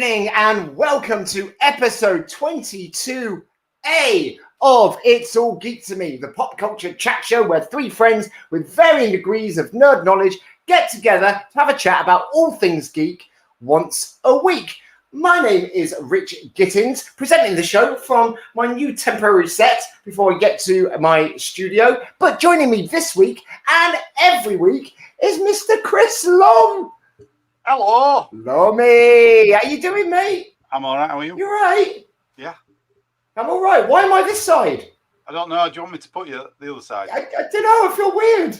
evening and welcome to episode 22A of It's All Geek to Me, the pop culture chat show where three friends with varying degrees of nerd knowledge get together to have a chat about all things geek once a week. My name is Rich Gittins, presenting the show from my new temporary set before I get to my studio. But joining me this week and every week is Mr. Chris Lumb. Hello. Lummy, how you doing, mate? I'm all right. How are you? You all right? Yeah. I'm all right. Why am I this side? I don't know. Do you want me to put you the other side? I don't know. I feel weird.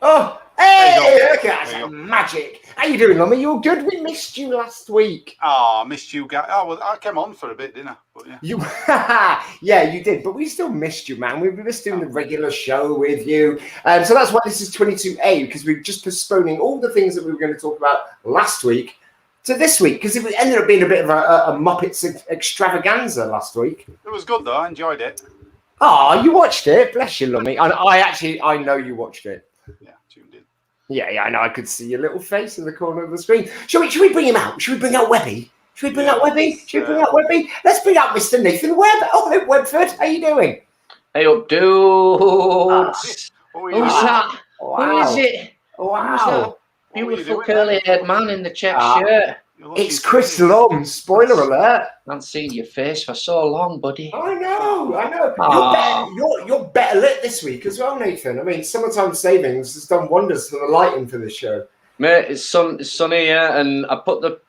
Oh, hey! Look at that magic. How you doing, Lummy? You all good? We missed you last week. Oh, I missed you guys. Oh, well, I came on for a bit, didn't I? But yeah. Yeah, you did. But we still missed you, man. We missed doing the regular show with you. So that's why this is 22A, because we're just postponing all the things that we were going to talk about last week to this week, because it ended up being a bit of a Muppets extravaganza last week. It was good, though. I enjoyed it. Oh, you watched it? Bless you, Lummy. I know you watched it. Yeah, tuned in. Yeah, I know. I could see your little face in the corner of the screen. Should we bring him out? Should we bring out Webby? Should we bring out Webby? Let's bring out Mr. Nathan Webb. Oh, hey, Webford. How you doing? Hey up, dudes. Who's that? Wow. Who is it? Wow. Who's that beautiful curly-haired man in the check shirt? It's Chris Lumb. Spoiler alert. I haven't seen your face for so long, buddy. I know. You're better lit this week as well, Nathan. I mean, Summertime Savings has done wonders for the lighting for this show. Mate, it's sunny here, and I put the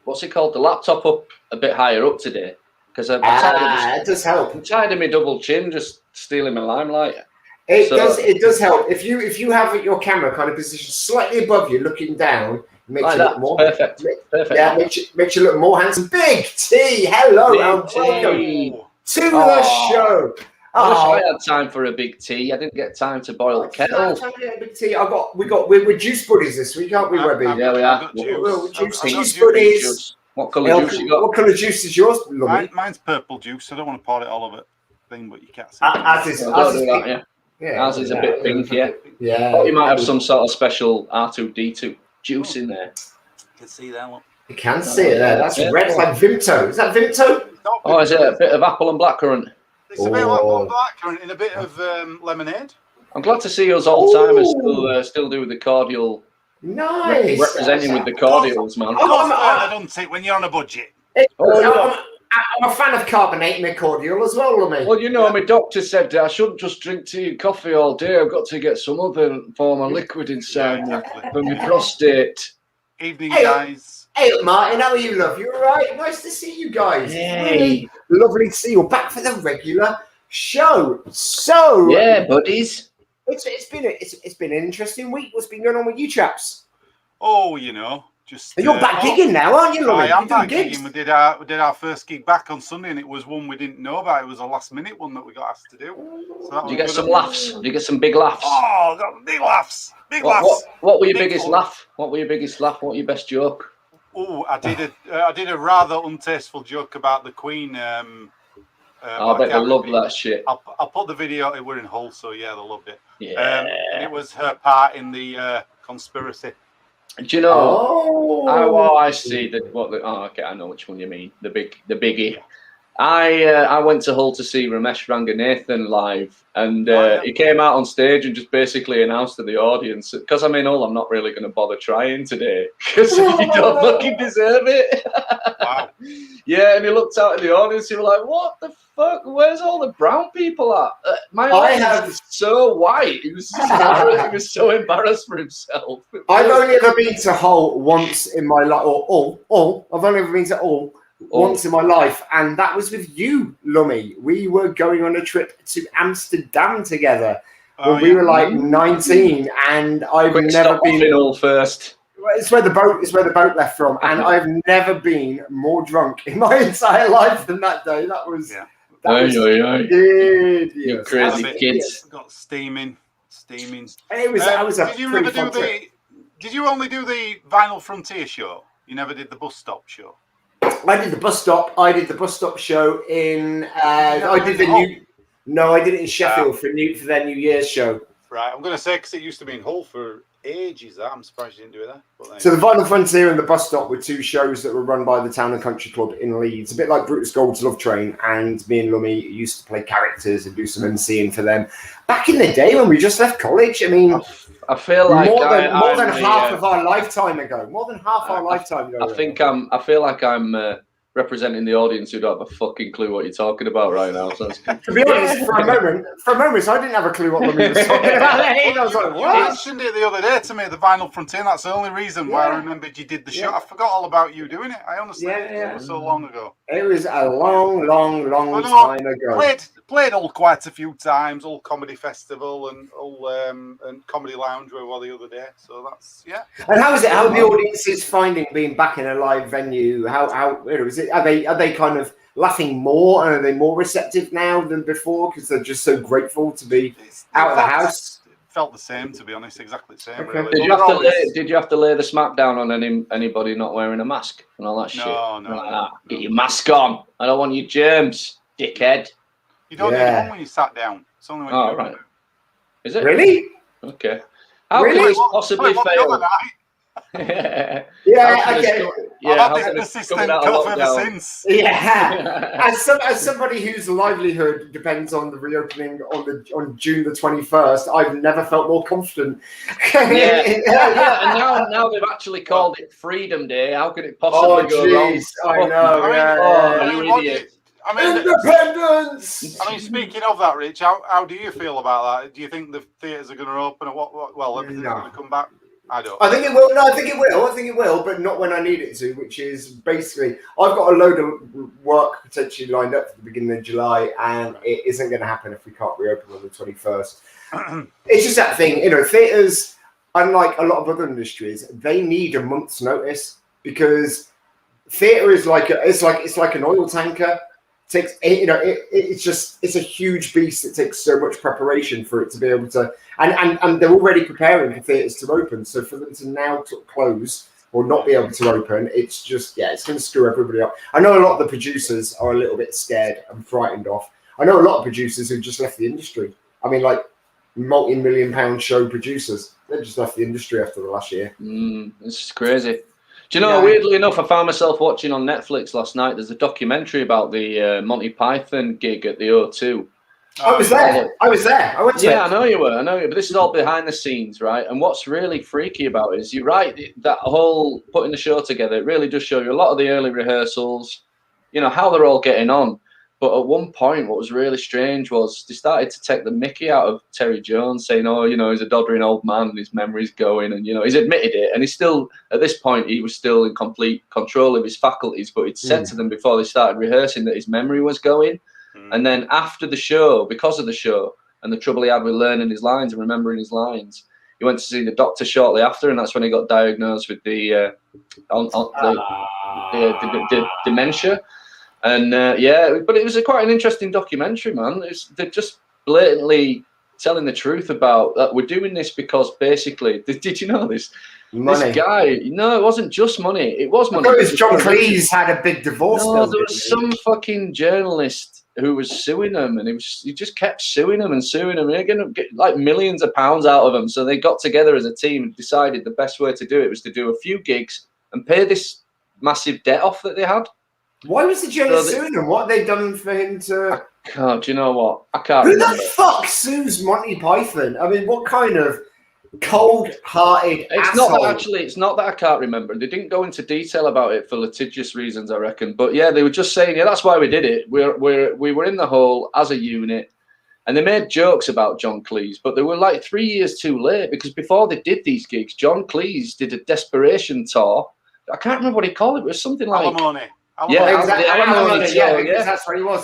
what's it called? The laptop up a bit higher up today because it does help. I'm tired of my double chin just stealing my limelight. It does help if you have your camera kind of positioned slightly above you, looking down. Makes like you that. Look more Perfect. Yeah, makes you look more handsome. Big T, hello, and welcome to the show. I wish I had time for a big tea. I didn't get time to boil the kettle. Big T. We're juice buddies this week, aren't we, Webby? Yeah, we are. Juice buddies. What colour juice you got? What colour juice is yours, Lummy? Mine's purple juice. I don't want to pour it all over thing, but you can't see. Ours is a bit pink, yeah. Yeah. Thought you might have some sort of special R2D2 juice in there. You can see that one. You can see it there. That's red. It's like Vimto. Is that Vimto? Oh, is it a bit of apple and blackcurrant? It's a bit like blackcurrant in a bit of lemonade. I'm glad to see us old timers still do the cordial. Nice. Representing with the cordials, man. I don't think when you're on a budget. I'm a fan of carbonating my cordial as well, Lummy. Well, you know, my doctor said I shouldn't just drink tea and coffee all day. I've got to get some other form of liquid inside me for my prostate. Evening, guys. Hey, Martin, how are you, love? You all right? Nice to see you guys. Hey. Really lovely to see you. Back for the regular show. So, yeah, buddies. It's been an interesting week. What's been going on with you chaps? Oh, you know. You're back gigging now, aren't you, Lummy? I am back gigging. We did our first gig back on Sunday, and it was one we didn't know about. It was a last minute one that we got asked to do. So did you get some laughs? Did you get some big laughs? Oh, got big laughs! Big laughs! What were your biggest laugh? What were your biggest laugh? What were your best joke? Oh, I did a rather untasteful joke about the Queen. I bet they love that shit. I'll put the video. It were in Hull, so yeah, they loved it. Yeah. And it was her part in the conspiracy. Do you know? I see that. Okay, I know which one you mean. The biggie. I went to Hull to see Ramesh Ranganathan live, and he came out on stage and just basically announced to the audience, because I'm in Hull, I'm not really going to bother trying today because you don't fucking deserve it. Wow. Yeah, and he looked out at the audience. He was like, "What the fuck? Where's all the brown people at?" My audience was so white. He was so embarrassed for himself. I've only ever been to Hull once in my life, or Hull. I've only ever been to Hull once in my life, and that was with you, Lummy. We were going on a trip to Amsterdam together when we were like 19, and I've never been in Hull first. It's where the boat left from, and I've never been more drunk in my entire life than that day. That was good. You crazy kids. Got steaming. It was. Did you only do the Vinyl Frontier show? You never did the bus stop show. I did the bus stop show in. I did it in Sheffield for their New Year's show. Right, I'm going to say because it used to be in Hull for ages. That I'm surprised you didn't do it there. So the Vinyl Frontier and the Bus Stop were 2 shows that were run by the Town and Country Club in Leeds, a bit like Brutus Gold's Love Train, and me and Lummy used to play characters and do some MCing for them. Back in the day when we just left college, I mean, I feel like more than half of our lifetime ago. More than half our lifetime ago. I feel like I'm representing the audience who don't have a fucking clue what you're talking about right now. So to be honest, for a moment, I didn't have a clue what Lummy was talking about. I was like, what? You mentioned it the other day to me, the Vinyl Frontier. That's the only reason why I remembered you did the show. I forgot all about you doing it. I honestly, it was so long ago. It was a long time ago. Played all quite a few times, all Comedy Festival and all and Comedy Lounge where we were the other day. So that's And how is it? How are the audiences finding being back in a live venue? How is it? Are they kind of laughing more, and are they more receptive now than before because they're just so grateful to be out of the house? It felt the same, to be honest, exactly the same. Okay. Really. Did you have to lay the smack down on anybody not wearing a mask and all that shit? No. Get your mask on. I don't want you germs, dickhead. You don't need one when you sat down. It's only when you right. Is it? Really? Okay. How can this possibly fail? Okay. I've had this persistent cough ever since. Yeah. As somebody whose livelihood depends on the reopening on June the 21st, I've never felt more confident. And now they've actually called it Freedom Day. How could it possibly go wrong? I know. You idiot. Independence. I mean, speaking of that, Rich, how do you feel about that? Do you think the theatres are going to open, or everything's going to come back? I don't. I think it will. No, I think it will, but not when I need it to. Which is basically, I've got a load of work potentially lined up for the beginning of July, and it isn't going to happen if we can't reopen on the 21st. It's just that thing, theatres, unlike a lot of other industries, they need a month's notice because theatre is it's like an oil tanker. It's a huge beast. It takes so much preparation for it to be able to, and they're already preparing for theatres to open. So for them to now close or not be able to open, it's just it's going to screw everybody up. I know a lot of the producers are a little bit scared and frightened off. I know a lot of producers who just left the industry. I mean, like multi-million-pound show producers, they just left the industry after the last year. It's crazy. Do you know, weirdly enough, I found myself watching on Netflix last night. There's a documentary about the Monty Python gig at the O2. I was there. I went to it. I know you were. But this is all behind the scenes, right? And what's really freaky about it is, you're right, that whole putting the show together, it really does show you a lot of the early rehearsals, how they're all getting on. But at one point, what was really strange was they started to take the mickey out of Terry Jones, saying, he's a doddering old man and his memory's going. And, he's admitted it. And he's still, at this point, he was still in complete control of his faculties. But he'd said to them before they started rehearsing that his memory was going. And then after the show, because of the show and the trouble he had with learning his lines and remembering his lines, he went to see the doctor shortly after. And that's when he got diagnosed with the dementia. And but it was quite an interesting documentary, man. They're just blatantly telling the truth about that. We're doing this because basically, did you know this? Money. This guy, no, it wasn't just money. It was money. I thought it was John Cleese had a big divorce. No, there was some fucking journalist who was suing them, and he just kept suing them. And they're going to get like millions of pounds out of them. So they got together as a team and decided the best way to do it was to do a few gigs and pay this massive debt off that they had. Why was the journalist suing him? What have they done for him to... God, do you know what? I can't remember. Who the fuck sues Monty Python? I mean, what kind of cold-hearted asshole? It's not that I can't remember. They didn't go into detail about it for litigious reasons, I reckon. But yeah, they were just saying, that's why we did it. We were in the hole as a unit. And they made jokes about John Cleese, but they were like 3 years too late, because before they did these gigs, John Cleese did a desperation tour. I can't remember what he called it. It was something like... Alimony. Yeah, that's where he was.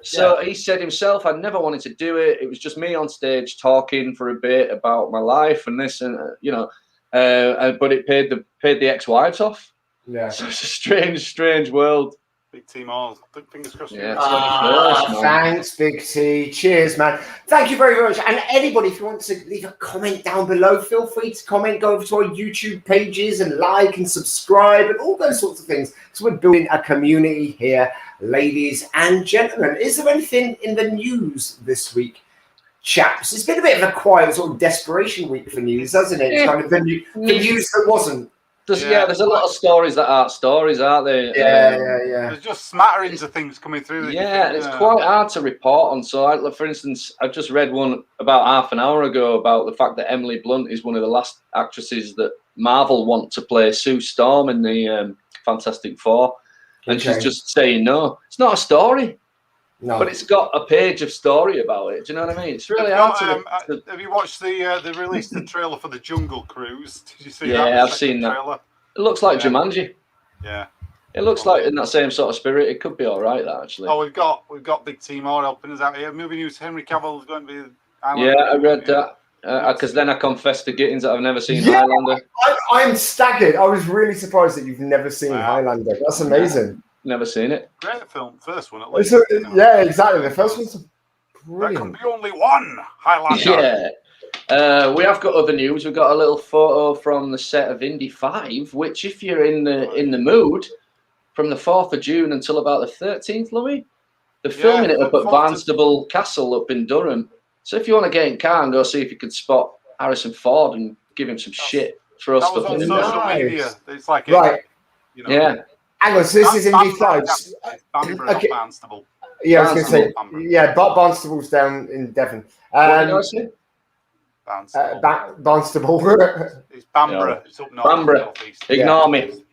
So he said himself, I never wanted to do it. It was just me on stage talking for a bit about my life and this, and but it paid the ex-wives off. Yeah, so it's a strange world. Big T Mars. Fingers crossed. Yeah, thanks, Big T. Cheers, man. Thank you very much. And anybody, if you want to leave a comment down below, feel free to comment. Go over to our YouTube pages and like and subscribe and all those sorts of things. So we're building a community here, ladies and gentlemen. Is there anything in the news this week? chaps. It's been a bit of a quiet sort of desperation week for news, hasn't it? It's kind of the news that wasn't. There's a lot of stories that aren't stories, aren't there? Yeah. There's just smatterings of things coming through. It's quite hard to report on. So, for instance, I've just read one about half an hour ago about the fact that Emily Blunt is one of the last actresses that Marvel want to play Sue Storm in the Fantastic Four. And she's just saying, no, it's not a story. No. But it's got a page of story about it. Do you know what I mean? It's really hard to... Have you watched they released the trailer for the Jungle Cruise? Did you see that? Yeah, I've seen that. Trailer? It looks like Jumanji. Yeah. It looks like in that same sort of spirit. It could be all right, that, actually. Oh, we've got Big Timor helping us out here. Movie news, Henry Cavill is going to be... Highlander. Yeah, I read that. Because then I confessed to Gittins that I've never seen Highlander. I'm staggered. I was really surprised that you've never seen Highlander. That's amazing. Never seen it. Great film. First one, at least. Yeah, exactly. The first one's brilliant. There can be only one Highlander. Yeah. We have got other news. We've got a little photo from the set of Indy 5, which, if you're in the mood, from the 4th of June until about the 13th, Louis, they're filming it up at Barnstable Castle up in Durham. So if you want to get in car and go see if you could spot Harrison Ford and give him some shit, throw stuff in him. That was on social media. It's like yeah. Hang on, so this is Indy 5. Okay. Barnstable. Yeah, I was going to say, Barnstable's down in Devon. What did I say? Barnstable. It's Bamborough. It's up north. Bamborough. Ignore me.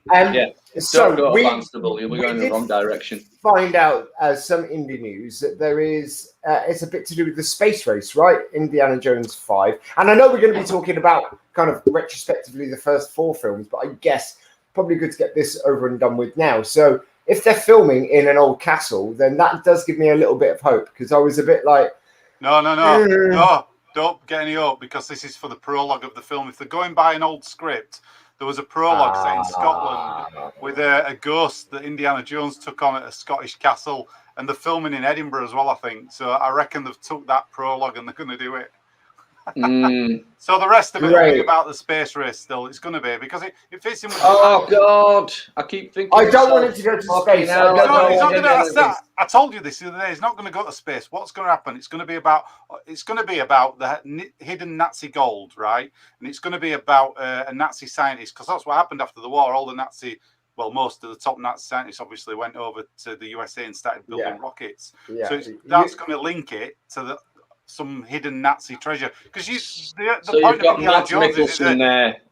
So go to Barnstable. You'll be going in the wrong direction. Find out some indie news that there is. It's a bit to do with the space race, right? Indiana Jones 5, and I know we're going to be talking about kind of retrospectively the first 4 films, but I guess probably good to get this over and done with now. So if they're filming in an old castle, then that does give me a little bit of hope, because I was a bit like, no, don't get any hope, because this is for the prologue of the film. If they're going by an old script, there was a prologue set in Scotland with a ghost that Indiana Jones took on at a Scottish castle, and they're filming in Edinburgh as well, I think. So I reckon they've took that prologue and they're going to do it. So the rest of it will be about the space race still. It's going to be, because it fits in with... Oh, God. I keep thinking... I don't want it to go to space. I told you this the other day. It's not going to go to space. What's going to happen? It's going to be about the hidden Nazi gold, right? And it's going to be about a Nazi scientist, because that's what happened after the war. All the most of the top Nazi scientists obviously went over to the USA and started building rockets. Yeah. So that's going to link it to some hidden Nazi treasure. Because the point of Indiana Jones is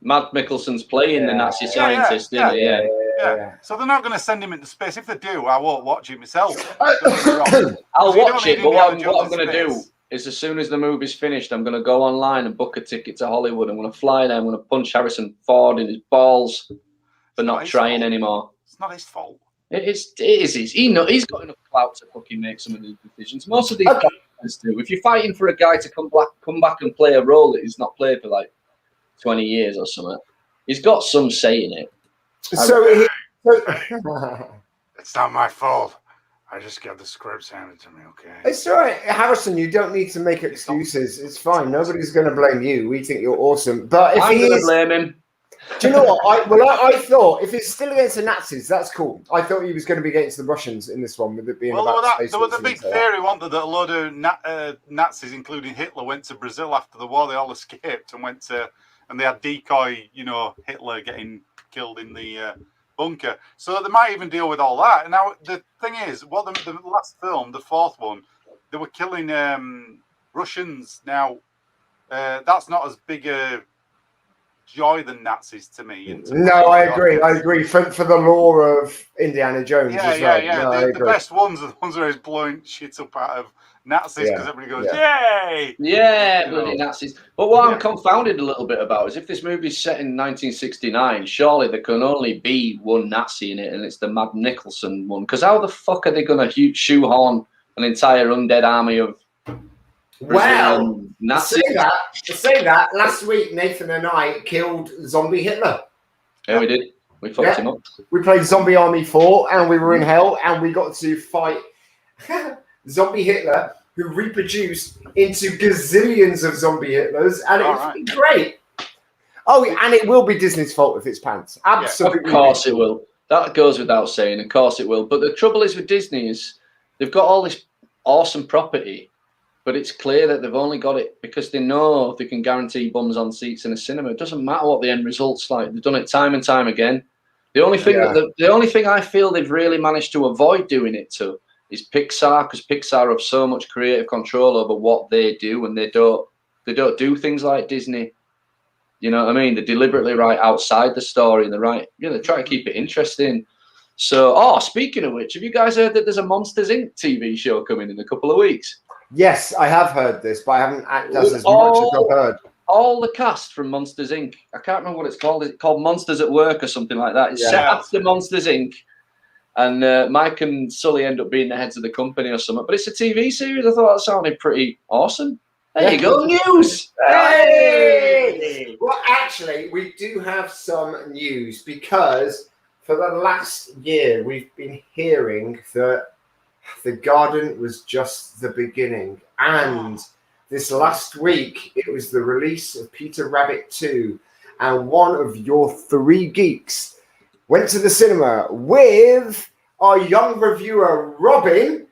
Matt Mikkelsen's playing the Nazi scientist, isn't he? Yeah. So they're not going to send him into space. If they do, I won't watch it myself. I'll watch it, but what I'm going to do is, as soon as the movie's finished, I'm going to go online and book a ticket to Hollywood. I'm going to fly there. I'm going to punch Harrison Ford in his balls for not trying anymore. It's not his fault. It is. He's got enough clout to fucking make some of these decisions. Most of these guys do. If you're fighting for a guy to come back and play a role that he's not played for like 20 years or something, he's got some say in it. It's not my fault. I just got the scripts handed to me, okay? It's all right, Harrison. You don't need to make excuses. It's fine. Nobody's going to blame you. We think you're awesome. But if I'm going to blame him. Do you know what? I thought if it's still against the Nazis, that's cool. I thought he was going to be against the Russians in this one, with it being about space. There was a big theory, wasn't there, that a load of Nazis, including Hitler, went to Brazil after the war. They all escaped and they had decoy, Hitler getting killed in the bunker. So they might even deal with all that. Now the thing is, the last film, the 4th one, they were killing Russians. Now that's not as big a joy than Nazis to me. No, I agree. For the lore of Indiana Jones as well. Yeah. No, the best ones are the ones where he's blowing shit up out of Nazis, because everybody goes, yay! Yeah, bloody Nazis. But what I'm confounded a little bit about is, if this movie's set in 1969, surely there can only be one Nazi in it, and it's the Matt Mikkelsen one. Because how the fuck are they going to shoehorn an entire undead army of Nazis? Say that. Last week, Nathan and I killed Zombie Hitler. Yeah, we did. We fucked him up. We played Zombie Army 4, and we were in hell, and we got to fight Zombie Hitler, who reproduced into gazillions of Zombie Hitlers, and it was great. Oh, and it will be Disney's fault if it's pants. Absolutely. Of course it will. That goes without saying. Of course it will. But the trouble is with Disney is they've got all this awesome property, but it's clear that they've only got it because they know they can guarantee bums on seats in a cinema. It doesn't matter what the end result's like. They've done it time and time again. The only thing the only thing I feel they've really managed to avoid doing it to is Pixar, because Pixar have so much creative control over what they do, and they don't do things like Disney. You know what I mean? They deliberately write outside the story, and they try to keep it interesting. So, speaking of which, have you guys heard that there's a Monsters Inc. TV show coming in a couple of weeks? Yes, I have heard this, but I haven't acted as much as I've heard. All the cast from Monsters Inc. I can't remember what it's called. It's called Monsters at Work or something like that. It's set after Monsters Inc. And Mike and Sully end up being the heads of the company or something. But it's a TV series. I thought that sounded pretty awesome. There you go, news. Hey! Well, actually, we do have some news, because for the last year we've been hearing that the garden was just the beginning, and this last week it was the release of Peter Rabbit 2, and one of your 3 geeks went to the cinema with our young reviewer Robin,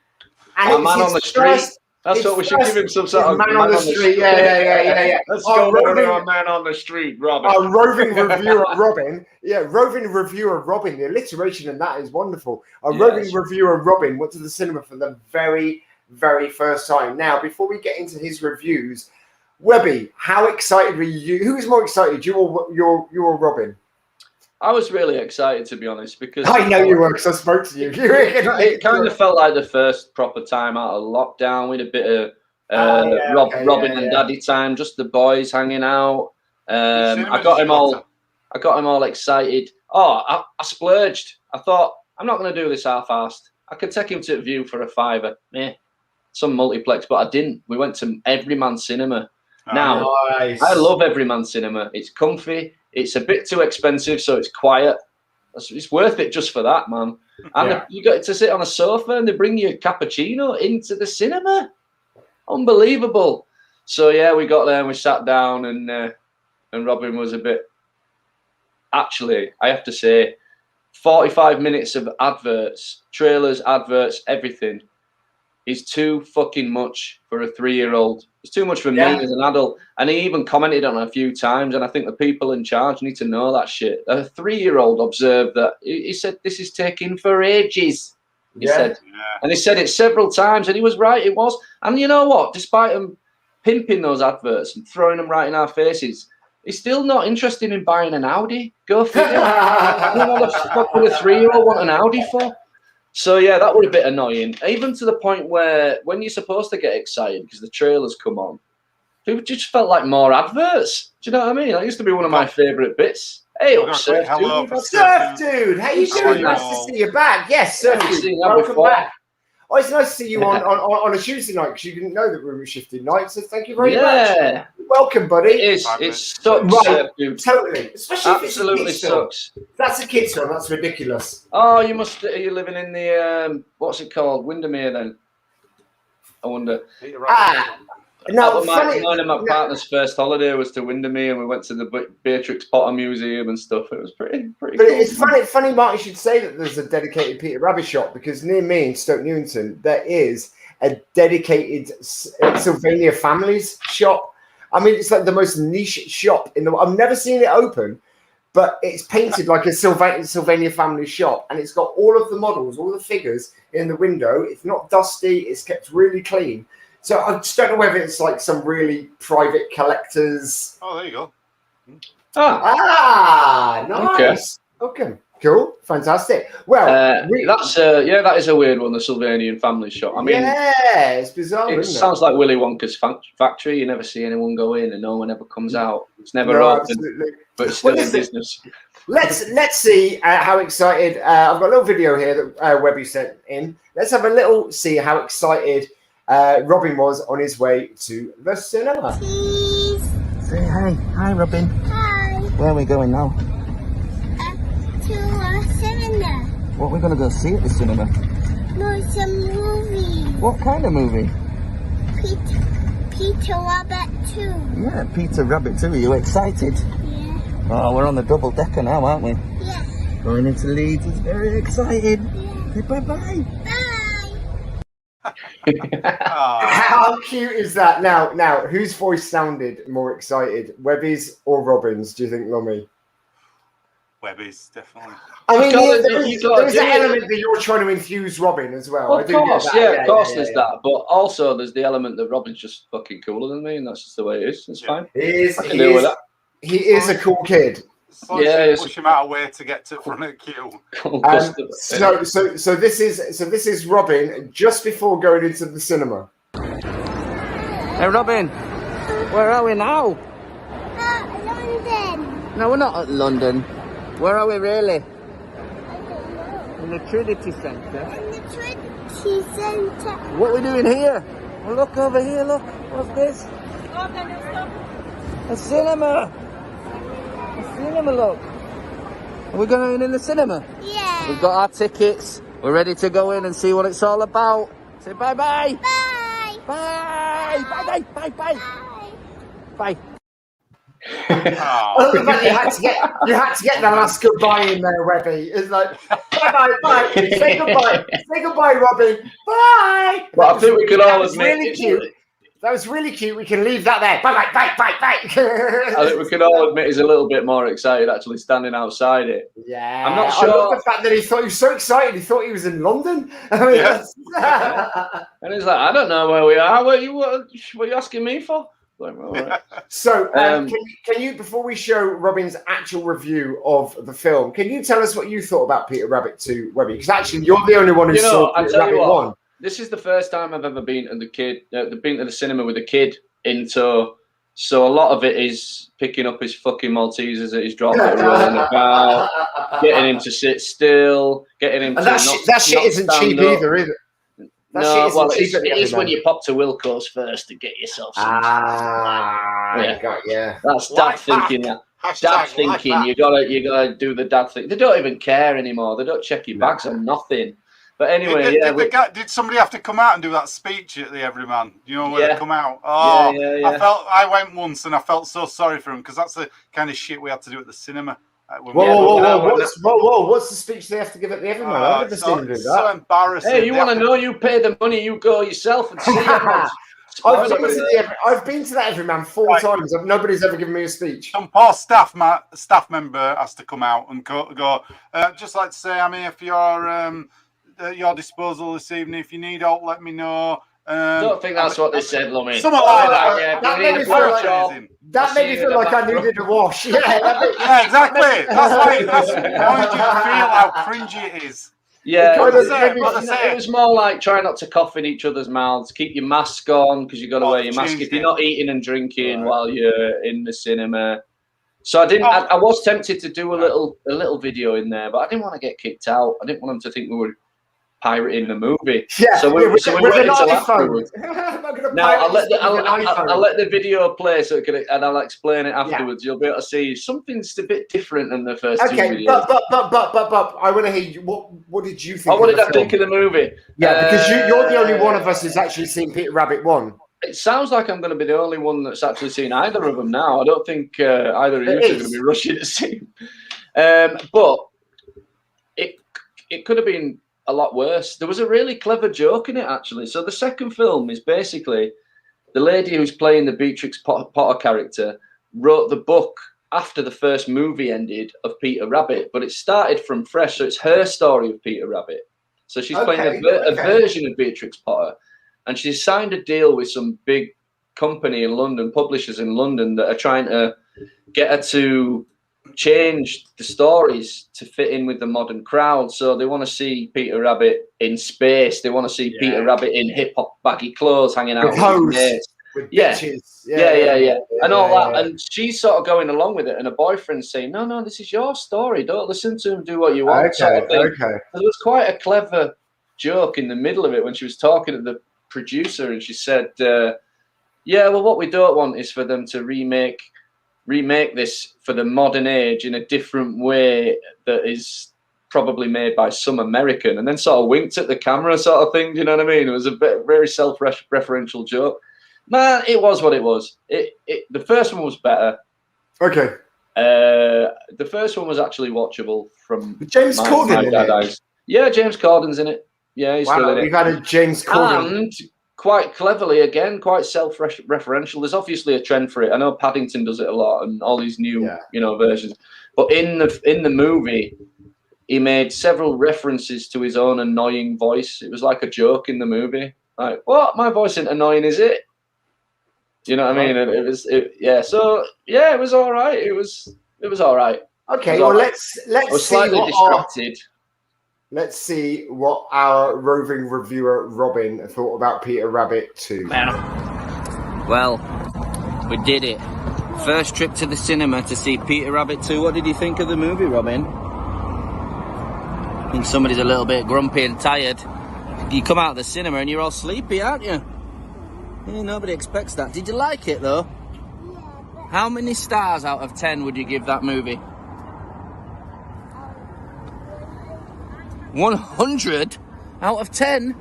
and a man on the street. That's what we should give him, some sort of man on the street. Yeah. Let's go over to a man on the street, Robin. Our roving reviewer Robin. Yeah, roving reviewer Robin. The alliteration in that is wonderful. Our roving reviewer Robin went to the cinema for the very, very first time. Now, before we get into his reviews, Webby, how excited were you? Who was more excited, you or Robin? I was really excited, to be honest, because I know you were, because I spoke to you. It kind of felt like the first proper time out of lockdown, with a bit of Robin and Daddy time, just the boys hanging out. I got him all excited. I splurged. I thought, I'm not going to do this half-assed. I could take him to View for a £5. Some multiplex, but I didn't. We went to Everyman Cinema. Now, nice. I love Everyman Cinema. It's comfy. It's a bit too expensive, so it's quiet. It's worth it just for that, man. And you got to sit on a sofa, and they bring you a cappuccino into the cinema. Unbelievable. So we got there and we sat down, and Robin was a bit. Actually, I have to say, 45 minutes of adverts, trailers, adverts, everything is too fucking much for a 3-year-old. It's too much for me as an adult. And he even commented on it a few times, and I think the people in charge need to know that shit. A 3-year-old observed that. He said, this is taking for ages. He said. And he said it several times, and he was right, it was. And you know what? Despite him pimping those adverts and throwing them right in our faces, he's still not interested in buying an Audi. Go figure. What the fuck would a 3-year-old want an Audi for? So that would be a bit annoying, even to the point where when you're supposed to get excited because the trailers come on, it just felt like more adverts. Do you know what I mean? That used to be one of my favourite bits. Hey, Surf Dude. Surf Dude, how you doing? Nice to see you back. Yes, Surf Dude, welcome back. Oh, it's nice to see you on a Tuesday night, because you didn't know that we were shifting nights. So thank you very much. Welcome, buddy. It sucks, right, totally. Especially absolutely if it's a sucks. That's a kid's film. That's ridiculous. Oh, are you living in the what's it called, Windermere? Then I wonder. No, mine and my partner's first holiday was to Windermere, and we went to the Beatrix Potter Museum and stuff. It was pretty But cool. it's funny, Martin should say that there's a dedicated Peter Rabbit shop, because near me in Stoke Newington, there is a dedicated Sylvania Families shop. I mean, it's like the most niche shop in the world. I've never seen it open, but it's painted like a Sylvania Families shop, and it's got all of the models, all the figures in the window. It's not dusty. It's kept really clean. So I just don't know whether it's like some really private collectors. Oh, there you go. Nice. Okay. Cool. Fantastic. Well, that is a weird one, the Sylvanian Family shop. I mean, it's bizarre. It sounds like Willy Wonka's factory. You never see anyone go in, and no one ever comes out. It's never open, absolutely. But it's still in business. Let's see how excited. I've got a little video here that Webby sent in. Let's have a little see how excited Robin was on his way to the cinema. Please. Say hi. Hi, Robin. Hi. Where are we going now? To a cinema. What are we going to go see at the cinema? It's a movie. What kind of movie? Peter Rabbit 2. Yeah, Peter Rabbit 2. Are you excited? Yeah. Oh, we're on the double decker now, aren't we? Yeah. Going into Leeds. He's very excited. Yeah. Say bye-bye. Bye. How cute is that? Now, whose voice sounded more excited, Webby's or Robin's? Do you think, Lummy? Webby's, definitely. I mean, Because there is an element that you're trying to infuse Robin as well. Well, of course, of course, yeah, there's that. But also, there's the element that Robin's just fucking cooler than me, and that's just the way it is. It's fine. I can deal with that. He is a cool kid. Yeah, push him out of way to get to front of the queue. So this is Robin just before going into the cinema. Hey, Robin, where are we now? London. No, we're not at London. Where are we really? I don't know. In the Trinity Centre. In the Trinity Centre. What are we doing here? Well, look over here, look. What's this? A cinema. A cinema, look. Are we going in the cinema? Yeah. We've got our tickets. We're ready to go in and see what it's all about. Say bye-bye. Bye. Bye. Bye-bye. Bye-bye. Bye. Bye. Oh, you had to get the last goodbye in there, Webby. It's like bye. Say goodbye, Robin. Bye. But I think we could all admit really cute. That was really cute. We can leave that there. Bye. I think we can all admit he's a little bit more excited actually standing outside it. Yeah, I'm not sure. I love the fact that he thought he was so excited. He thought he was in London. I mean, and he's like, I don't know where we are. What are you asking me for? Like, all right. So, can you, before we show Robin's actual review of the film, can you tell us what you thought about Peter Rabbit 2, Webby? Because actually, you're the only one who saw Peter Rabbit 1. This is the first time I've ever been to the cinema with a kid in tow. So a lot of it is picking up his fucking Maltesers that he's dropping, rolling about, getting him to sit still, getting him and to that shit isn't cheap either, is it? No, well, it is when you pop to Wilco's first to get yourself some. Yeah. That's dad thinking. Dad thinking. You gotta do the dad thing. They don't even care anymore. They don't check your bags or nothing. But anyway, did somebody have to come out and do that speech at the Everyman? You know, where they come out? Oh, I went once and I felt so sorry for him because that's the kind of shit we had to do at the cinema. Whoa! What's the speech they have to give at the Everyman? I've never seen them do that. So embarrassing. Hey, you want to know? You pay the money. You go yourself and see it. I've been to that Everyman 4 times. Nobody's ever given me a speech. Some poor staff member has to come out and go. Just like to say, I'm here for your disposal this evening. If you need help, let me know. I don't think that's what they said, Lummy. Something like that. That made me feel like I needed a wash. Yeah, exactly. That's why I wanted you to feel how cringy it is. Yeah, it was more like try not to cough in each other's mouths. Keep your mask on because you've got to wear your mask if you're not eating and drinking while you're in the cinema. So I didn't. I was tempted to do a little video in there, but I didn't want to get kicked out. I didn't want them to think we were pirating the movie. Yeah, so we went until afterwards. Now I'll let the video play and I'll explain it afterwards. You'll be able to see something's a bit different than the first two videos. But I want to hear you. What did you think? What did I think of the movie? Yeah, because you're the only one of us who's actually seen Peter Rabbit 1. It sounds like I'm going to be the only one that's actually seen either of them now. I don't think either of you are going to be rushing to see them. But it could have been a lot worse. There was a really clever joke in it, actually. So the second film is basically the lady who's playing the Beatrix Potter character wrote the book after the first movie ended of Peter Rabbit, but it started from fresh. So it's her story of Peter Rabbit. So she's playing a version of Beatrix Potter, and she's signed a deal with some big company in London, publishers in London, that are trying to get her to change the stories to fit in with the modern crowd. So they want to see Peter Rabbit in space. They want to see Peter Rabbit in hip-hop baggy clothes hanging out with bitches. Yeah. And all that. And she's sort of going along with it. And her boyfriend's saying, no, this is your story. Don't listen to him. Do what you want. Sort of thing. There was quite a clever joke in the middle of it when she was talking to the producer. And she said, well, what we don't want is for them to remake this for the modern age in a different way that is probably made by some American, and then sort of winked at the camera sort of thing. Do you know what I mean? It was a very self-referential joke. Man, it was what it was. The first one was better. Okay. The first one was actually watchable from James Corden in it. Yeah, James Corden's in it. Yeah, he's still in it. We've had a James Corden. And quite cleverly, again, quite self-referential. There's obviously a trend for it. I know Paddington does it a lot, and all these new, versions. But in the movie, he made several references to his own annoying voice. It was like a joke in the movie. Like, what? My voice isn't annoying, is it? You know what I mean? And it was. So yeah, it was all right. It was all right. Okay, well, let's I was see slightly distracted. Let's see what our roving reviewer Robin thought about Peter Rabbit 2. Well, we did it. First trip to the cinema to see Peter Rabbit 2. What did you think of the movie, Robin? I think somebody's a little bit grumpy and tired. You come out of the cinema and you're all sleepy, aren't you? Yeah, nobody expects that. Did you like it, though? Yeah, How many stars out of 10 would you give that movie? 100 out of 10?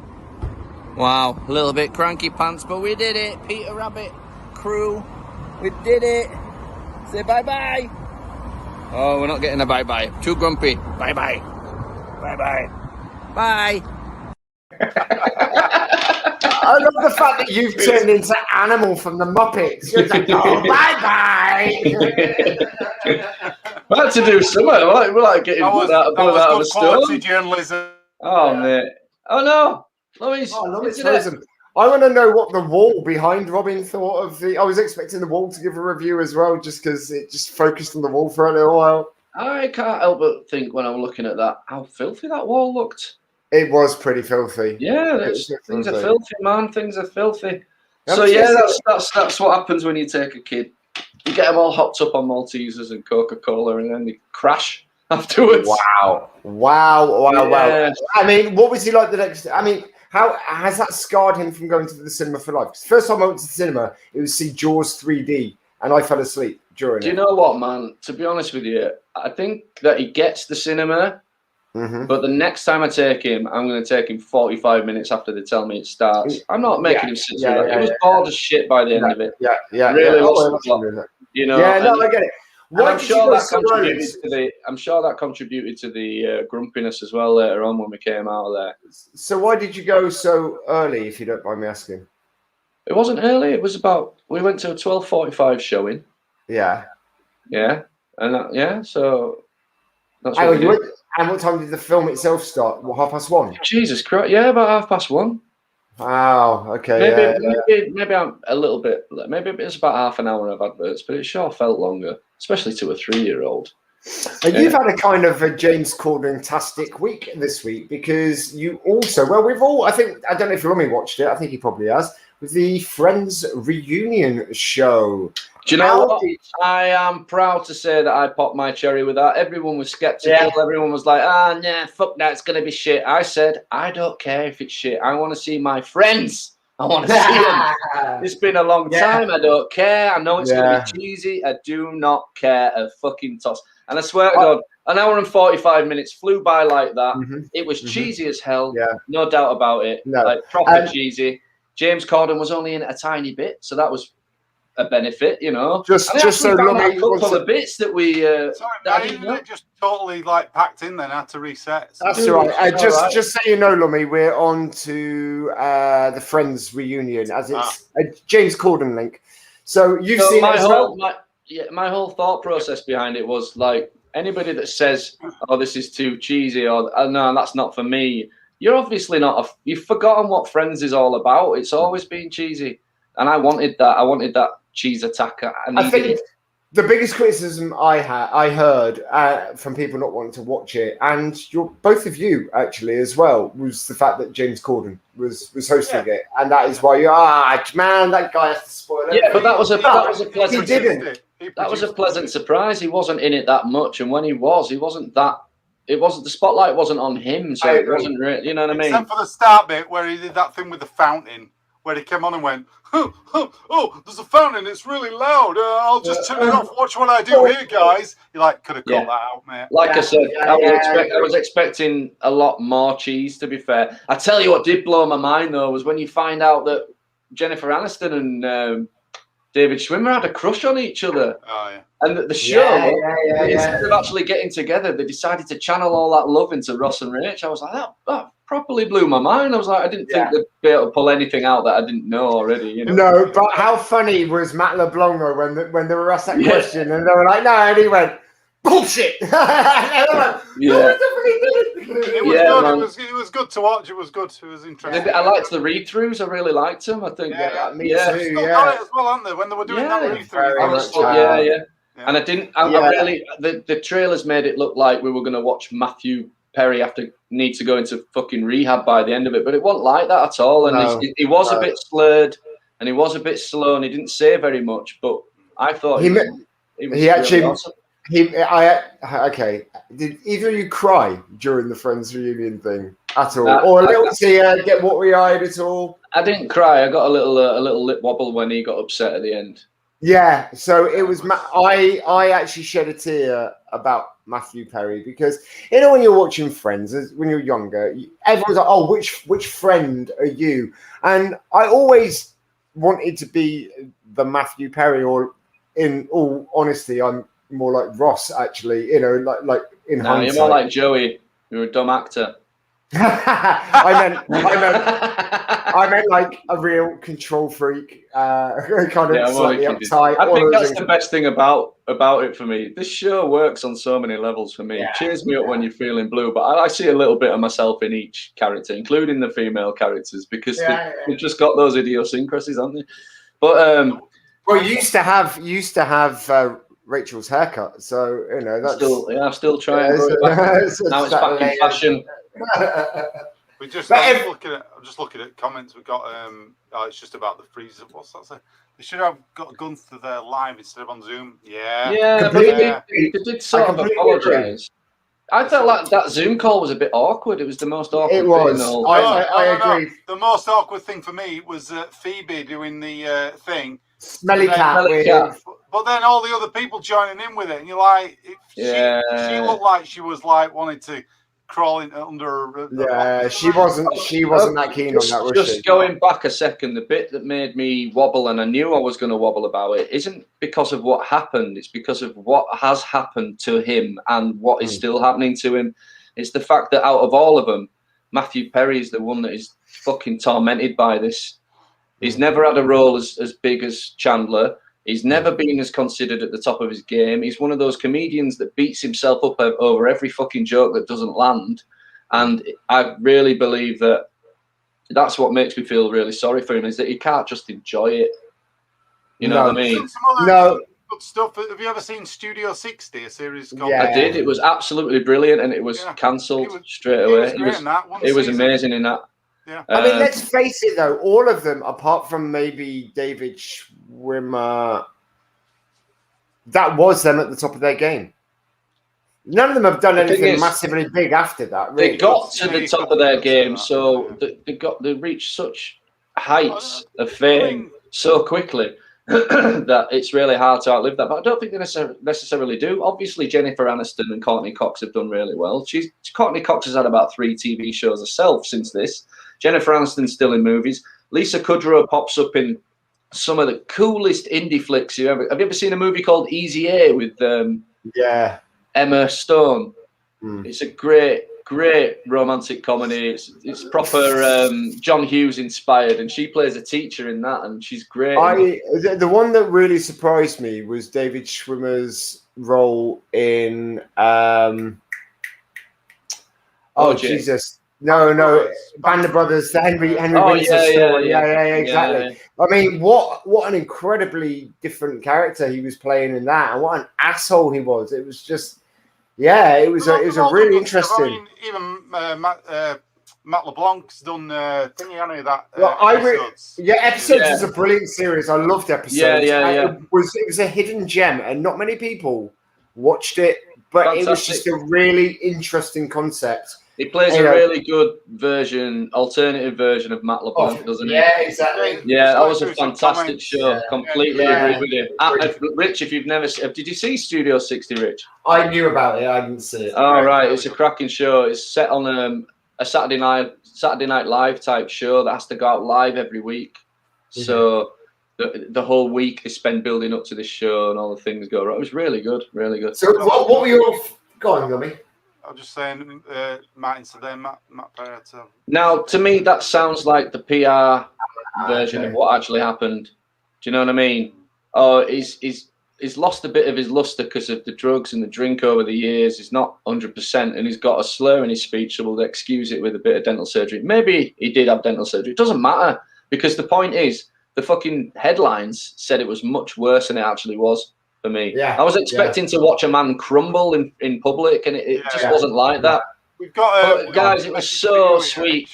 Wow, a little bit cranky pants, but we did it. Peter Rabbit crew, we did it. Say bye-bye. Oh, we're not getting a bye-bye. Too grumpy. Bye-bye. Bye-bye. Bye. I love the fact that you've turned into Animal from the Muppets. You're like, oh, bye-bye. I had to do something. We're like getting out of the quality stone. journalism. Oh, mate. Oh, no. Louis, I want to know what the wall behind Robin thought of the... I was expecting the wall to give a review as well, just because it just focused on the wall for a little while. I can't help but think when I'm looking at that, how filthy that wall looked. It was pretty filthy. Yeah, things are filthy, man. Things are filthy. So yeah, that's what happens when you take a kid. You get them all hopped up on Maltesers and Coca-Cola, and then they crash afterwards. Wow. I mean, what was he like the next? I mean, how has that scarred him from going to the cinema for life? 'Cause the first time I went to the cinema, it was see Jaws 3D, and I fell asleep during it. Do you know what, man? To be honest with you, I think that he gets the cinema. Mm-hmm. But the next time I take him, I'm going to take him 45 minutes after they tell me it starts. I'm not making him sit through that. He was bored as shit by the end of it. Really lost a lot. You know. Yeah, no, I get it. I'm sure that contributed to the grumpiness as well later on when we came out of there. So why did you go so early, if you don't mind me asking? It wasn't early. It was we went to a 12:45 showing. Yeah. Yeah, and so. That's And what time did the film itself start? What, 1:30? Jesus Christ! Yeah, about 1:30. Wow. Okay. Maybe I'm a little bit. Maybe it's about half an hour of adverts, but it sure felt longer, especially to a 3-year-old. You've had a kind of a James Corden-tastic week this week because you also, well, we've all, I don't know if Lummy watched it. I think he probably has. With the Friends reunion show. Do you know what? I am proud to say that I popped my cherry with that. Everyone was skeptical. Yeah. Everyone was like, nah, fuck that. It's going to be shit. I said, I don't care if it's shit. I want to see my friends. I want to see them. It's been a long time. I don't care. I know it's going to be cheesy. I do not care a fucking toss. And I swear to God, an hour and 45 minutes flew by like that. Mm-hmm. It was cheesy as hell. Yeah. No doubt about it. No. Like, proper cheesy. James Corden was only in it a tiny bit, so that was a benefit, you know. Just so Lummy, a couple of bits that we. Sorry, just totally like packed in. Then had to reset. So. That's all right. Just so you know, Lummy, we're on to the Friends reunion as it's a James Corden link. So you've seen my it as whole, well. My whole thought process behind it was like anybody that says, "Oh, this is too cheesy," or "No, that's not for me." You're obviously not. You've forgotten what Friends is all about. It's always been cheesy, and I wanted that. I wanted that cheese attack. I think the biggest criticism I heard from people not wanting to watch it, and both of you actually as well, was the fact that James Corden was hosting it, and that is why man, that guy has to spoil it. Yeah, but that was a pleasant. He didn't. That was a pleasant surprise. He wasn't in it that much, and when he wasn't that. It wasn't, the spotlight wasn't on him, so it wasn't really, you know what I mean? Except for the start bit where he did that thing with the fountain, where he came on and went, oh, there's a fountain, it's really loud. I'll just turn it off, watch what I do here, guys. You could have called that out, mate. Like I said, I was expecting a lot more cheese, to be fair. I tell you what did blow my mind, though, was when you find out that Jennifer Aniston and David Schwimmer had a crush on each other. Oh, yeah. And the show, Yeah. instead of actually getting together, they decided to channel all that love into Ross and Rach. I was like, that properly blew my mind. I was like, I didn't think they'd be able to pull anything out that I didn't know already. You know? No, but how funny was Matt LeBlanc though when they were asked that question and they were like, no, and he went, bullshit. And they were like, no, it was good. It was good to watch. It was good. It was interesting. I liked the read-throughs. I really liked them. I think. Me too. As well, aren't they? When they were doing that read-through. And I didn't. I really. The trailers made it look like we were going to watch Matthew Perry need to go into fucking rehab by the end of it, but it wasn't like that at all. And he was a bit slurred, and he was a bit slow, and he didn't say very much. But I thought he was actually. really awesome. Okay. Did either of you cry during the Friends reunion thing at all, or a little tear, get watery-eyed at all? I didn't cry. I got a little lip wobble when he got upset at the end. Yeah. So it was. I actually shed a tear about Matthew Perry because when you're watching Friends, when you're younger, everyone's like, "Oh, which friend are you?" And I always wanted to be the Matthew Perry, or in all honesty, I'm more like Ross, actually, like in hindsight. You're more like Joey. You're a dumb actor. I meant like a real control freak, kind of slightly uptight. I think that's the best thing about it for me. This show works on so many levels for me. It cheers me up when you're feeling blue, but I see a little bit of myself in each character, including the female characters, because they've just got those idiosyncrasies, haven't they? But well, you used to have Rachel's haircut, so that's I'm still trying. Now it's back in fashion. I'm just looking at comments. We got it's just about the freezer. What's that say? They should have got guns to their live instead of on Zoom. But they did sort of apologise. I felt like that Zoom call was a bit awkward. It was the most awkward. It was. I agree. The most awkward thing for me was Phoebe doing the thing. Smelly cat. But then all the other people joining in with it, and you're like, she looked like she was like wanting to crawl in under her. Yeah, she wasn't that keen on that, was she? Just going back a second, the bit that made me wobble, and I knew I was going to wobble about it, isn't because of what happened. It's because of what has happened to him and what is still happening to him. It's the fact that out of all of them, Matthew Perry is the one that is fucking tormented by this. He's never had a role as big as Chandler. He's never been as considered at the top of his game. He's one of those comedians that beats himself up over every fucking joke that doesn't land. And I really believe that that's what makes me feel really sorry for him, is that he can't just enjoy it. You know what I mean? No. Good stuff. Have you ever seen Studio 60, a series called? I did. It was absolutely brilliant, and it was cancelled straight away. It was amazing in that. Yeah. I mean, let's face it, though. All of them, apart from maybe David Schwimmer, that was them at the top of their game. None of them have done anything massively big after that. Really. They got to the top of their game, so they reached such heights of fame so quickly that it's really hard to outlive that. But I don't think they necessarily do. Obviously, Jennifer Aniston and Courtney Cox have done really well. Courtney Cox has had about 3 TV shows herself since this. Jennifer Aniston's still in movies. Lisa Kudrow pops up in some of the coolest indie flicks you ever. Have you ever seen a movie called Easy A with Emma Stone? It's a great romantic comedy. It's proper John Hughes inspired, and she plays a teacher in that, and she's great. The one that really surprised me was David Schwimmer's role in Jesus. No, Band of Brothers, the Henry Winter story. Yeah, exactly. I mean, what an incredibly different character he was playing in that, and what an asshole he was. It was just, it was a really interesting. I mean, even Matt LeBlanc's done thingy, hasn't he? That episodes. Episodes is a brilliant series. I loved Episodes. It was a hidden gem, and not many people watched it, but it was just a really interesting concept. He plays a really good alternative version of Matt LeBlanc, doesn't he? Yeah, exactly. Yeah, that was a fantastic show. Completely agree with you. Rich, if you've never seen, did you see Studio 60, Rich? I knew about it. I didn't see it. Oh, right. It's a cracking show. It's set on a Saturday Night Live type show that has to go out live every week. So the whole week they spend building up to this show and all the things go right. It was really good, really good. So what were your... Go on, Gummy. I'm just saying, Martin today, Matt Barrett. Now, to me, that sounds like the PR version of what actually happened. Do you know what I mean? Oh, he's lost a bit of his luster because of the drugs and the drink over the years. He's not 100%, and he's got a slur in his speech, so we'll excuse it with a bit of dental surgery. Maybe he did have dental surgery. It doesn't matter, because the point is, the fucking headlines said it was much worse than it actually was for me. Yeah, I was expecting to watch a man crumble in public, and it just wasn't like that. We've got guys, it was so sweet.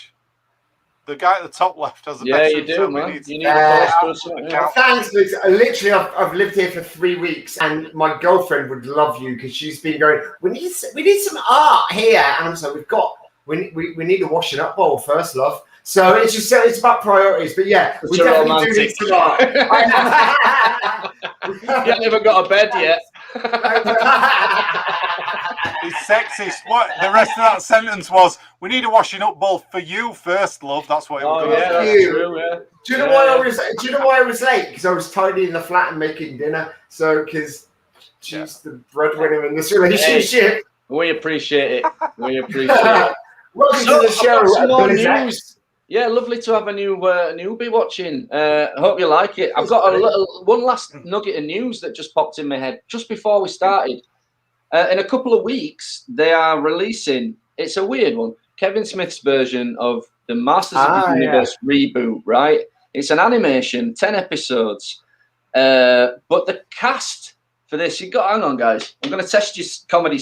The guy at the top left has the yeah, best. You do, man. You need a poster. Thanks, Luke. Literally, I've lived here for 3 weeks, and my girlfriend would love you because she's been going, we need some art here, and I'm saying we need a washing up bowl first, love. So it's about priorities, but yeah, we definitely do need some art. You haven't even got a bed yet. It's sexist. What the rest of that sentence was? We need a washing up bowl for you first, love. That's what it was. Oh, yeah, that's true, yeah. Do you know why I was late? Because I was tidying the flat and making dinner. So because she's the breadwinner in this relationship. Hey, we appreciate it. We appreciate it. Welcome to the show. Some more news. Yeah, lovely to have a newbie watching. Hope you like it. I've got one last nugget of news that just popped in my head just before we started. In a couple of weeks, they are releasing, it's a weird one, Kevin Smith's version of the Masters of the Universe reboot, right? It's an animation, 10 episodes. But the cast for this, hang on, guys. I'm going to test your comedy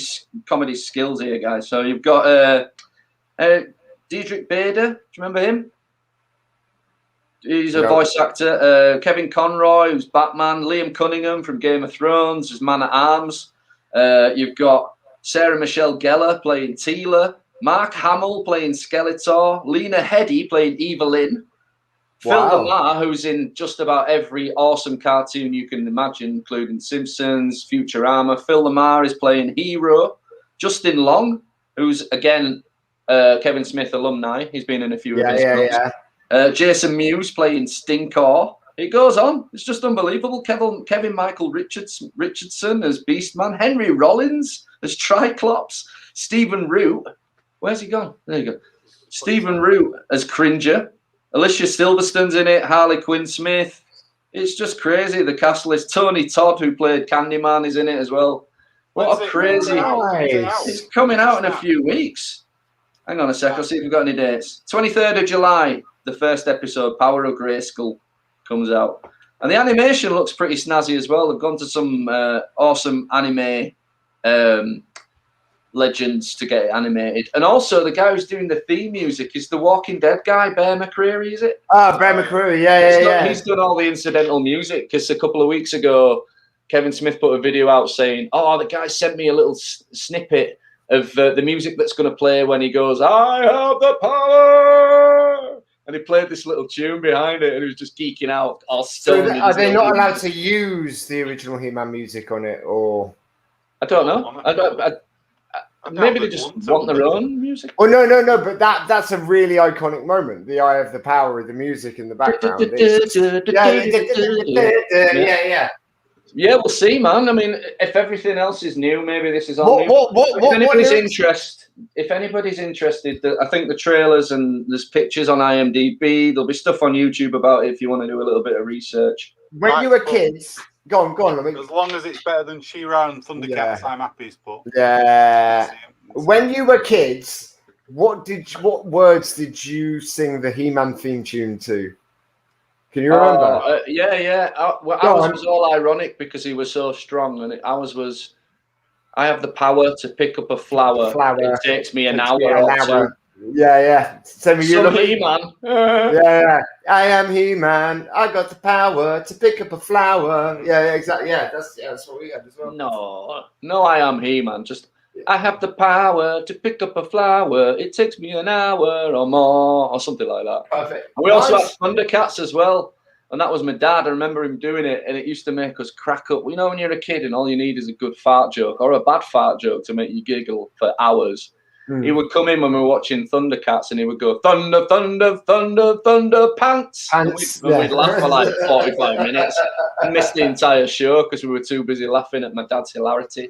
skills here, guys. So you've got Diedrich Bader. Do you remember him? He's a voice actor. Kevin Conroy, who's Batman. Liam Cunningham from Game of Thrones, who's Man-at-Arms. You've got Sarah Michelle Gellar playing Teela, Mark Hamill playing Skeletor, Lena Headey playing Evelyn, Phil Lamar, who's in just about every awesome cartoon you can imagine, including Simpsons, Futurama. Phil Lamar is playing Hero. Justin Long, who's again Kevin Smith alumni. He's been in a few of his films. Jason Mewes playing Stinkor. It goes on. It's just unbelievable. Kevin Michael Richardson as Beastman. Henry Rollins as Triclops. Stephen Root. Where's he gone? There you go. Stephen Root as Cringer. Alicia Silverstone's in it. Harley Quinn Smith. It's just crazy. The cast list. Tony Todd, who played Candyman, is in it as well. What a crazy... It's coming out in a few weeks. Hang on a sec. I'll see if we've got any dates. 23rd of July, the first episode, Power of Grayskull, comes out. And the animation looks pretty snazzy as well. They've gone to some awesome anime legends to get it animated. And also, the guy who's doing the theme music is the Walking Dead guy, Bear McCreary, is it? Bear McCreary, yeah. He's done all the incidental music, because a couple of weeks ago, Kevin Smith put a video out saying, the guy sent me a little snippet of the music that's going to play when he goes, I have the power! And he played this little tune behind it, and he was just geeking out. So are they not allowed to use the original He-Man music on it, or? I don't know. Maybe they just want their own music. Oh no! But that's a really iconic moment. The Eye of the Power, the music in the background. Yeah, we'll see, man. I mean, if everything else is new, maybe this is all new. If anybody's interested, I think the trailers and there's pictures on IMDb. There'll be stuff on YouTube about it if you want to do a little bit of research. When you were kids, go on. As long as it's better than She-Ra and Thundercats, I'm happy. But when you were kids, what words did you sing the He-Man theme tune to? Can you remember? Ours was all ironic because he was so strong, and ours was, I have the power to pick up a flower. It takes me an hour or two. Yeah. Same with you, He-Man. Yeah. I am He-Man. I got the power to pick up a flower. Yeah, exactly. Yeah, that's what we had as well. No, I am He-Man. Just, I have the power to pick up a flower. It takes me an hour or more, or something like that. Perfect. And we also had Thundercats as well. And that was my dad. I remember him doing it, and it used to make us crack up. You know, when you're a kid and all you need is a good fart joke or a bad fart joke to make you giggle for hours. He would come in when we were watching Thundercats, and he would go, "Thunder, thunder, thunder, thunder, pants!" And we'd laugh for like 45 minutes and miss the entire show because we were too busy laughing at my dad's hilarity.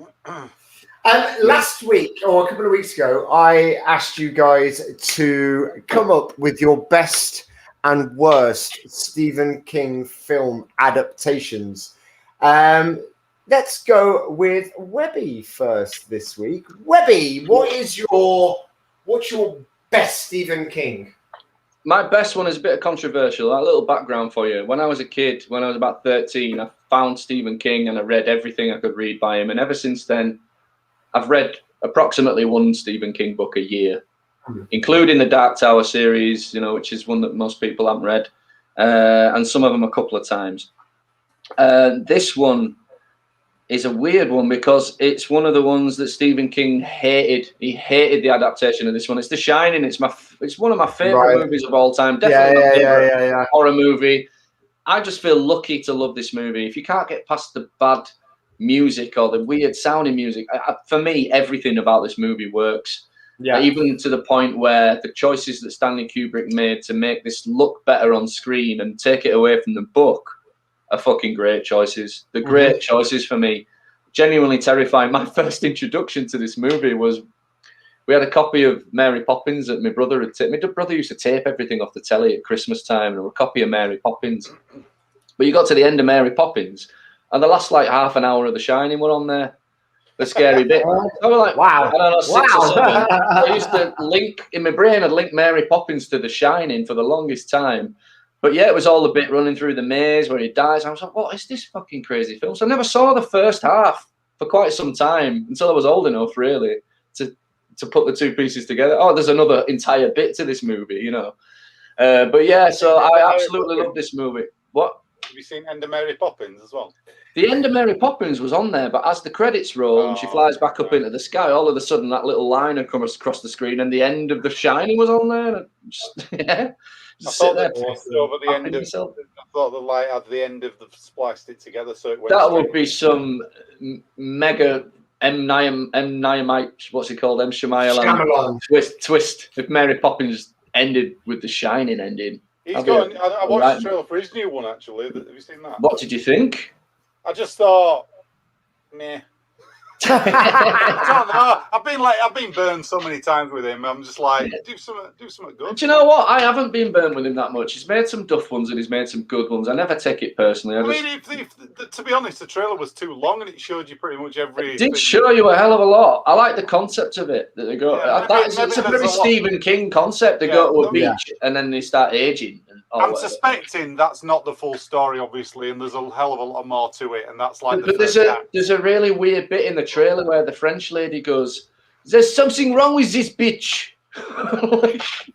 Last week, or a couple of weeks ago, I asked you guys to come up with your best and worst Stephen King film adaptations. Let's go with Webby first this week. Webby, what's your best Stephen King? My best one is a bit controversial. A little background for you. When I was a kid, when I was about 13, I found Stephen King and I read everything I could read by him. And ever since then, I've read approximately one Stephen King book a year, including the Dark Tower series, which is one that most people haven't read, and some of them a couple of times. This one is a weird one because it's one of the ones that Stephen King hated. He hated the adaptation of this one. It's The Shining. It's one of my favorite movies of all time. Definitely my favorite horror movie. I just feel lucky to love this movie. If you can't get past the bad music or the weird sounding music, for me, everything about this movie works. Yeah. Even to the point where the choices that Stanley Kubrick made to make this look better on screen and take it away from the book are fucking great choices. The great choices for me. Genuinely terrifying. My first introduction to this movie was we had a copy of Mary Poppins that my brother had taken. My brother used to tape everything off the telly at Christmas time, and a copy of Mary Poppins. But you got to the end of Mary Poppins, and the last like half an hour of The Shining were on there. The scary bit. So I was like, wow. I don't know, 6 or 7. I used to link, in my brain, I'd link Mary Poppins to The Shining for the longest time. But yeah, it was all the bit running through the maze where he dies. I was like, what is this fucking crazy film? So I never saw the first half for quite some time until I was old enough, really, to put the two pieces together. Oh, there's another entire bit to this movie, But yeah, so I absolutely love this movie. What? Have you seen End of Mary Poppins as well? The End of Mary Poppins was on there, but as the credits roll and she flies back up into the sky, all of a sudden that little line had come across the screen and the end of The Shining was on there. And I thought they over the end of. I thought the light at the end of the spliced it together, so it went. That would be some mega what's it called? M. Shyamalan twist. If Mary Poppins ended with The Shining ending. He's got. I watched the trailer for his new one actually. Have you seen that? What did you think? I just thought, meh. I don't know. I've been burned so many times with him. I'm just like, do something good. Do you know what? I haven't been burned with him that much. He's made some duff ones and he's made some good ones. I never take it personally. I mean, to be honest, the trailer was too long and it showed you pretty much every. It did show you a hell of a lot. I like the concept of it that they go. It's a very Stephen King concept. They go to a beach and then they start aging. I'm suspecting that's not the full story, obviously, and there's a hell of a lot more to it, and that's like. But there's a really weird bit in the trailer where the French lady goes, "There's something wrong with this bitch."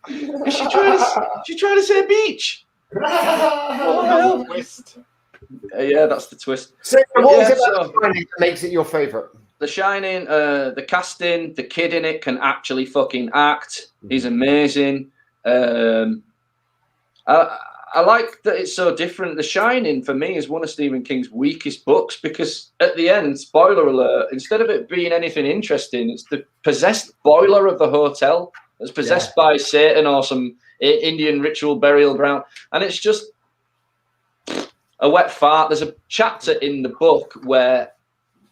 Is she trying to say beach? Twist. Yeah, that's the twist. So what is it about The Shining that makes it your favourite? The Shining, the casting, the kid in it can actually fucking act. He's amazing. I like that it's so different. The Shining, for me, is one of Stephen King's weakest books because at the end, spoiler alert, instead of it being anything interesting, it's the possessed boiler of the hotel that's possessed by Satan or some Indian ritual burial ground. And it's just a wet fart. There's a chapter in the book where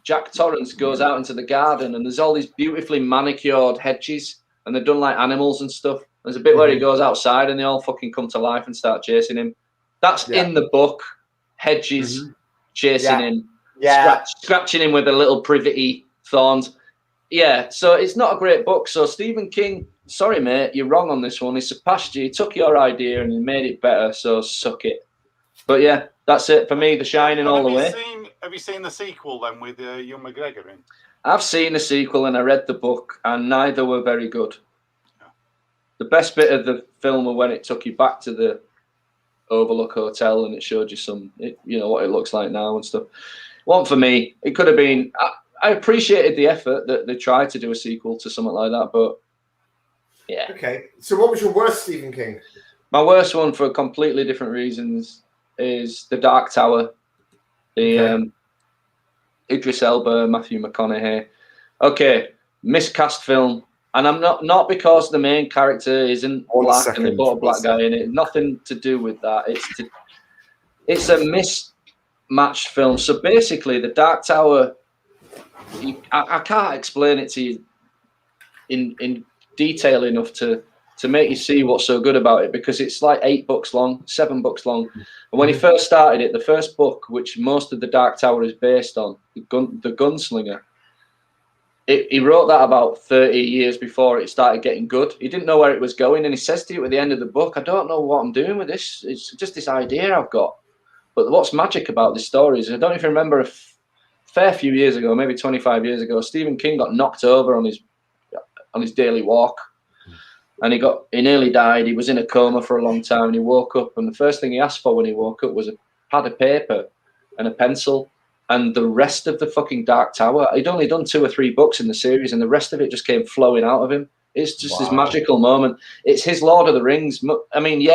Jack Torrance goes out into the garden and there's all these beautifully manicured hedges and they're done like animals and stuff. There's a bit where he goes outside and they all fucking come to life and start chasing him. That's in the book. Hedges chasing him, scratching him with a little privity thorns. Yeah, so it's not a great book. So Stephen King, sorry mate, you're wrong on this one. He surpassed you. He took your idea and he made it better. So suck it. But yeah, that's it for me. The Shining all the way. Have you seen the sequel then with Ewan McGregor in? I've seen the sequel and I read the book, and neither were very good. The best bit of the film was when it took you back to the Overlook Hotel and it showed you what it looks like now and stuff. One for me, it could have been. I appreciated the effort that they tried to do a sequel to something like that, but yeah. Okay, so what was your worst Stephen King? My worst one, for completely different reasons, is The Dark Tower. The Idris Elba, Matthew McConaughey. Okay, miscast film. And I'm not because the main character isn't black and they put a black guy in it. Nothing to do with that. It's a mismatched film. So basically, The Dark Tower, I can't explain it to you in detail enough to make you see what's so good about it, because it's like 7 books long. And when he first started it, the first book, which most of The Dark Tower is based on, The Gunslinger, he wrote that about 30 years before it started getting good. He didn't know where it was going, and he says to you at the end of the book, I don't know what I'm doing with this. It's just this idea I've got. But what's magic about this story is, I don't know if you remember, a fair few years ago, maybe 25 years ago, Stephen King got knocked over on his daily walk, and he nearly died. He was in a coma for a long time, and he woke up, and the first thing he asked for when he woke up was a pad of paper and a pencil. And the rest of the fucking Dark Tower, he'd only done 2 or 3 books in the series, and the rest of it just came flowing out of him. It's just this magical moment. It's his Lord of the Rings. I mean,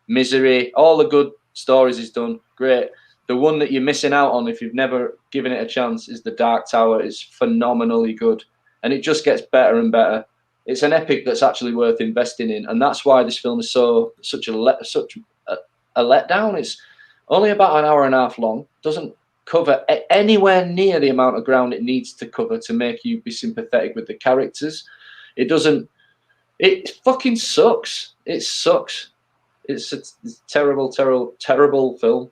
Misery, all the good stories he's done, great. The one that you're missing out on if you've never given it a chance is The Dark Tower. Is phenomenally good, and it just gets better and better. It's an epic that's actually worth investing in, and that's why this film is such a letdown. It's only about an hour and a half long. Doesn't cover anywhere near the amount of ground it needs to cover to make you be sympathetic with the characters. It doesn't. It fucking sucks. It sucks. It's a terrible, terrible, terrible film.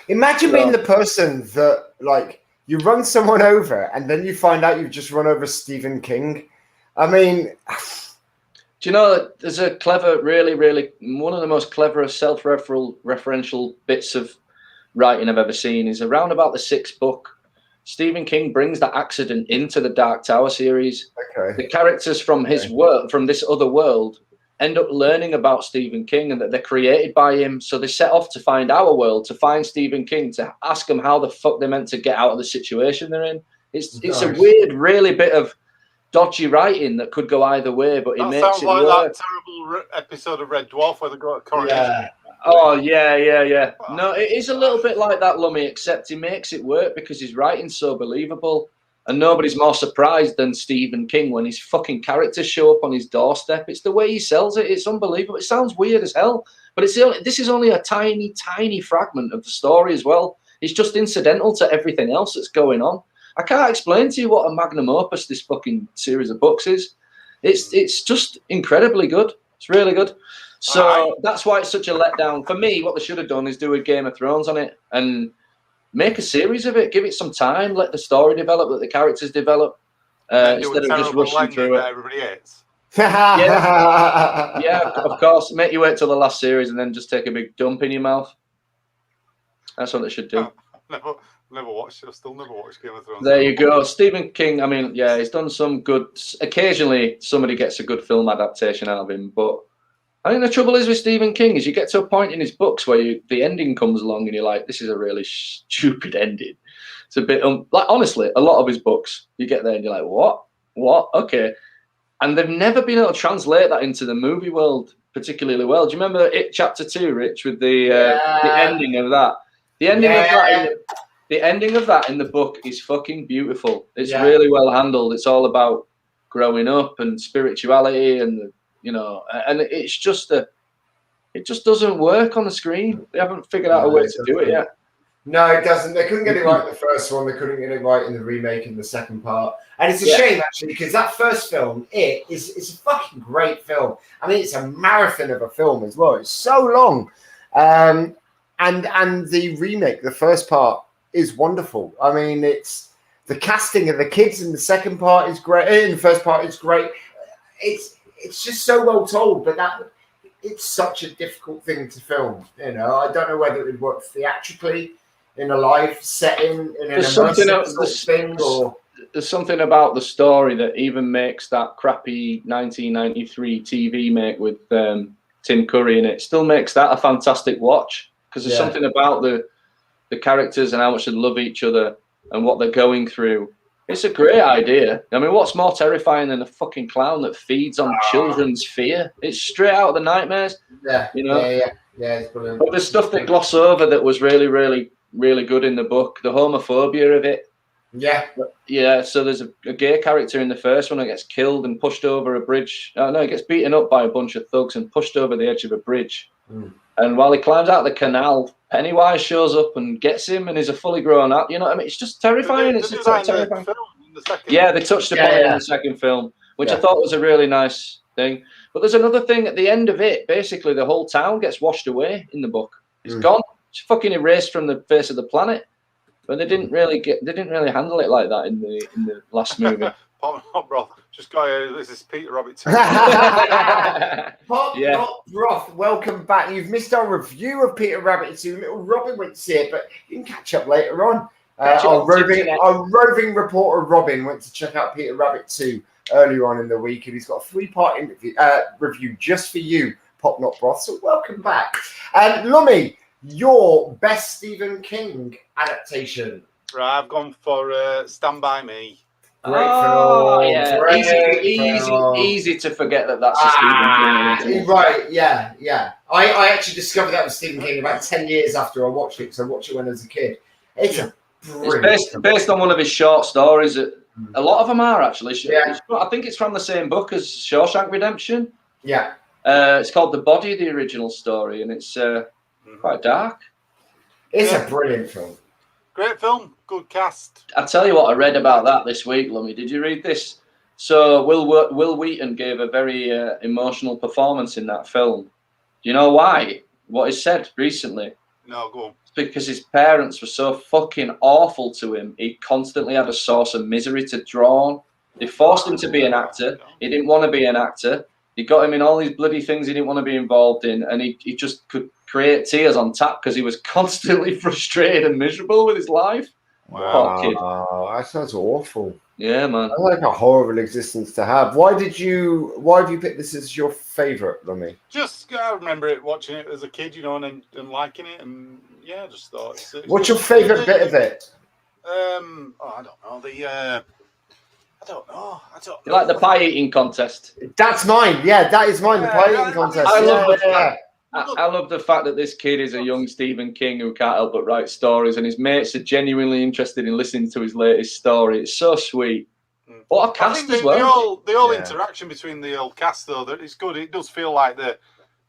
Imagine being the person that, like, you run someone over and then you find out you've just run over Stephen King. I mean, do you know, there's a clever, really, really, one of the most clever self-referential bits of writing I've ever seen is around about the 6th book. Stephen King brings that accident into the Dark Tower series. Okay. The characters from his world, from this other world, end up learning about Stephen King and that they're created by him. So they set off to find our world, to find Stephen King, to ask him how the fuck they're meant to get out of the situation they're in. It's a weird, really bit of dodgy writing that could go either way, but it makes it work. Sounds like that terrible episode of Red Dwarf where they go to coronation. Yeah. Oh, yeah. No, it is a little bit like that, Lummy, except he makes it work because his writing's so believable. And nobody's more surprised than Stephen King when his fucking characters show up on his doorstep. It's the way he sells it. It's unbelievable. It sounds weird as hell, but this is only a tiny, tiny fragment of the story as well. It's just incidental to everything else that's going on. I can't explain to you what a magnum opus this fucking series of books is. It's just incredibly good. It's really good. So that's why it's such a letdown. For me, what they should have done is do a Game of Thrones on it and make a series of it. Give it some time. Let the story develop. Let the characters develop. Instead of just rushing through it. Everybody hates. Yeah, of course. Make you wait till the last series and then just take a big dump in your mouth. That's what they should do. Never watched it. I've still never watched Game of Thrones. There you go. Stephen King, I mean, yeah, he's done some good. Occasionally, somebody gets a good film adaptation out of him, but I think the trouble is with Stephen King is you get to a point in his books where the ending comes along and you're like, this is a really stupid ending. It's a bit, like, honestly, a lot of his books, you get there and you're like, what? Okay. And they've never been able to translate that into the movie world particularly well. Do you remember It Chapter 2, Rich, with the ending of that? The ending of that in the book is fucking beautiful. It's really well handled. It's all about growing up and spirituality and and it just doesn't work on the screen. They haven't figured out a way to do it yet. No, it doesn't. They couldn't get it right in the first one. They couldn't get it right in the remake in the second part. And it's a shame, actually, because that first film, it's a fucking great film. I mean, it's a marathon of a film as well. It's so long. And the remake, the first part, is wonderful. I mean, it's the casting of the kids in the second part is great. In the first part, it's great. It's just so well told, but it's such a difficult thing to film. I don't know whether it would work theatrically in a live setting, in an immersive thing, or there's something about the story that even makes that crappy 1993 TV make with Tim Curry in it still makes that a fantastic watch, because there's something about the characters and how much they love each other and what they're going through. It's a great idea. I mean, what's more terrifying than a fucking clown that feeds on children's fear? It's straight out of the Nightmares. Yeah, it's brilliant. But there's stuff they gloss over that was really, really, really good in the book. The homophobia of it. Yeah, so there's a gay character in the first one that gets killed and pushed over a bridge. Oh, no, he gets beaten up by a bunch of thugs and pushed over the edge of a bridge. And while he climbs out the canal, Pennywise shows up and gets him and is a fully grown up. You know what I mean? It's just terrifying. It's just terrifying. Yeah, they touched upon it in the second film, which I thought was a really nice thing. But there's another thing at the end of it. Basically, the whole town gets washed away in the book. It's gone. It's fucking erased from the face of the planet. But they didn't really handle it like that in the last movie. Pop broth. Just go. This is Peter Rabbit. Pop not broth. Welcome back. You've missed our review of Peter Rabbit 2. Little Robin went to see it, but you can catch up later on. Our roving reporter Robin went to check out Peter Rabbit 2 earlier on in the week, and he's got a 3-part review just for you, Pop Not Broth. So welcome back. Lummy, your best Stephen King adaptation. Right, I've gone for Stand By Me. Great film. Yeah. Great easy to forget that's a Stephen King. Right, yeah. I actually discovered that was Stephen King about 10 years after I watched it, because I watched it when I was a kid. It's based on one of his short stories. A lot of them are actually. I think it's from the same book as Shawshank Redemption. Yeah. It's called The Body, the original story, and it's quite dark. It's a brilliant film. Great film, good cast. I tell you what, I read about that this week, Lummy. Did you read this? So Will Wheaton gave a very emotional performance in that film. Do you know why? What he said recently? No, go on. It's because his parents were so fucking awful to him. He constantly had a source of misery to draw on. They forced him to be an actor. He didn't want to be an actor. They got him in all these bloody things he didn't want to be involved in, and he just could create tears on tap because he was constantly frustrated and miserable with his life. Wow, that sounds awful. Yeah, man. That's like a horrible existence to have. Why have you picked this as your favourite, Lummy? Just I remember watching it as a kid, and liking it, and I just thought. What's your favourite bit of it? I don't know. I don't know. You like the pie eating contest? That's mine. Yeah, that is mine. The pie eating contest. I love the fact that this kid is a young Stephen King who can't help but write stories, and his mates are genuinely interested in listening to his latest story. It's so sweet. What a cast as well. The whole interaction between the old cast, though, that is good. It does feel like the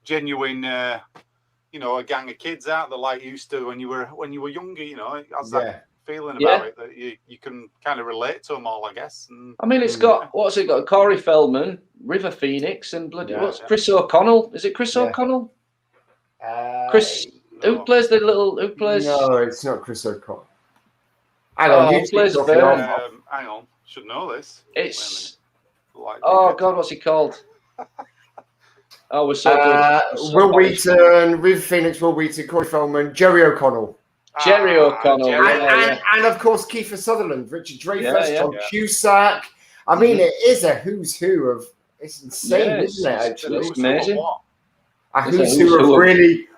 genuine, a gang of kids out there like you used to when you were younger. It has that feeling about it that you can kind of relate to them all, I guess. And, I mean, it's got what's it got? Corey Feldman, River Phoenix, and what's Chris O'Connell? Is it Chris O'Connell? Who plays the little? Who plays? No, it's not Chris O'Connell. Hang on, who plays hang on, should know this. It's God, what's he called? Oh, we're so good. Will Wheaton, River Phoenix, Will Wheaton, Corey Feldman, Jerry O'Connell. Jerry O'Connell, and of course Kiefer Sutherland, Richard Dreyfuss, John Cusack. I mean, it is a who's who of. It's insane, isn't it? Actually, it's amazing. A who's who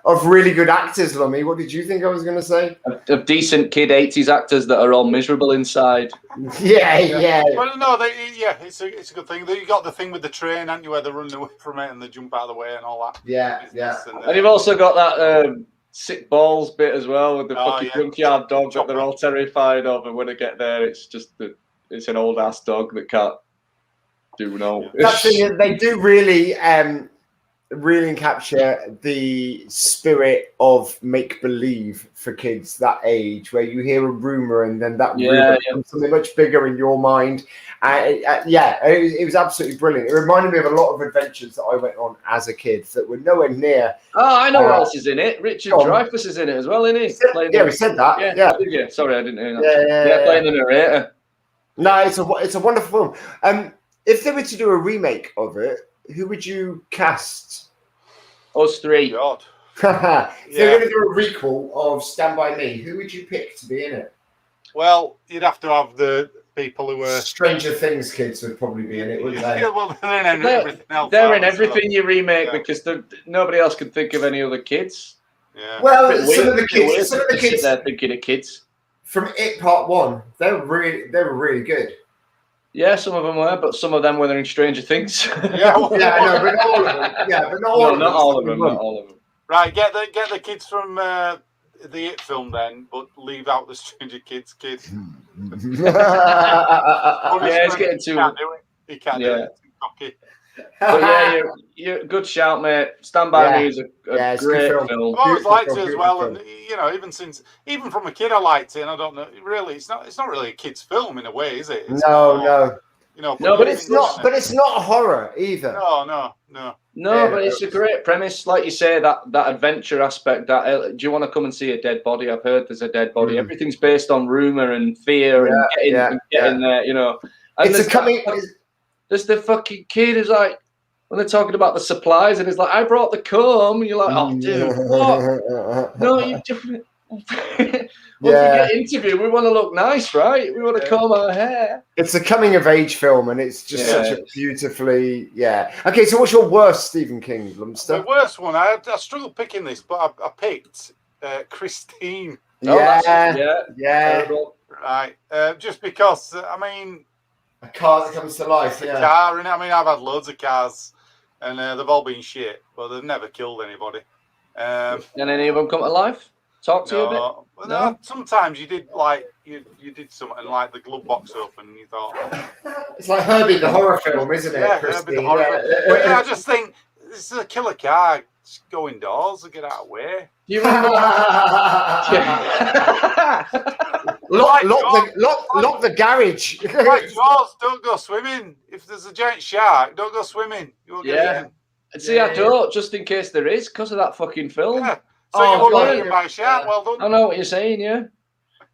of really good actors, Lummy. What did you think I was going to say? Of decent kid 80s actors that are all miserable inside. Yeah. Well, no, it's a good thing. You got the thing with the train, haven't you, where they're running away from it and they jump out of the way and all that. Yeah. And you've also got that sick balls bit as well with the fucking junkyard dog that they're all terrified of, and when they get there, it's just it's an old ass dog that can't do no. That thing, they do really capture the spirit of make believe for kids that age, where you hear a rumor and then that rumor becomes something much bigger in your mind. It was absolutely brilliant. It reminded me of a lot of adventures that I went on as a kid that were nowhere near. Oh, I know who else is in it. Richard Dreyfuss is in it as well, isn't he? We said that. Yeah. Sorry, I didn't hear that. Yeah, playing the narrator. No, it's a wonderful film. If they were to do a remake of it, who would you cast? Us three. God. If they're going to do a recall of Stand By Me, who would you pick to be in it? Well, you'd have to have the people who were Stranger Things kids would probably be in it, wouldn't they? Yeah, well, they're in everything else. They're in everything you remake because nobody else could think of any other kids. Yeah. Well, some of the kids, they're thinking of kids from It Part 1. They were really good. Yeah, some of them were, but some of them were in Stranger Things. But not all of them. Not all of them. Right, get the kids from the It film then, but leave out the Stranger Kids kids. Yeah, it's getting too. He can't do it. He can't do it. Too cocky. But yeah, you're good shout, mate. Stand By Me is a great film. I've always liked it as well, and you know, even from a kid, I liked it. And I don't know, really, it's not really a kid's film in a way, is it? It's no. You know, but it's not. But it's not a horror either. No. But it's a great premise, like you say, that adventure aspect. That do you want to come and see a dead body? I've heard there's a dead body. Everything's based on rumor and fear and getting there. You know, and there's the fucking kid who's like, when they're talking about the supplies, and he's like, I brought the comb, and you're like, oh, dude, what? No, you different. Once we get interviewed, we want to look nice, right? We want to comb our hair. It's a coming of age film, and it's just such a beautifully, Okay, so what's your worst Stephen King, Lumster? The worst one, I struggled picking this, but I picked Christine. Terrible. Right, just because, I mean, a car that comes to life. A car, and I mean, I've had loads of cars, and they've all been shit, but they've never killed anybody. And any of them come to life? Talk to you a bit. Well, no. Sometimes you did you did something like the glove box open, and you thought it's like Herbie the horror film, isn't it? Yeah, Herbie the horror film. But I just think this is a killer car. Just go indoors and get out of the way. Do you remember? Lock the garage. Like Jaws, don't go swimming. If there's a giant shark, don't go swimming. You won't get eaten. See, I don't, just in case there is, because of that fucking film. Yeah. So you won't get eaten by a shark. Well done. I know what you're saying, yeah.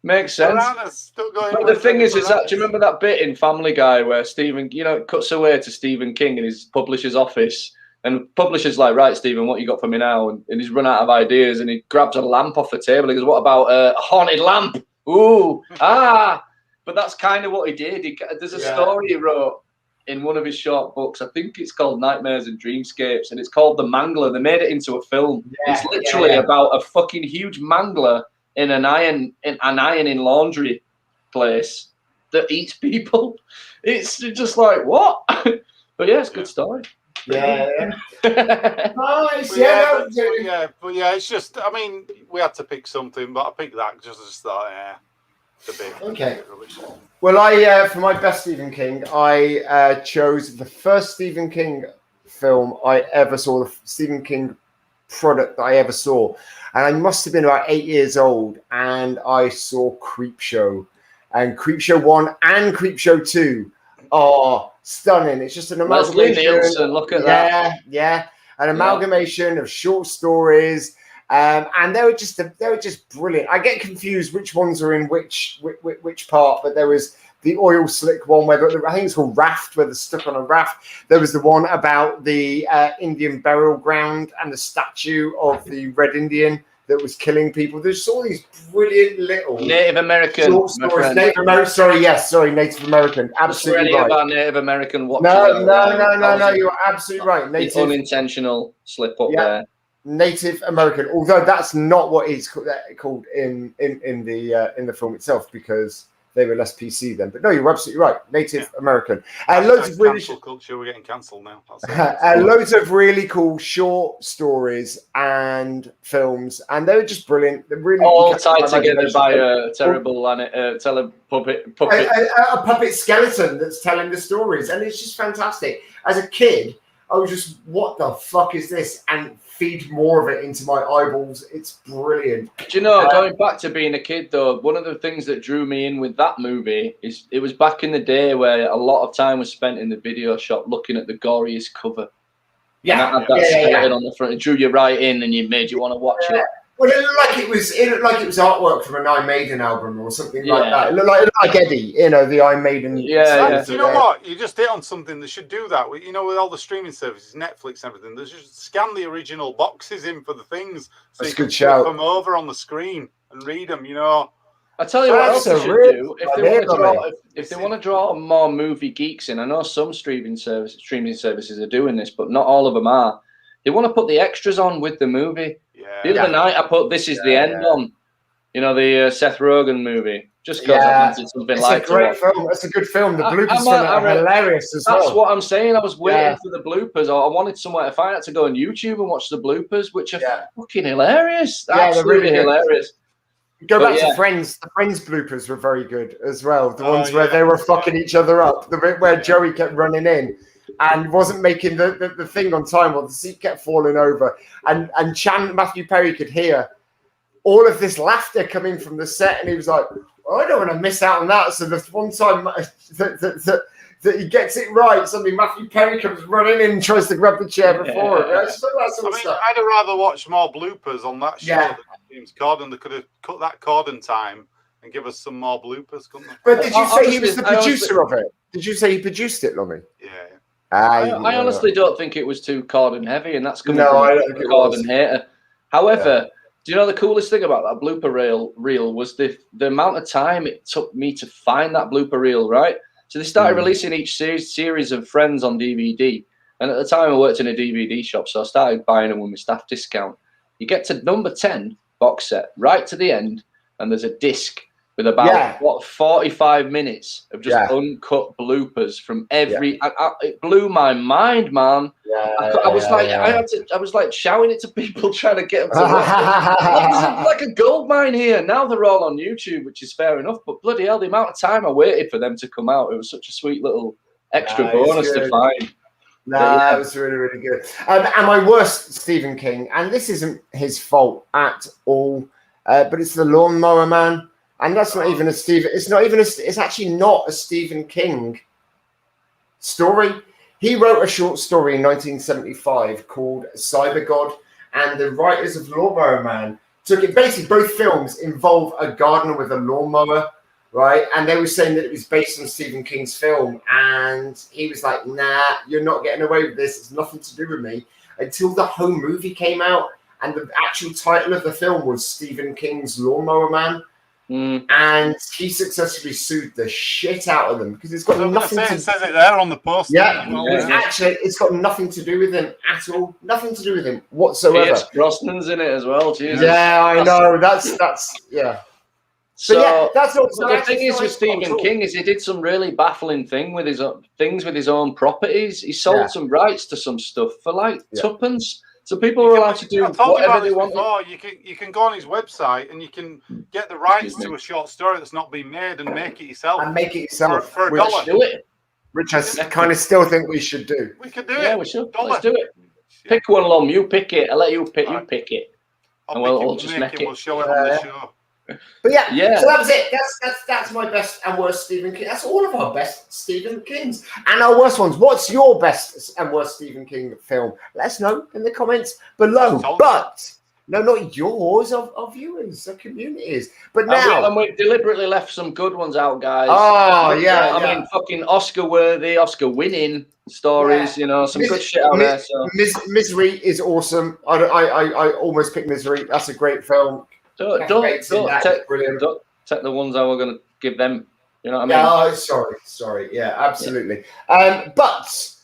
Makes sense. But the thing is that, do you remember that bit in Family Guy where Stephen, it cuts away to Stephen King in his publisher's office, and publisher's like, right, Stephen, what you got for me now? And he's run out of ideas, and he grabs a lamp off the table. He goes, what about a haunted lamp? Ooh, But that's kind of what he did. There's a story he wrote in one of his short books. I think it's called Nightmares and Dreamscapes, and it's called The Mangler. They made it into a film. It's literally about a fucking huge mangler in an ironing laundry place that eats people. It's just like, what? But yeah, it's a good story. Nice. But it's just, I mean, we had to pick something, but I picked that just as thought, Okay. Well, for my best Stephen King, I chose the first Stephen King film I ever saw, the Stephen King product that I ever saw. And I must have been about 8 years old, and I saw Creepshow. And Creepshow 1 and Creepshow 2 are stunning. It's just an amalgamation. Nielsen, look at that. Yeah. An amalgamation of short stories. And they were just brilliant. I get confused which ones are in which part, but there was the oil slick one where I think it's called Raft, where they're stuck on a raft. There was the one about the Indian burial ground and the statue of the Red Indian that was killing people. There's all these brilliant little Native American short stories. Native American. Absolutely right. About Native American watching. No. You're absolutely right. Native, the unintentional slip up there. Native American, although that's not what it's called in the film itself, because they were less PC then. But no, you're absolutely right. Native American. Loads of really culture. We're getting cancelled now. Loads of really cool short stories and films, and they were just brilliant. They're really all tied together by a terrible puppet. A puppet skeleton that's telling the stories, and it's just fantastic. As a kid, I was just, what the fuck is this? And feed more of it into my eyeballs. It's brilliant. Do you know, going back to being a kid, though, one of the things that drew me in with that movie is it was back in the day where a lot of time was spent in the video shop looking at the goriest cover. And that had that skeleton on the front. It drew you right in, and it made you want to watch it. Well, it looked like it was artwork from an Iron Maiden album or something like that. It looked like Eddie, the Iron Maiden. Yeah. You know what? You just hit on something that should do that. With all the streaming services, Netflix, and everything. There's just scan the original boxes in for the things, so that's you can flip them over on the screen and read them. I tell you what else they should do if they want to draw more movie geeks in. I know some streaming services are doing this, but not all of them are. They want to put the extras on with the movie. The other night I put This Is the End on, the Seth Rogen movie, just because I wanted something like that. It's a great film. It's a good film. The bloopers are hilarious as well. That's what I'm saying. I was waiting for the bloopers. I wanted somewhere to find out to go on YouTube and watch the bloopers, which are fucking hilarious. Absolutely hilarious. Go But back yeah. to Friends. The Friends bloopers were very good as well. The ones where they were fucking each other up. The bit where Joey kept running in and wasn't making the thing on time, or the seat kept falling over. And Matthew Perry could hear all of this laughter coming from the set, and he was like, I don't want to miss out on that. So the one time that he gets it right, suddenly Matthew Perry comes running in and tries to grab the chair before him. I'd have rather watched more bloopers on that show than James Corden. They could have cut that Corden time and give us some more bloopers, couldn't they? But did you say he was the producer of it? Did you say he produced it, Lummy? Yeah. I honestly don't think it was too Corden heavy, and that's coming I from don't a think it Corden was. hater. However, do you know the coolest thing about that blooper reel was the amount of time it took me to find that blooper reel, right? So they started releasing each series of Friends on DVD. And at the time, I worked in a DVD shop, so I started buying them with my staff discount. You get to number 10 box set, right to the end, and there's a disc with about 45 minutes of just uncut bloopers from every. It blew my mind, man. I was like shouting it to people, trying to get them to watch it. It's like a gold mine here. Now they're all on YouTube, which is fair enough. But bloody hell, the amount of time I waited for them to come out, it was such a sweet little extra bonus to find. That was really, really good. And my worst Stephen King, and this isn't his fault at all, but it's The Lawnmower Man. And that's not even a Stephen. It's actually not a Stephen King story. He wrote a short story in 1975 called Cyber God, and the writers of Lawnmower Man took it. Basically, both films involve a gardener with a lawnmower, right? And they were saying that it was based on Stephen King's film, and he was like, "Nah, you're not getting away with this. It's nothing to do with me." Until the home movie came out, and the actual title of the film was Stephen King's Lawnmower Man. And he successfully sued the shit out of them because it's got nothing to. It says it there on the poster. It's got nothing to do with him at all. Nothing to do with him whatsoever. Pierce Brosnan's in it as well. Jesus. Yeah, I know. That's yeah. So that's all. So the thing is with Stephen King is he did some really baffling things with his own properties. He sold some rights to some stuff for like tuppence. So people are allowed to do whatever they want. You can go on his website and you can get the rights to a short story that's not been made and make it yourself. For $1. Do it. Which I kind of still think we should do. We could do it. Yeah, we should. Let's do it. Pick one, Lumb. You pick it. I'll let you pick. You pick it. And we'll just make it. We'll show it on the show. But so that was it. That's my best and worst Stephen King. That's all of our best Stephen Kings and our worst ones. What's your best and worst Stephen King film? Let us know in the comments below. But no, not yours, of viewers, the communities. But now, and we deliberately left some good ones out, guys. Oh yeah, I mean, fucking Oscar-worthy, Oscar-winning stories. You know, some good shit out there. So Misery is awesome. I almost picked Misery. That's a great film. Don't take the ones I were going to give them. You know what I mean? Oh, sorry. Yeah, absolutely. But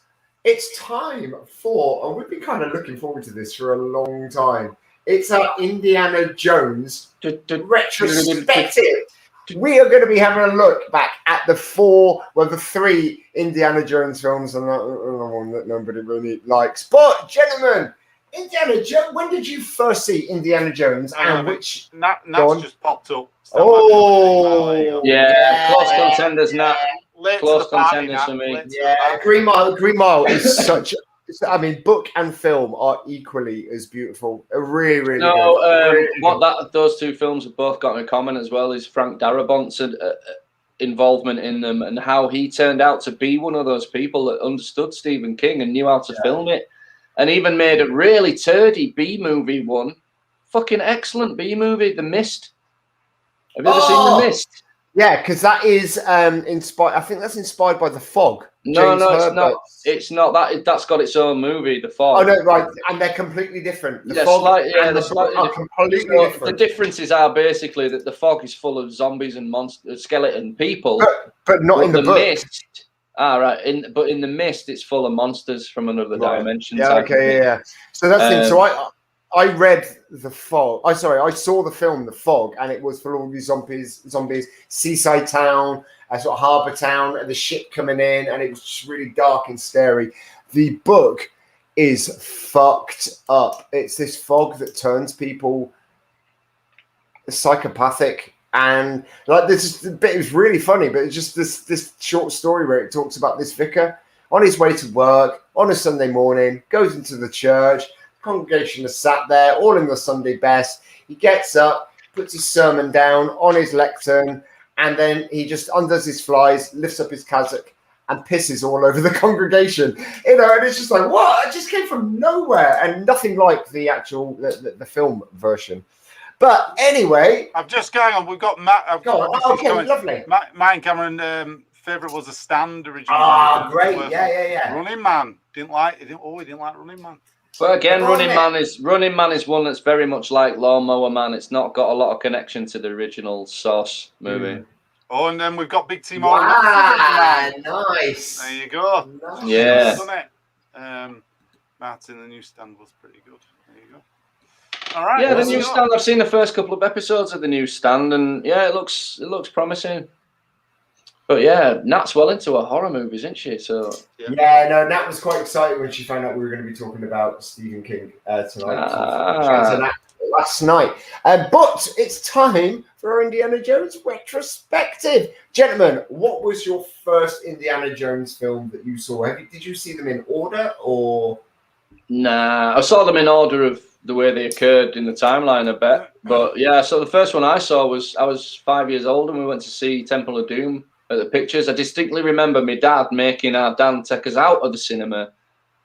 it's time for, and we've been kind of looking forward to this for a long time. It's our Indiana Jones retrospective. We are going to be having a look back at the three Indiana Jones films, and the one that nobody really likes. But, gentlemen, Indiana Jones. When did you first see Indiana Jones? And which? Nat's just popped up. Close contenders, Nat. Close contenders for me. Green Mile is such. I mean, book and film are equally as beautiful. Really, really. What those two films have both got in common as well is Frank Darabont's involvement in them and how he turned out to be one of those people that understood Stephen King and knew how to film it. And even made a really turdy B-movie one. Fucking excellent B-movie, The Mist. Have you ever seen The Mist? Yeah, because that is inspired. I think that's inspired by The Fog. No, it's not. It's not that. That's got its own movie, The Fog. Oh no, right, and they're completely different. They're slightly different. Completely different. The differences are basically that The Fog is full of zombies and skeleton people, but not in the book. Mist. But in The Mist, it's full of monsters from another dimension. Yeah, okay. So that's the thing. So I read The Fog. I saw the film The Fog, and it was for all these zombies, seaside town, sort of harbour town, and the ship coming in, and it was just really dark and scary. The book is fucked up. It's this fog that turns people psychopathic, and like this bit was really funny. But it's just this short story where it talks about this vicar on his way to work on a Sunday morning, goes into the church. The congregation is sat there, all in the Sunday best. He gets up, puts his sermon down on his lectern, and then he just undoes his flies, lifts up his cassock, and pisses all over the congregation. You know, and it's just like, what? It just came from nowhere, and nothing like the actual the film version. But anyway, I'm just going on. We've got Matt. Okay, lovely. Mine, Cameron. Favorite was The Stand originally. Ah, great. Yeah. Running Man. He didn't like Running Man. But again, Running Man is one that's very much like Lawnmower Man. It's not got a lot of connection to the original Sauce movie. Oh, and then we've got Big Team. Wow, nice. There you go. Nice. Yeah. Martin, the Newsstand was pretty good. There you go. All right. Yeah, the Newsstand. I've seen the first couple of episodes of the Newsstand, and yeah, it looks promising. But yeah, Nat's well into her horror movies, isn't she? So yeah, no, Nat was quite excited when she found out we were going to be talking about Stephen King tonight. Last night. But it's time for our Indiana Jones retrospective. Gentlemen, what was your first Indiana Jones film that you saw? Did you see them in order or? Nah, I saw them in order of the way they occurred in the timeline, I bet. But yeah, so the first one I saw was, I was 5 years old and we went to see Temple of Doom at the Pictures. I distinctly remember my dad making our Dan take us out of the cinema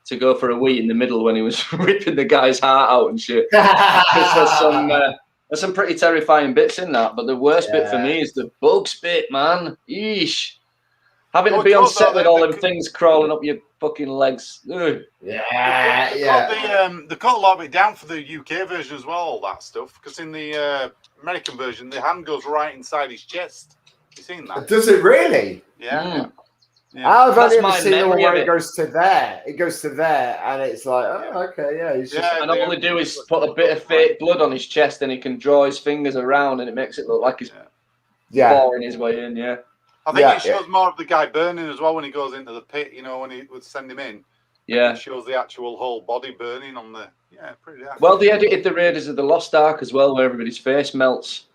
to go for a wee in the middle when he was ripping the guy's heart out and shit. There's some pretty terrifying bits in that, but the worst bit for me is the bugs bit, man. Yeesh. Having to be on set with all them things crawling up your fucking legs. Ugh. They cut a lot of it down for the UK version as well, all that stuff, because in the American version, the hand goes right inside his chest. You seen that? Does it really? Yeah. I've only ever seen the one where it goes to there. It goes to there, and it's like, oh, okay, yeah. He's just... And all they do is put a bit of fake blood on his chest, and he can draw his fingers around, and it makes it look like he's boring his way in. Yeah. I think it shows more of the guy burning as well when he goes into the pit. You know, when he would send him in. Yeah. It shows the actual whole body burning on the. Yeah, pretty. Well, they edited the Raiders of the Lost Ark as well, where everybody's face melts.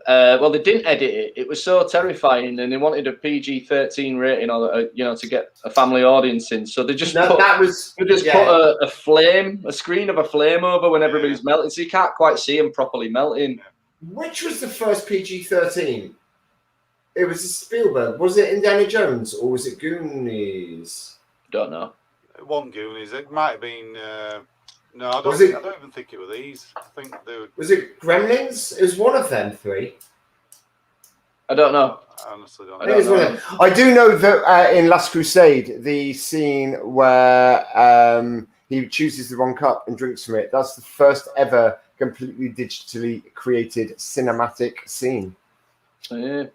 Well, they didn't edit it. It was so terrifying, and they wanted a PG-13 rating, or to get a family audience in. So they just put a flame, a screen of a flame over when everybody's melting, so you can't quite see them properly melting. Which was the first PG-13? It was Spielberg. Was it Indiana Jones or was it Goonies? Don't know. It wasn't Goonies. It might have been. No, I don't even think it was these. I think they were... Was it Gremlins? It was one of them three. I don't know. I honestly don't know. I do know that in Last Crusade, the scene where he chooses the wrong cup and drinks from it, that's the first ever completely digitally created cinematic scene. Yeah.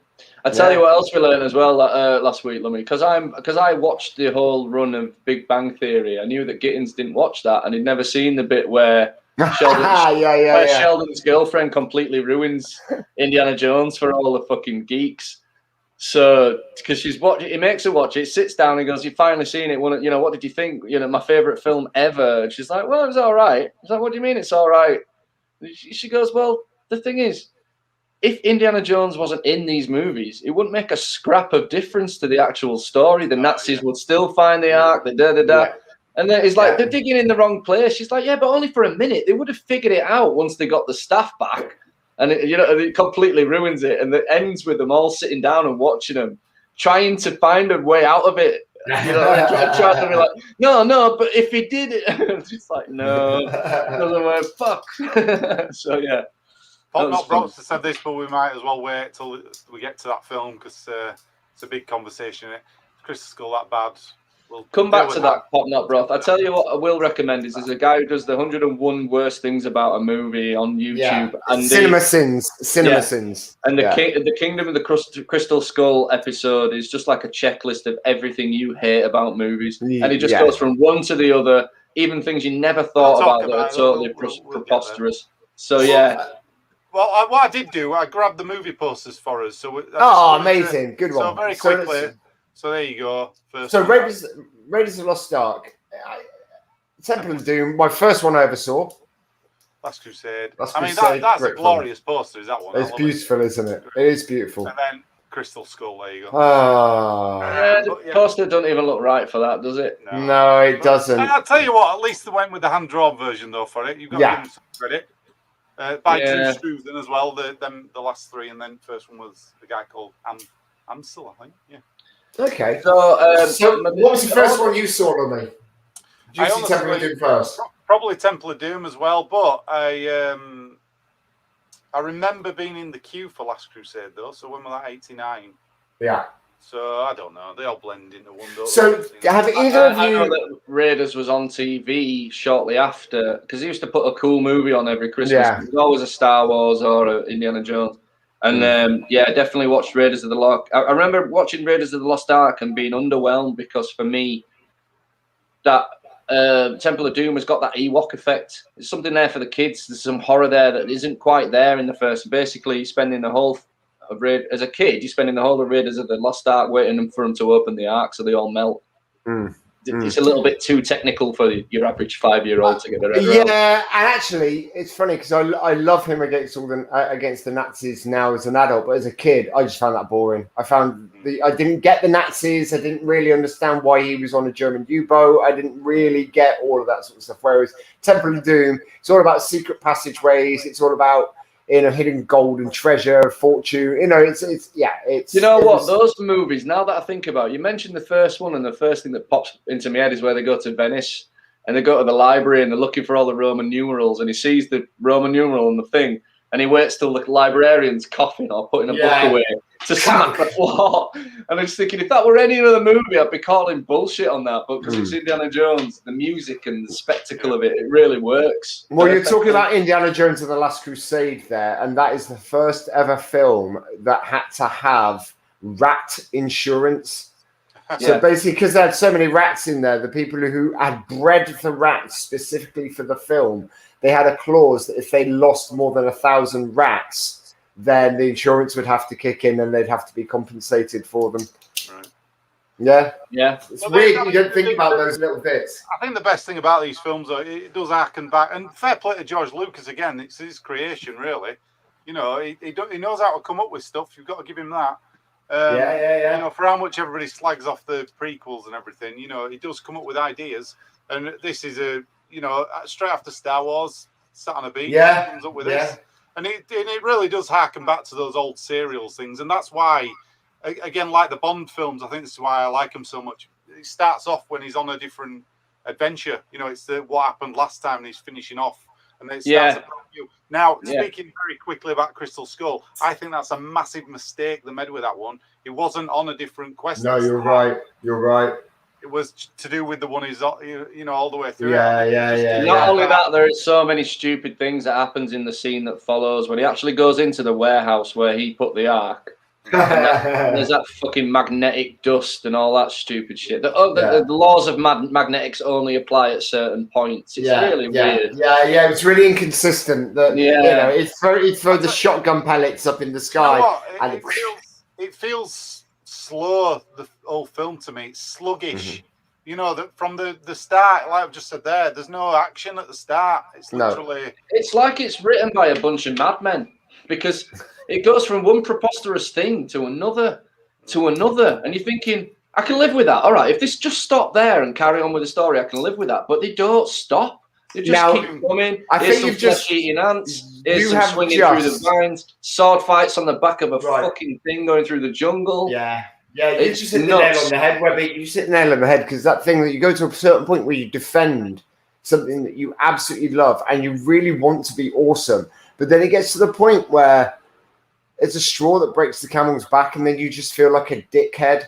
I tell you what else we learned as well last week, Lummy, because I watched the whole run of Big Bang Theory. I knew that Gittins didn't watch that, and he'd never seen the bit where Sheldon's girlfriend completely ruins Indiana Jones for all the fucking geeks. So, because he makes her watch it, sits down and goes, "You've finally seen it. What did you think? My favorite film ever." And she's like, "Well, it was all right." He's like, "What do you mean it's all right?" She goes, "Well, the thing is, if Indiana Jones wasn't in these movies, it wouldn't make a scrap of difference to the actual story. The Nazis would still find the Ark, And then he's like, they're digging in the wrong place. She's like, yeah, but only for a minute. They would have figured it out once they got the staff back. And it completely ruins it. And it ends with them all sitting down and watching them, trying to find a way out of it. Trying to be like, no, but if he did it, it's just like, no, it doesn't work. Fuck. So yeah. Not Brooks has said this, but we might as well wait till we get to that film because it's a big conversation. Chris Skull that bad. We'll come back to that Pop Not Broth. I tell you what, I will recommend is there's a guy who does the 101 worst things about a movie on YouTube. And Cinema Sins. And the Kingdom of the Crystal Skull episode is just like a checklist of everything you hate about movies, and he just goes from one to the other, even things you never thought about that are totally preposterous. So yeah. Well, what I did do, I grabbed the movie posters for us. So amazing, good one. So very quickly. So there you go. Raiders of the Lost Ark, Temple of Doom, my first one I ever saw. Last Crusade. Last I mean, Crusade, that's a great glorious poster. Is that one? It's beautiful, isn't it? It is beautiful. And then Crystal Skull. There you go. Ah, the poster doesn't even look right for that, does it? no, it doesn't. I'll tell you what. At least they went with the hand-drawn version, though. For it, you've got to give them some credit. By Tues as well. The last three, and then first one was the guy called Ansel, I think. Yeah. Okay. So, what was the first one you saw, Lummy? Did you see Temple of Doom first? Probably Temple of Doom as well, but I remember being in the queue for Last Crusade though. So when was that? 89. Yeah. So I don't know. They all blend into one. So have either of you? I know that Raiders was on TV shortly after because he used to put a cool movie on every Christmas. Yeah. It was always a Star Wars or a Indiana Jones. And definitely watched Raiders of the Lost. I remember watching Raiders of the Lost Ark and being underwhelmed because for me, that Temple of Doom has got that Ewok effect. There's something there for the kids. There's some horror there that isn't quite there in the first. Basically, spending the whole of as a kid, you're spending the whole of Raiders of the Lost Ark waiting for them to open the Ark so they all melt. It's a little bit too technical for your average 5-year-old to get their head around. Yeah, and actually, it's funny because I love him against against the Nazis now as an adult, but as a kid, I just found that boring. I didn't get the Nazis. I didn't really understand why he was on a German U-boat. I didn't really get all of that sort of stuff. Whereas Temple of Doom, it's all about secret passageways. It's all about hidden gold and treasure, fortune. It's. You know what? Those movies. Now that I think about it, you mentioned the first one, and the first thing that pops into my head is where they go to Venice and they go to the library and they're looking for all the Roman numerals, and he sees the Roman numeral on the thing, and he waits till the librarian's coughing or putting a book away to smack the floor. And I'm just thinking, if that were any other movie, I'd be calling bullshit on that. But because it's Indiana Jones, the music and the spectacle of it, it really works. Well, you're talking about Indiana Jones and the Last Crusade there, and that is the first ever film that had to have rat insurance. So basically, because they had so many rats in there, the people who had bred the rats specifically for the film, they had a clause that if they lost more than 1,000 rats, then the insurance would have to kick in and they'd have to be compensated for them. Right. Yeah. It's well, weird you don't think about those little bits. I think the best thing about these films, though, it does harken back. And fair play to George Lucas again. It's his creation, really. He knows how to come up with stuff. You've got to give him that. For how much everybody slags off the prequels and everything, he does come up with ideas. And this is straight after Star Wars, sat on a beach, comes up with this. And it really does harken back to those old serials things. And that's why, again, like the Bond films, I think this is why I like them so much. It starts off when he's on a different adventure. It's what happened last time and he's finishing off. And then it starts about you. Now, speaking very quickly about Crystal Skull, I think that's a massive mistake they made with that one. It wasn't on a different quest. No, you're right. It was to do with the one he's, all the way through. Not only that, there is so many stupid things that happens in the scene that follows when he actually goes into the warehouse where he put the Ark. And there's that fucking magnetic dust and all that stupid shit. The laws of magnetics only apply at certain points. It's really weird. It's really inconsistent. That it's throw the shotgun pellets up in the sky. It feels slow, the whole film to me. It's sluggish. From the start, like I've just said there's no action at the start. It's literally... It's like it's written by a bunch of madmen because it goes from one preposterous thing to another. And you're thinking, I can live with that. All right, if this just stopped there and carry on with the story, I can live with that. But they don't stop. They just keep coming. Here's some flesh-eating ants. Here's some swinging through the vines. Sword fights on the back of a fucking thing going through the jungle. You just hit the nail on the head, Webby. You hit the nail on the head because that thing that you go to a certain point where you defend something that you absolutely love and you really want to be awesome. But then it gets to the point where it's a straw that breaks the camel's back and then you just feel like a dickhead.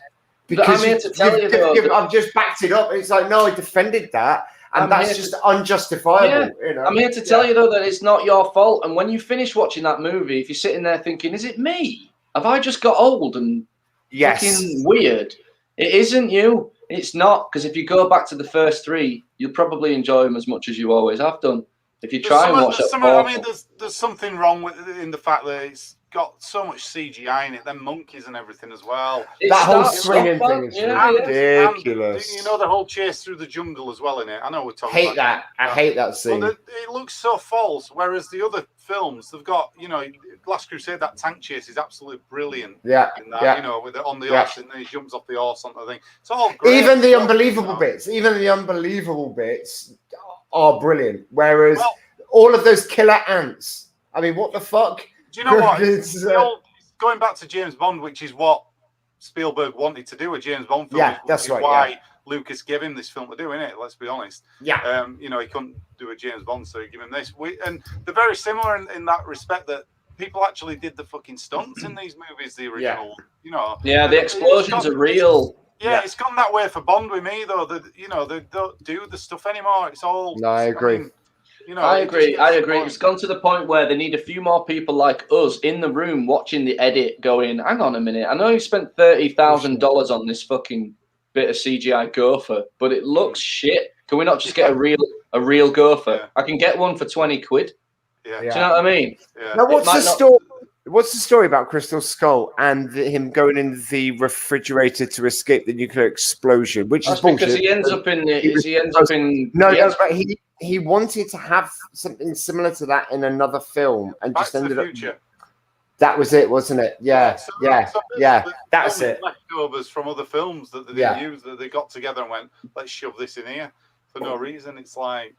Because I've just backed it up. It's like, no, I defended that. And that's just unjustifiable. I'm here to tell you, though, that it's not your fault. And when you finish watching that movie, if you're sitting there thinking, is it me? Have I just got old and fucking weird? It isn't you. It's not. Because if you go back to the first three, you'll probably enjoy them as much as you always have done. If you try and watch that, there's something wrong in the fact that got so much CGI in it, them monkeys and everything as well. That whole swinging thing is ridiculous. And, you know, the whole chase through the jungle as well in it. I know we're talking hate that. I hate that scene. But it looks so false, whereas the other films, they've got, you know, Last Crusade, that tank chase is absolutely brilliant. Yeah, in that, you know, with it on the horse, and then he jumps off the horse on the thing. It's all great. Even the unbelievable bits are brilliant. Whereas all of those killer ants, I mean, what the fuck? Do you know what? Going back to James Bond, which is what Spielberg wanted to do, a James Bond film. Yeah, that's right. Why Lucas gave him this film to do, innit? Let's be honest. Yeah. You know, he couldn't do a James Bond, so he gave him this. And they're very similar in that respect, that people actually did the fucking stunts in these movies, the original, you know. Yeah, the explosions are real. Yeah, it's gone that way for Bond with me, though. You know, they don't do the stuff anymore. It's all... No, I agree. mean, you know, I agree. It's gone to the point where they need a few more people like us in the room watching the edit going, hang on a minute, I know you spent $30,000 on this fucking bit of CGI gopher, but it looks shit. Can we not just get a real gopher? Yeah. I can get one for 20 quid. Yeah. Do you know what I mean? Yeah. Now, what's the story about Crystal Skull and him going into the refrigerator to escape the nuclear explosion? Which is bullshit. Because he ends up in. But he wanted to have something similar to that in another film, and just ended up. That was it, wasn't it? Yeah, That's it. Leftovers from other films that they didn't use, that they got together and went, let's shove this in here for no reason. It's like.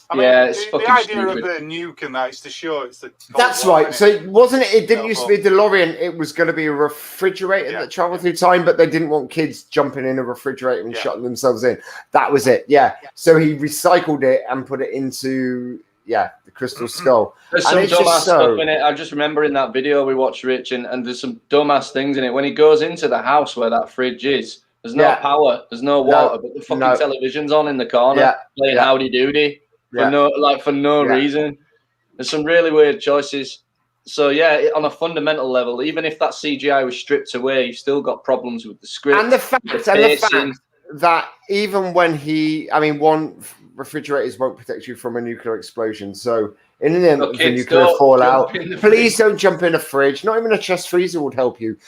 I mean, the idea of the nuke and that is to show it's the. That's right. So it didn't used to be a DeLorean. It was going to be a refrigerator that traveled through time, but they didn't want kids jumping in a refrigerator and shutting themselves in. That was it. Yeah. So he recycled it and put it into the Crystal Skull. There's some dumbass stuff in it. I just remember in that video we watched, Rich, and there's some dumbass things in it. When he goes into the house where that fridge is, there's no power, there's no water, but the fucking television's on in the corner playing Howdy Doody. For no reason. There's some really weird choices. So on a fundamental level, even if that CGI was stripped away, you've still got problems with the script and the fact that even when one, refrigerators won't protect you from a nuclear explosion. So in an event of a nuclear fallout, please don't jump in a fridge. Not even a chest freezer would help you.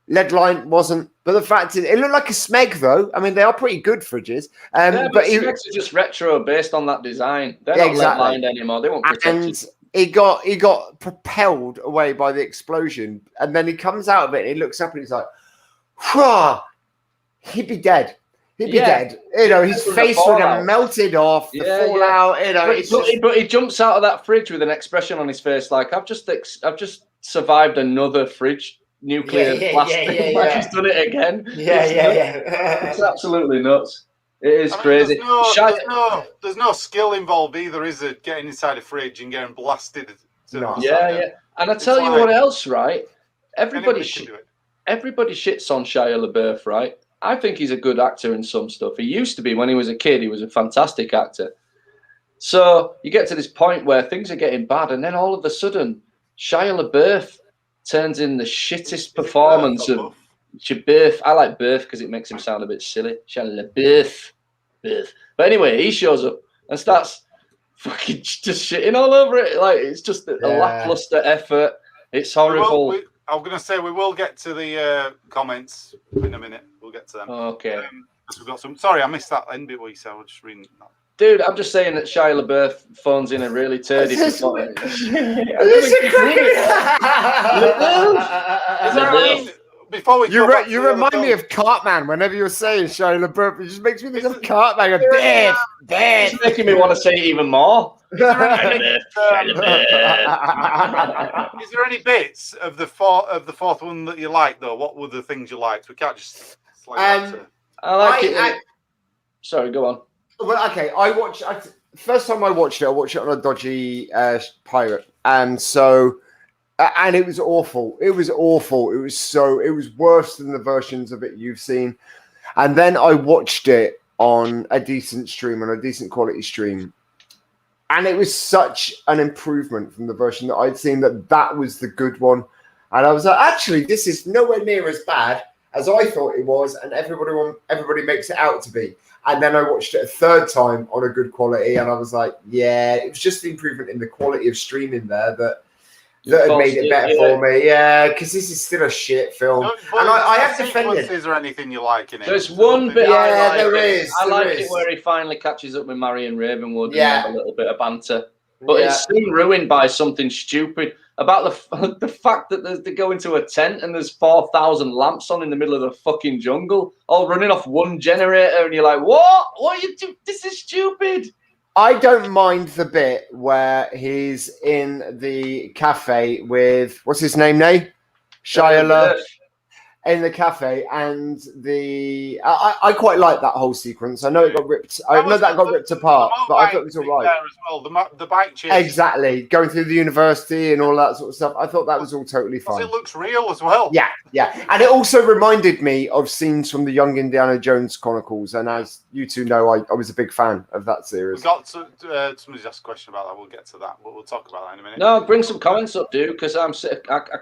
Lead line wasn't, but the fact is, it looked like a Smeg though. I mean, they are pretty good fridges. But Smegs are just retro based on that design. They're not lead lined anymore. They won't protect you. He got propelled away by the explosion, and then he comes out of it. And he looks up and he's like, "Whoa, he'd be dead. He'd be dead. You know, his face would have melted off. The fallout. You know, but he jumps out of that fridge with an expression on his face like, I've just survived another fridge." Nuclear blasting, he's done it again. It's absolutely nuts. It is crazy. There's no skill involved either, is it? Getting inside a fridge and getting blasted. And I tell you what else, right? Everybody shits on Shia LaBeouf, right? I think he's a good actor in some stuff. He used to be when he was a kid. He was a fantastic actor. So you get to this point where things are getting bad, and then all of a sudden, Shia LaBeouf turns in the shittest performance of Shabeouf. I like Beouf because it makes him sound a bit silly. Shia LaBeouf. But anyway, he shows up and starts fucking just shitting all over it. Like, it's just a lackluster effort. It's horrible. I'm going to say we will get to the comments in a minute. We'll get to them. Okay. We've got some. Sorry, I missed that end bit where you said. I was just reading that. Dude, I'm just saying that Shia LaBeouf phones in a really turdy performance. Before we you remind me of Cartman whenever you're saying Shia LaBeouf. It just makes me think of Cartman. It's making me want to say it even more. Is there any bits of the fourth one that you like though? What were the things you liked? We can't just. I like it. Sorry, go on. Well, okay. First time I watched it on a dodgy pirate, and it was awful. It was awful. It was worse than the versions of it you've seen. And then I watched it on a decent stream, on a decent quality stream, and it was such an improvement from the version that I'd seen that was the good one. And I was like, actually, this is nowhere near as bad as I thought it was, and everybody makes it out to be. And then I watched it a third time on a good quality, and I was like, yeah, it was just the improvement in the quality of streaming there that that had made it better for me. Yeah, because this is still a shit film. No, And I have defended. Is there anything you like in it? There's one bit I like. There is. I like it where he finally catches up with Marion Ravenwood and Yeah. have a little bit of banter. But it's soon ruined by something stupid about the fact that they go into a tent and there's 4,000 lamps on in the middle of the fucking jungle, all running off one generator, and you're like, what? What are you doing? This is stupid. I don't mind the bit where he's in the cafe with, what's his name, Nay? Shia LaBeouf. In the cafe, and I quite like that whole sequence. I know it got ripped. I know that got ripped apart, but I thought it was all right. As well. The bike chase. Exactly, going through the university and all that sort of stuff. I thought that was all totally fine. It looks real as well. Yeah, and it also reminded me of scenes from the Young Indiana Jones Chronicles. And as you two know, I was a big fan of that series. We got to, somebody's asked a question about that. We'll get to that. We'll talk about that in a minute. No, bring some comments up, dude, because I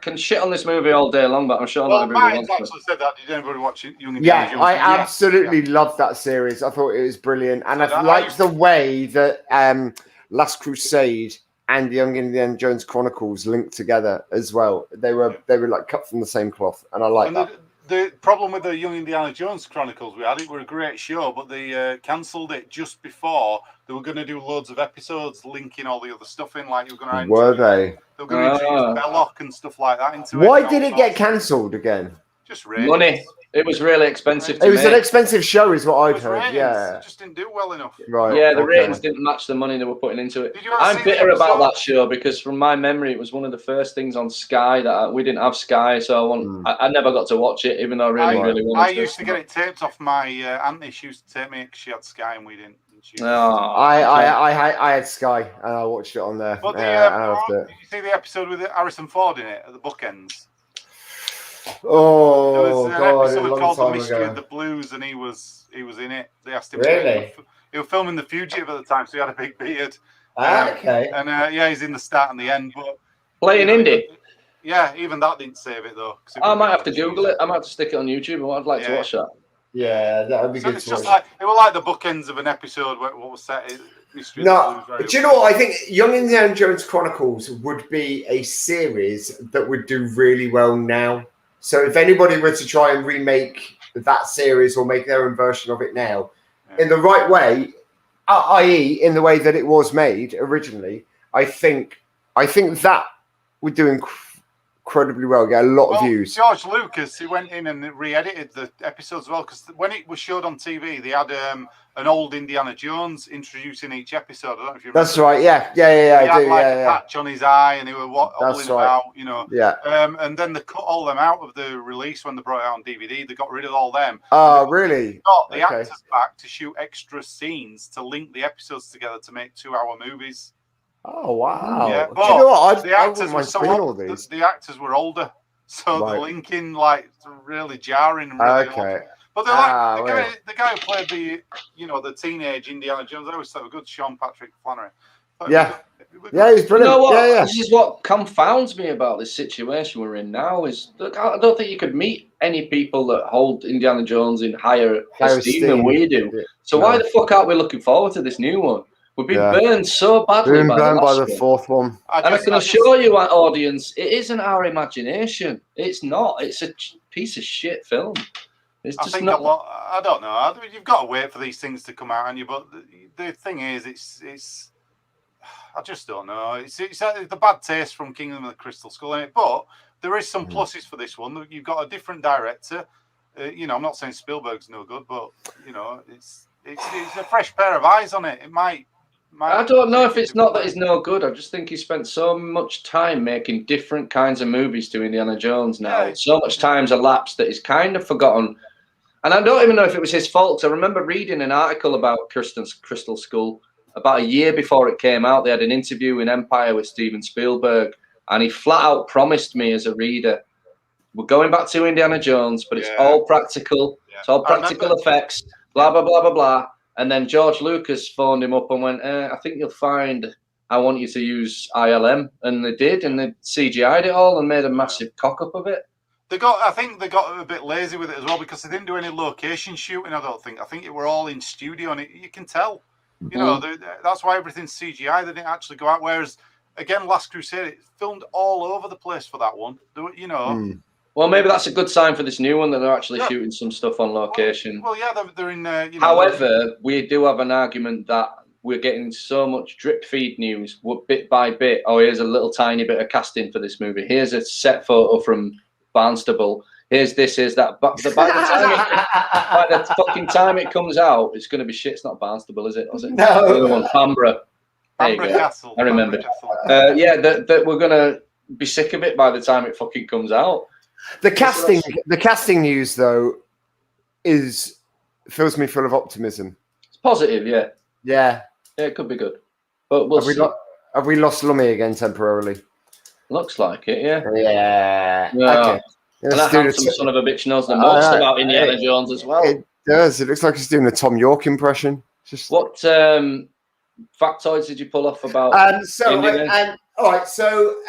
can shit on this movie all day long, but I'm sure not everybody wants actually said that. Did anybody watch Young Indiana Jones? I absolutely loved that series. I thought it was brilliant, and I liked the way that Last Crusade and the Young Indiana Jones Chronicles linked together as well. They were like cut from the same cloth, and I like that. The problem with the Young Indiana Jones Chronicles, it were a great show, but they cancelled it just before they were going to do loads of episodes linking all the other stuff in. Like they were going to introduce Belloc and stuff like that into it. Why did it get cancelled again? Just ratings. Money. It was really expensive to It was make. an expensive show, is what I've heard. Ratings. Yeah, It just didn't do well enough. Right. Yeah, the ratings didn't match the money they were putting into it. I'm bitter about that show because, from my memory, it was one of the first things on Sky that we didn't have Sky, so I never got to watch it, even though I really wanted to. I used to get it taped off my auntie. She used to tape me because she had Sky and we didn't. I had Sky and I watched it on there. But did you see the episode with Harrison Ford in it at the bookends? Oh, there was an episode called The Mystery ago. of the Blues, and he was in it. They asked him. Really? He was filming The Fugitive at the time, so he had a big beard. Okay. And he's in the start and the end. But playing indie. Yeah, even that didn't save it though. I might have to Google it. I might have to stick it on YouTube. I'd like to watch that. Yeah, that would be good. It's just like it was like the bookends of an episode. What was set? Mystery no, do you know what? I think Young Indiana Jones Chronicles would be a series that would do really well now. So if anybody were to try and remake that series or make their own version of it now, in the right way, i.e. in the way that it was made originally, I think that would do incredibly well, get a lot of views. George Lucas, he went in and re-edited the episodes as well, because when it was showed on TV, they had an old Indiana Jones introducing each episode. I don't know if you remember. That's right, yeah. He had a patch on his eye, and they were holding it out, you know. Yeah. And then they cut all them out of the release when they brought it out on DVD. They got rid of all them. Oh, really? Got the actors back to shoot extra scenes to link the episodes together to make 2-hour movies. Oh, wow. Yeah, do you know what? The actors were the actors were older, so the linking really jarring and really odd. But they're the guy who played the teenage Indiana Jones. I always thought it was good, Sean Patrick Flannery. Yeah, he's brilliant. You know what? Yeah. This is what confounds me about this situation we're in now. Is look, I don't think you could meet any people that hold Indiana Jones in higher esteem than we do. Yeah. So why the fuck aren't we looking forward to this new one? We've been burned so badly by the fourth one. And I can assure you, our audience, it isn't our imagination. It's not. It's a piece of shit film. It's just not. I don't know. You've got to wait for these things to come out, and but the thing is, it's. I just don't know. It's the bad taste from Kingdom of the Crystal Skull in it, but there is some pluses for this one. You've got a different director. I'm not saying Spielberg's no good, but it's a fresh pair of eyes on it. It might. I don't know if it's not that he's no good. I just think he spent so much time making different kinds of movies to Indiana Jones now. Yeah. So much time's elapsed that he's kind of forgotten. And I don't even know if it was his fault. I remember reading an article about Crystal Skull about a year before it came out. They had an interview in Empire with Steven Spielberg, and he flat out promised me as a reader, we're going back to Indiana Jones, but it's all practical. Yeah. It's all practical effects, blah, blah, blah, blah, blah. And then George Lucas phoned him up and went, I think you'll find I want you to use ILM. And they did, and they CGI'd it all and made a massive cock-up of it. I think they got a bit lazy with it as well, because they didn't do any location shooting, I don't think. I think it were all in studio, and you can tell. That's why everything's CGI. They didn't actually go out, whereas again, Last Crusade, it filmed all over the place for that one. You know. Well, maybe that's a good sign for this new one that they're actually shooting some stuff on location. Well, yeah, they're in. You know, however, we do have an argument that we're getting so much drip feed news, bit by bit. Oh, here's a little tiny bit of casting for this movie. Here's a set photo from Barnstable. Here's this, here's that. But by the fucking time it comes out, it's going to be shit. It's not Barnstable, is it? Was it? No. The other one, Bamborough. There you go. Castle. I remembered. Yeah, that we're going to be sick of it by the time it fucking comes out. The casting news though fills me full of optimism. It's positive, yeah. Yeah, it could be good, but we'll see. Have we lost Lummy again temporarily? Looks like it, yeah. Yeah. Okay. And that handsome son of a bitch knows the most about Indiana Jones as well. It does. It looks like he's doing a Tom York impression. What factoids did you pull off about? All right. So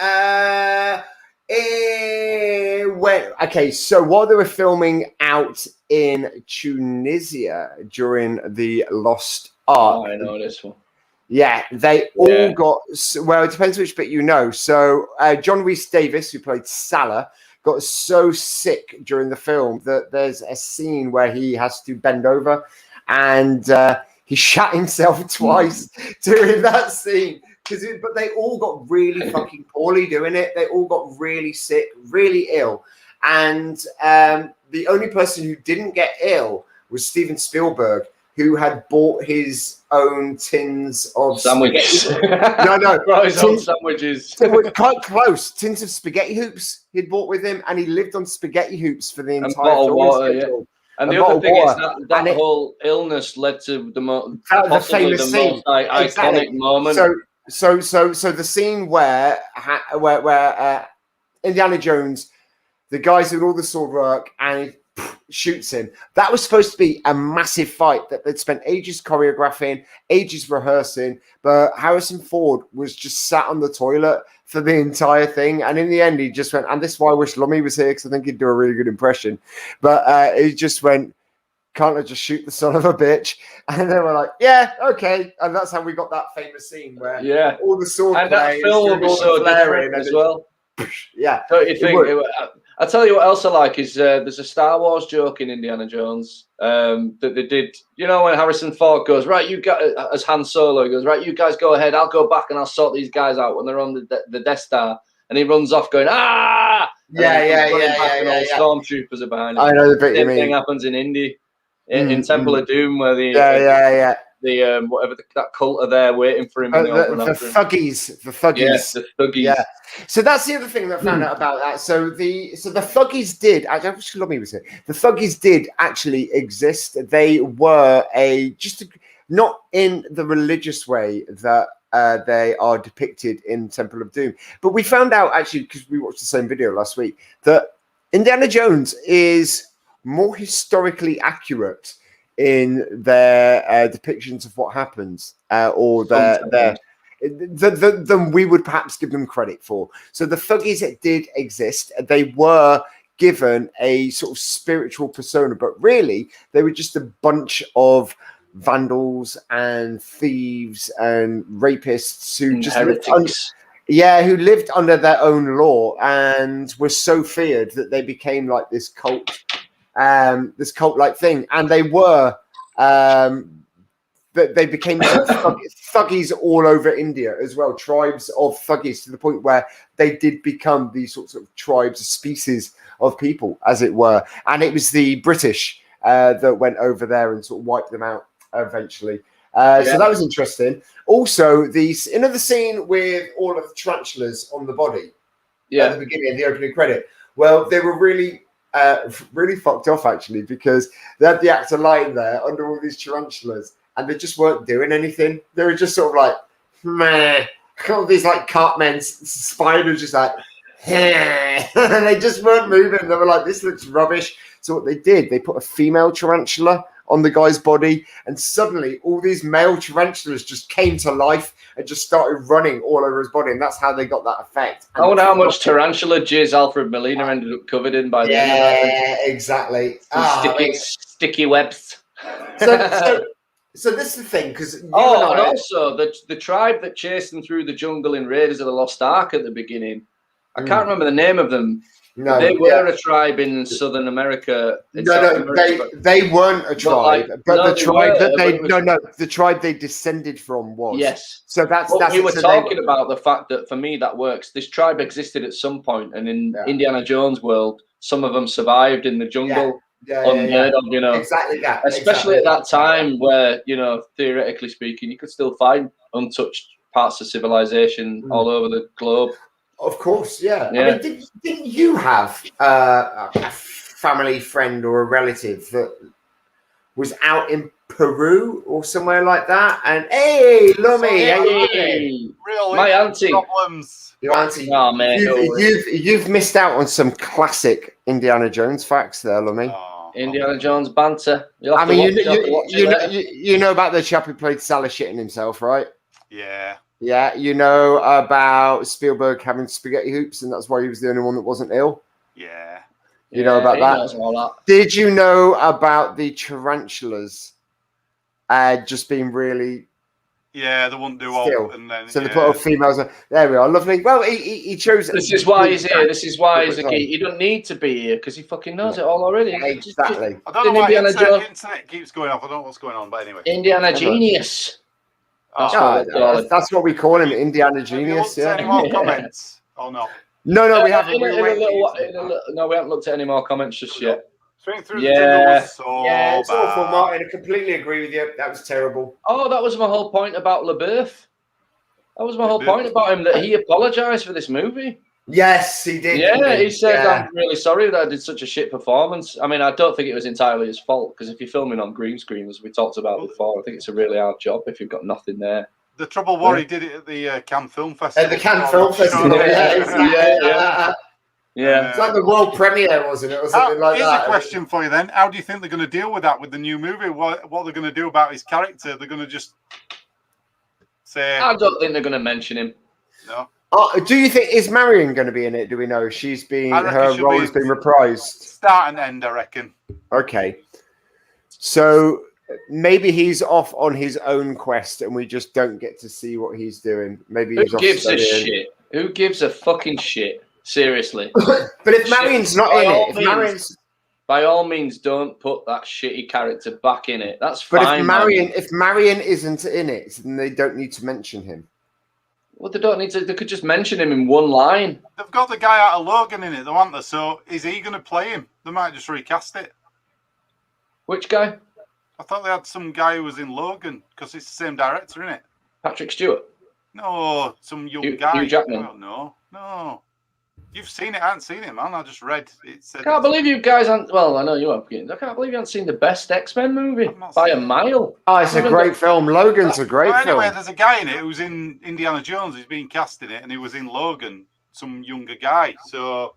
so while they were filming out in Tunisia during the Lost Ark, I know this one. Yeah, they all got. Well, it depends which bit you know. So John Rhys Davies, who played Salah, got so sick during the film that there's a scene where he has to bend over, and he shat himself twice during that scene. But they all got really fucking poorly doing it. They all got really sick, really ill. And the only person who didn't get ill was Steven Spielberg, who had bought his own tins of sandwiches. No. His own sandwiches. Quite close. Tins of spaghetti hoops he'd bought with him, and he lived on spaghetti hoops for the entire film. Water, yeah. And the other thing is that whole illness led to the most iconic moment. So the scene where Indiana Jones, the guy's doing all the sword work and he shoots him. That was supposed to be a massive fight that they'd spent ages choreographing, ages rehearsing, but Harrison Ford was just sat on the toilet for the entire thing. And in the end, he just went, and this is why I wish Lummy was here, because I think he'd do a really good impression. But he just went, can't I just shoot the son of a bitch? And they were like, yeah, okay. And that's how we got that famous scene where all the sword and that film will be so different as well. Yeah. Don't you think? I'll tell you what else I like is there's a Star Wars joke in Indiana Jones that they did. You know, when Harrison Ford goes, right, you guys, as Han Solo, he goes, right, you guys go ahead. I'll go back and I'll sort these guys out when they're on the Death Star. And he runs off going, ah! Yeah. Stormtroopers are behind him. I know the bit you mean. Same thing happens in Indy. In Temple of Doom, where the whatever that cult are there waiting for him. The thuggies. Yes, the thuggies. Yeah. So that's the other thing that I found out about that. So the thuggies did. I wish Lummy was here. The thuggies did actually exist. They were not in the religious way that they are depicted in Temple of Doom, but we found out actually because we watched the same video last week that Indiana Jones is more historically accurate in their depictions of what happens, or than we would perhaps give them credit for. So the thuggies did exist. They were given a sort of spiritual persona, but really they were just a bunch of vandals and thieves and rapists who just who lived under their own law and were so feared that they became like this cult-like thing, and they were they became thuggies all over India as well, tribes of thuggies, to the point where they did become these sorts of tribes, species of people, as it were. And it was the British that went over there and sort of wiped them out eventually. So that was interesting. Also, the scene with all of the tarantulas on the body at the beginning of the opening credit. Well, they were really fucked off, actually, because they had the actor lying there under all these tarantulas and they just weren't doing anything. They were just sort of like, meh. All these like cartmen spiders just like, and they just weren't moving. They were like, this looks rubbish. So what they did, they put a female tarantula on the guy's body, and suddenly all these male tarantulas just came to life and just started running all over his body, and that's how they got that effect. I wonder how much tarantula jizz Alfred Molina ended up covered in by the end of that. Exactly. Sticky webs. So So this is the thing, because and also the tribe that chased them through the jungle in Raiders of the Lost Ark at the beginning. I can't remember the name of them. No, they were a tribe in Southern America. They weren't a tribe, the tribe they descended from was. Yes. So that's we were talking about the fact that for me that works. This tribe existed at some point, and in Indiana Jones world, some of them survived in the jungle. Unheard of, exactly that. Especially at that time, where theoretically speaking, you could still find untouched parts of civilization all over the globe. Of course, yeah. I mean, didn't you have a family friend or a relative that was out in Peru or somewhere like that? And hey, Lummy, how you doing? My auntie. Problems. Your auntie. Oh man, you've missed out on some classic Indiana Jones facts there, Lummy. Indiana Jones banter. I mean, you know about the chap who played Sally shitting himself, right? Yeah. Yeah, you know about Spielberg having spaghetti hoops, and that's why he was the only one that wasn't ill. Yeah. You know about that? Knows all that. Did you know about the tarantulas just being really... Yeah, they wouldn't do still. all. And then, so they put all females on. There we are, lovely. Well, he chose... This is why he's here. This is why he's a geek. He don't need to be here because he fucking knows it all already. Exactly. I don't know why internet keeps going off. I don't know what's going on, but anyway. Indiana Genius. That's what we call him, Indiana Genius. Yeah. Any more comments? Oh no. No, we haven't. No, we haven't looked at any more comments just yet. Swing through the jungle was so it's awful, Martin. I completely agree with you. That was terrible. Oh, that was my whole point about LeBeouf. That was my whole point about him, that he apologized for this movie. Yes, he did. Yeah, he said, I'm really sorry that I did such a shit performance. I mean, I don't think it was entirely his fault, because if you're filming on green screen, as we talked about before, I think it's a really hard job if you've got nothing there. The trouble was he did it at the Cannes Film Festival. At the Cannes Film Festival, yeah. It's like the world premiere, wasn't it? Or something like that. Here's a question for you then. How do you think they're going to deal with that with the new movie? What they're going to do about his character? They're going to just say... I don't think they're going to mention him. No. Do you think, is Marion going to be in it? Do we know? Her role has been reprised. Start and end, I reckon. Okay. So maybe he's off on his own quest and we just don't get to see what he's doing. Maybe he's Who gives a shit? Who gives a fucking shit? Seriously. But if Marion's not in it, by all means, don't put that shitty character back in it. That's fine. But if Marion isn't in it, then they don't need to mention him. Well, they don't need to. They could just mention him in one line. They've got the guy out of Logan in it, though, haven't they? So is he going to play him? They might just recast it. Which guy? I thought they had some guy who was in Logan because it's the same director, isn't it? Patrick Stewart. No, some young guy. Hugh Jackman. Oh, no. You've seen it. I haven't seen it, man. I just read it. Said I can't believe you guys haven't. Well, I know you have. I can't believe you haven't seen the best X-Men movie by a mile. Oh, it's a great film. Logan's a great film. Anyway, there's a guy in it who's in Indiana Jones. He's being cast in it, and he was in Logan, some younger guy. So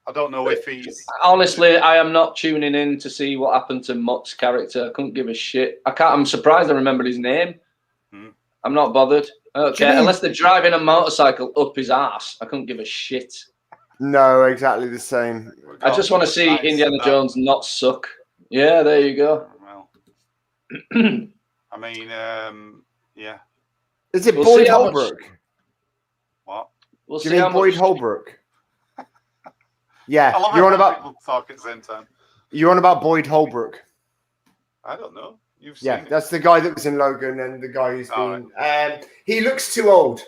I don't know if he's... Honestly, I am not tuning in to see what happened to Mutt's character. I couldn't give a shit. I'm surprised I remembered his name. I'm not bothered. Okay, unless they're driving a motorcycle up his ass, I couldn't give a shit. No, exactly the same. I just want to see Indiana Jones not suck. Yeah, there you go. Well, I mean, yeah. Is it Boyd Holbrook? What? Do you mean Boyd Holbrook? Yeah, you're on about. People talk at the same time. You're on about Boyd Holbrook. I don't know. You've seen it. That's the guy that was in Logan and the guy who's been. He looks too old.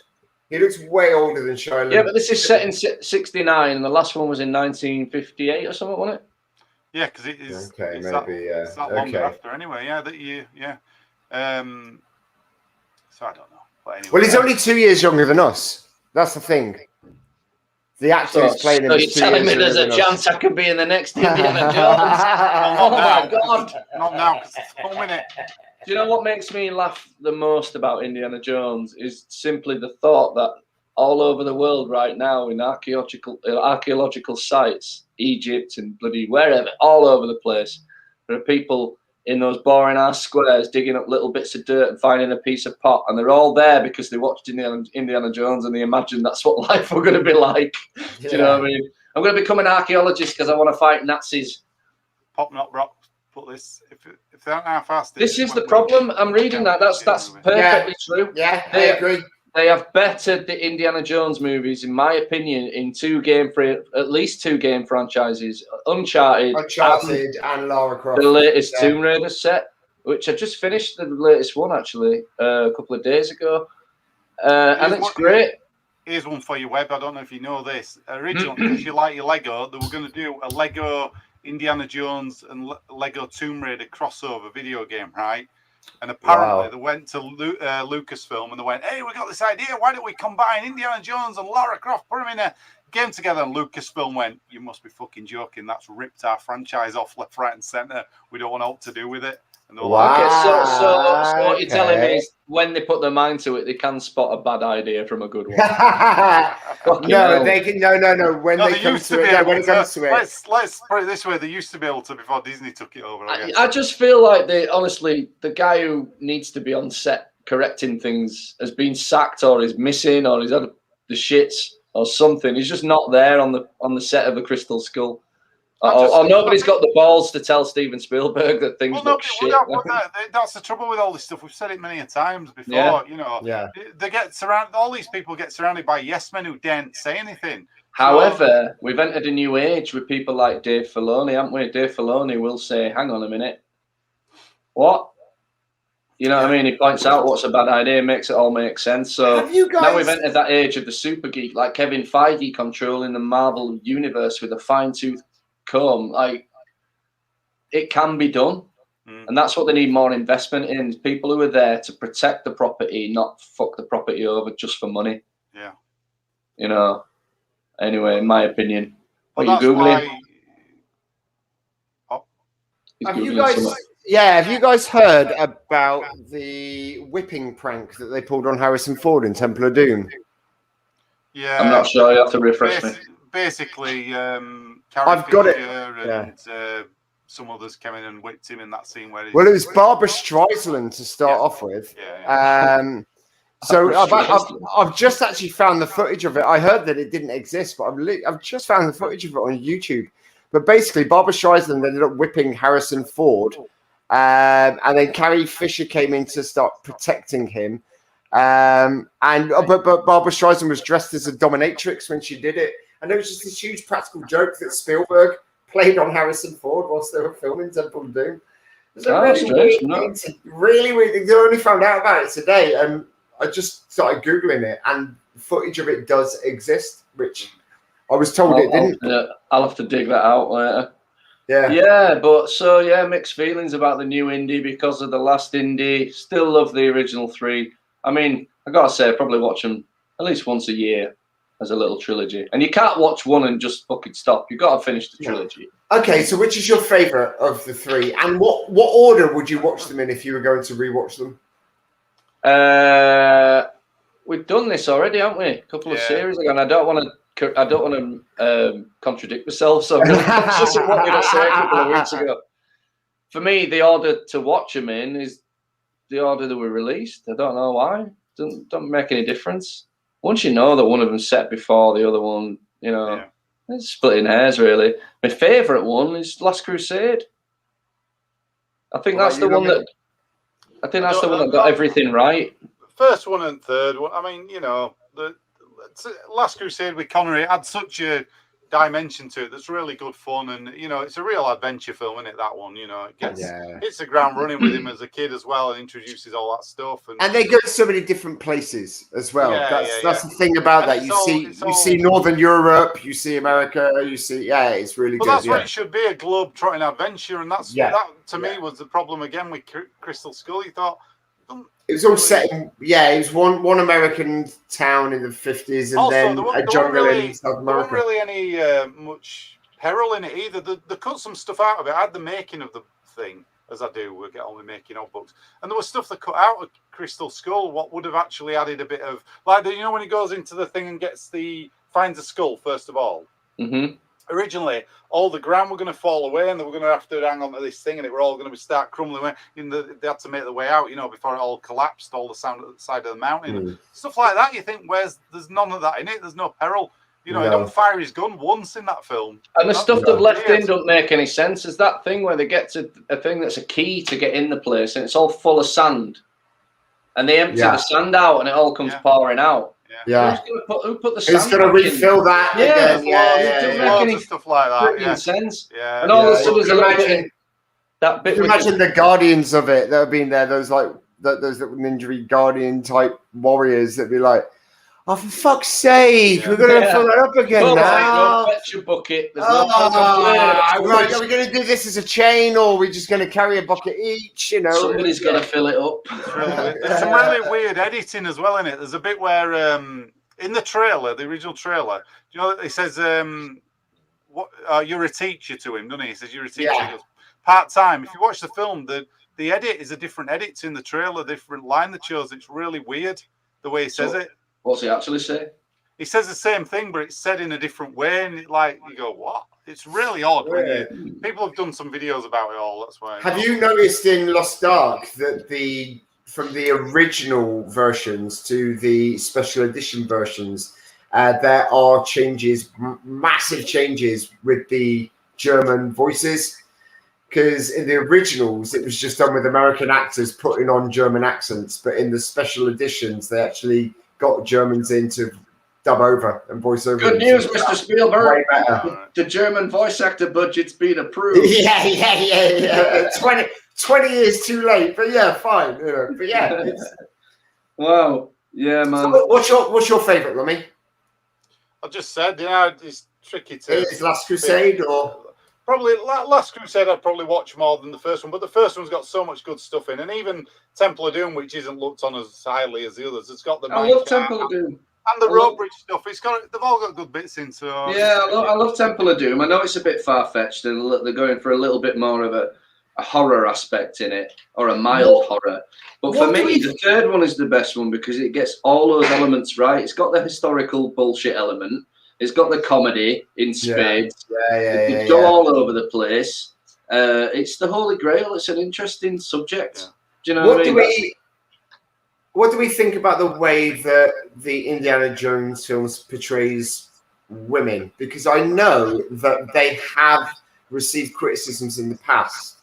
He looks way older than Shia LaBeouf. Yeah, but this is set in 69, and the last one was in 1958 or something, wasn't it? Yeah, because it is. Okay, it's maybe. It's not long after, anyway. Yeah, that you. Yeah. So I don't know. But anyway. Well, he's only 2 years younger than us. That's the thing. The actor who's playing him. So you're telling me there's a chance I could be in the next Indiana Jones? Oh my God! Not now, because it's 1 minute. Do you know what makes me laugh the most about Indiana Jones is simply the thought that all over the world right now in archaeological sites, Egypt and bloody wherever, all over the place, there are people in those boring ass squares digging up little bits of dirt and finding a piece of pot, and they're all there because they watched Indiana Jones and they imagined that's what life were going to be like. Do you know what I mean? I'm going to become an archaeologist because I want to fight Nazis. Pop not rock. put this. If they aren't half-assed, this is the problem. I'm reading that. That's perfectly true. Yeah, I agree. They have bettered the Indiana Jones movies, in my opinion, in at least two game franchises: Uncharted and Lara Croft. The latest Tomb Raider set, which I just finished the latest one actually a couple of days ago, and it's great. Here's one for you, Webb. I don't know if you know this. Originally, because you like your Lego, they were going to do a Lego Indiana Jones and Lego Tomb Raider crossover video game, right? And apparently they went to Lucasfilm and they went, hey, we got this idea. Why don't we combine Indiana Jones and Lara Croft, put them in a game together? And Lucasfilm went, you must be fucking joking. That's ripped our franchise off left, right, and centre. We don't want to do with it. Wow. Okay, so what you're telling me is when they put their mind to it, they can spot a bad idea from a good one. No, they can. No. When they come to it, when it comes to it, let's put it this way: they used to be able to before Disney took it over. I just feel like honestly, the guy who needs to be on set correcting things has been sacked, or is missing, or he's had the shits, or something. He's just not there on the set of the Crystal Skull. Or nobody's got the balls to tell Steven Spielberg that things look shit. That's the trouble with all this stuff. We've said it many times before. They get surrounded. All these people get surrounded by yes men who daren't say anything. However, we've entered a new age with people like Dave Filoni, haven't we? Dave Filoni will say, "Hang on a minute, what?" You know what I mean? He points out what's a bad idea, makes it all make sense. So now we've entered that age of the super geek, like Kevin Feige controlling the Marvel universe with a fine-tooth comb. Like, it can be done, and that's what they need more investment in. People who are there to protect the property, not fuck the property over just for money. Yeah. Anyway, in my opinion. Well, are you Googling? Have you guys heard about the whipping prank that they pulled on Harrison Ford in Temple of Doom? Yeah. I'm not sure. You have to refresh me. Basically, I've got it. And some others came in and whipped him in that scene where. Well, it was Barbara Streisand to start off with. So I've just actually found the footage of it. I heard that it didn't exist, but I've just found the footage of it on YouTube. But basically, Barbara Streisand ended up whipping Harrison Ford, and then Carrie Fisher came in to start protecting him. But Barbara Streisand was dressed as a dominatrix when she did it, and it was just this huge practical joke that Spielberg played on Harrison Ford whilst they were filming Temple of Doom. It was really weird. They only found out about it today, and I just started Googling it, and footage of it does exist, which I was told it didn't. I'll have to dig that out later. Yeah, but mixed feelings about the new Indy because of the last Indy. Still love the original three. I mean, I gotta say, I probably watch them at least once a year as a little trilogy. And you can't watch one and just fucking stop. You've got to finish the trilogy. Okay, so which is your favourite of the three? And what order would you watch them in if you were going to rewatch them? We've done this already, haven't we? A couple of series ago, and I don't want to contradict myself, so I'm going to consistent what we just said a couple of weeks ago. For me, the order to watch them in is the order that were released. I don't know why. Don't make any difference. Once you know that one of them's set before the other one, it's splitting hairs, really. My favourite one is Last Crusade. I think that's the one that. I think that's the one that got everything right. First one and third one. I mean, the Last Crusade with Connery had such a dimension to it that's really good fun, and it's a real adventure film, isn't it? That one, it gets hits the ground running with him as a kid as well, and introduces all that stuff. And they go to so many different places as well. That's the thing about that. You see Northern Europe, you see America, you see it's really good. That's what it should be, a globe-trotting adventure, and that to me was the problem again with Crystal Skull. You thought. It was all set in, it was one American town in the 50s, and also, then a jungle in South America. There wasn't really any much peril in it either. They cut some stuff out of it. I had the making of the thing, as I do. We'll get on with making of books. And there was stuff that cut out of Crystal Skull, what would have actually added a bit of, like, when he goes into the thing and finds a skull, first of all. Mm-hmm. Originally, all the ground were going to fall away, and they were going to have to hang on to this thing, and it were all going to start crumbling away. They had to make the way out, before it all collapsed, all the sound at the side of the mountain. Stuff like that. You think, there's none of that in it. There's no peril. You know, he don't fire his gun once in that film. And the stuff they've left in don't make any sense. There's that thing where they get to a thing that's a key to get in the place, and it's all full of sand. And they empty the sand out, and it all comes pouring out. Yeah. Who put the sand? Who's going to refill that? Yeah. Stuff like that. Yeah. Sense. Yeah. And all of a sudden, there's a little bit. That bit. Imagine the guardians of it that have been there. Those like those ninja guardian type warriors that'd be like, "Oh, for fuck's sake, we're going to fill that up again now." Fetch a bucket. There's right, are we going to do this as a chain, or are we just going to carry a bucket each? You know, somebody's got to fill it up. There's some really weird editing as well in it. There's a bit where in the trailer, the original trailer, you know, he says, "What? You're a teacher" to him, doesn't he? He says, "You're a teacher." He goes, part-time. If you watch the film, the edit is a different edit in the trailer, different line that shows. It's really weird the way he says it. What's he actually say? He says the same thing, but it's said in a different way, and you go, "What?" It's really odd. People have done some videos about it all. That's why. Have you noticed in Lost Ark that from the original versions to the special edition versions, there are changes, massive changes with the German voices? Because in the originals, it was just done with American actors putting on German accents, but in the special editions, they actually got Germans in to dub over and voice over. Good news, Mr. Spielberg. The German voice actor budget's been approved. Yeah. 20 years too late, but yeah, fine. You know, but yeah. Wow. Yeah, man. So what's your favourite, Lummy? I just said, it's tricky to. Is Last Crusade or? Probably Last Crusade I'd probably watch more than the first one, but the first one's got so much good stuff in, and even Temple of Doom, which isn't looked on as highly as the others, it's got the. I love Temple of Doom and the road bridge stuff. They've all got good bits in. So I love Temple of Doom. I know it's a bit far fetched, and they're going for a little bit more of a horror aspect in it, or a mild horror. But for me, the third one is the best one because it gets all those elements right. It's got the historical bullshit element. It's got the comedy in spades. It go all over the place. It's the Holy Grail. It's an interesting subject. Yeah. Do you know what I mean? What do we think about the way that the Indiana Jones films portrays women? Because I know that they have received criticisms in the past,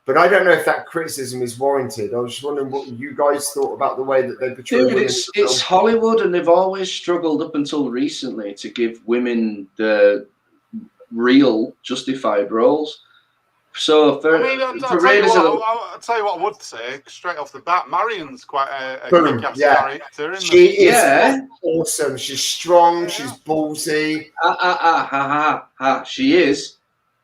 but I don't know if that criticism is warranted. I was just wondering what you guys thought about the way that they portray women. It's Hollywood, and they've always struggled up until recently to give women the real justified roles. So for I'll tell you what I would say straight off the bat. Marion's quite a kick-ass character, isn't she? Is awesome. She's strong. She's ballsy. She is,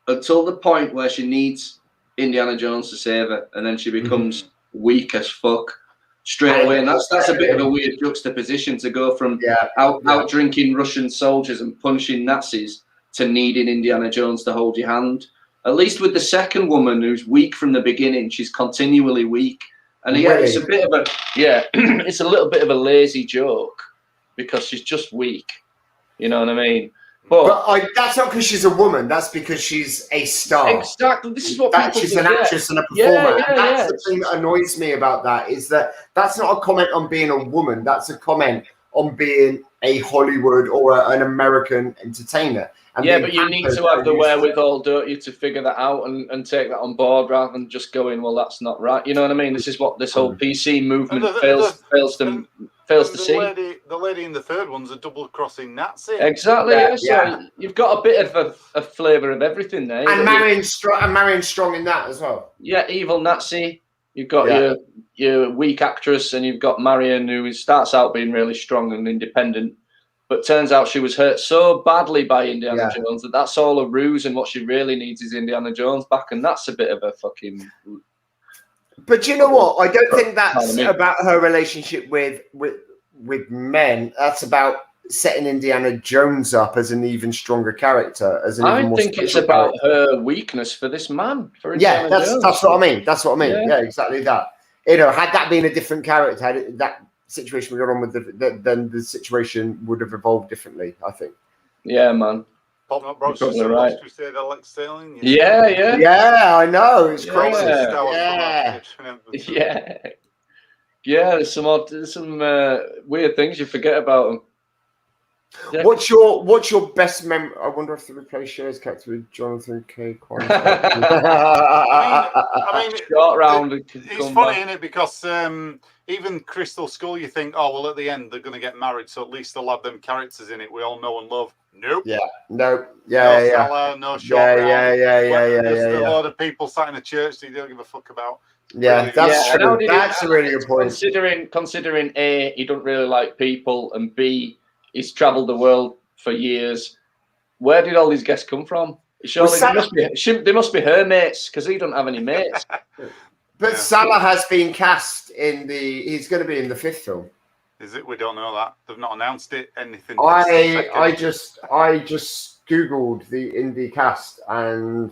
until the point where she needs Indiana Jones to save her, and then she becomes weak as fuck straight away. And that's a bit of a weird juxtaposition to go from out drinking Russian soldiers and punching Nazis to needing Indiana Jones to hold your hand. At least with the second woman, who's weak from the beginning, she's continually weak. And it's a bit of a it's a little bit of a lazy joke because she's just weak. You know what I mean? But that's not because she's a woman. That's because she's a star. Exactly. This is what she's an actress and a performer. That's the thing that annoys me about that is that that's not a comment on being a woman. That's a comment on being a Hollywood or an American entertainer. And but you need to have the wherewithal, don't you, to figure that out and take that on board rather than just going, well, that's not right. You know what I mean? This is what this whole PC movement fails to see. The lady in the third one's a double-crossing Nazi. Exactly. So you've got a bit of a flavour of everything there. And Marion's strong in that as well. Yeah, evil Nazi. You've got your weak actress, and you've got Marion, who starts out being really strong and independent, but turns out she was hurt so badly by Indiana Jones that that's all a ruse, and what she really needs is Indiana Jones back, and that's a bit of a fucking... But you know what? I don't think that's about her relationship with men. That's about setting Indiana Jones up as an even stronger character. I think it's about her weakness for this man. For Indiana Jones. That's what I mean. That's what I mean. Yeah, exactly that. You know, had that been a different character, had that situation we got on with, then the situation would have evolved differently, I think. Yeah, man. Right. Yeah, I know. It's crazy. Yeah. There's some weird things you forget about them. Yeah. What's your best memory? I wonder if the replay shares character with Jonathan K. I mean, Short round. It's funny, isn't it? Because even Crystal Skull, you think, oh well, at the end they're going to get married, so at least they'll have them characters in it we all know and love. Nope. Yeah. No. No Salah, no short round. There's a lot of people sat in a church that you don't give a fuck about. Yeah, Really. that's true. That's a really good point. Considering A, he don't really like people, and B, he's travelled the world for years. Where did all these guests come from? Surely they must be her mates, because he don't have any mates. But Salah has been cast in he's going to be in the 5th film. Is it? We don't know that. They've not announced it. Anything. I just googled the indie cast, and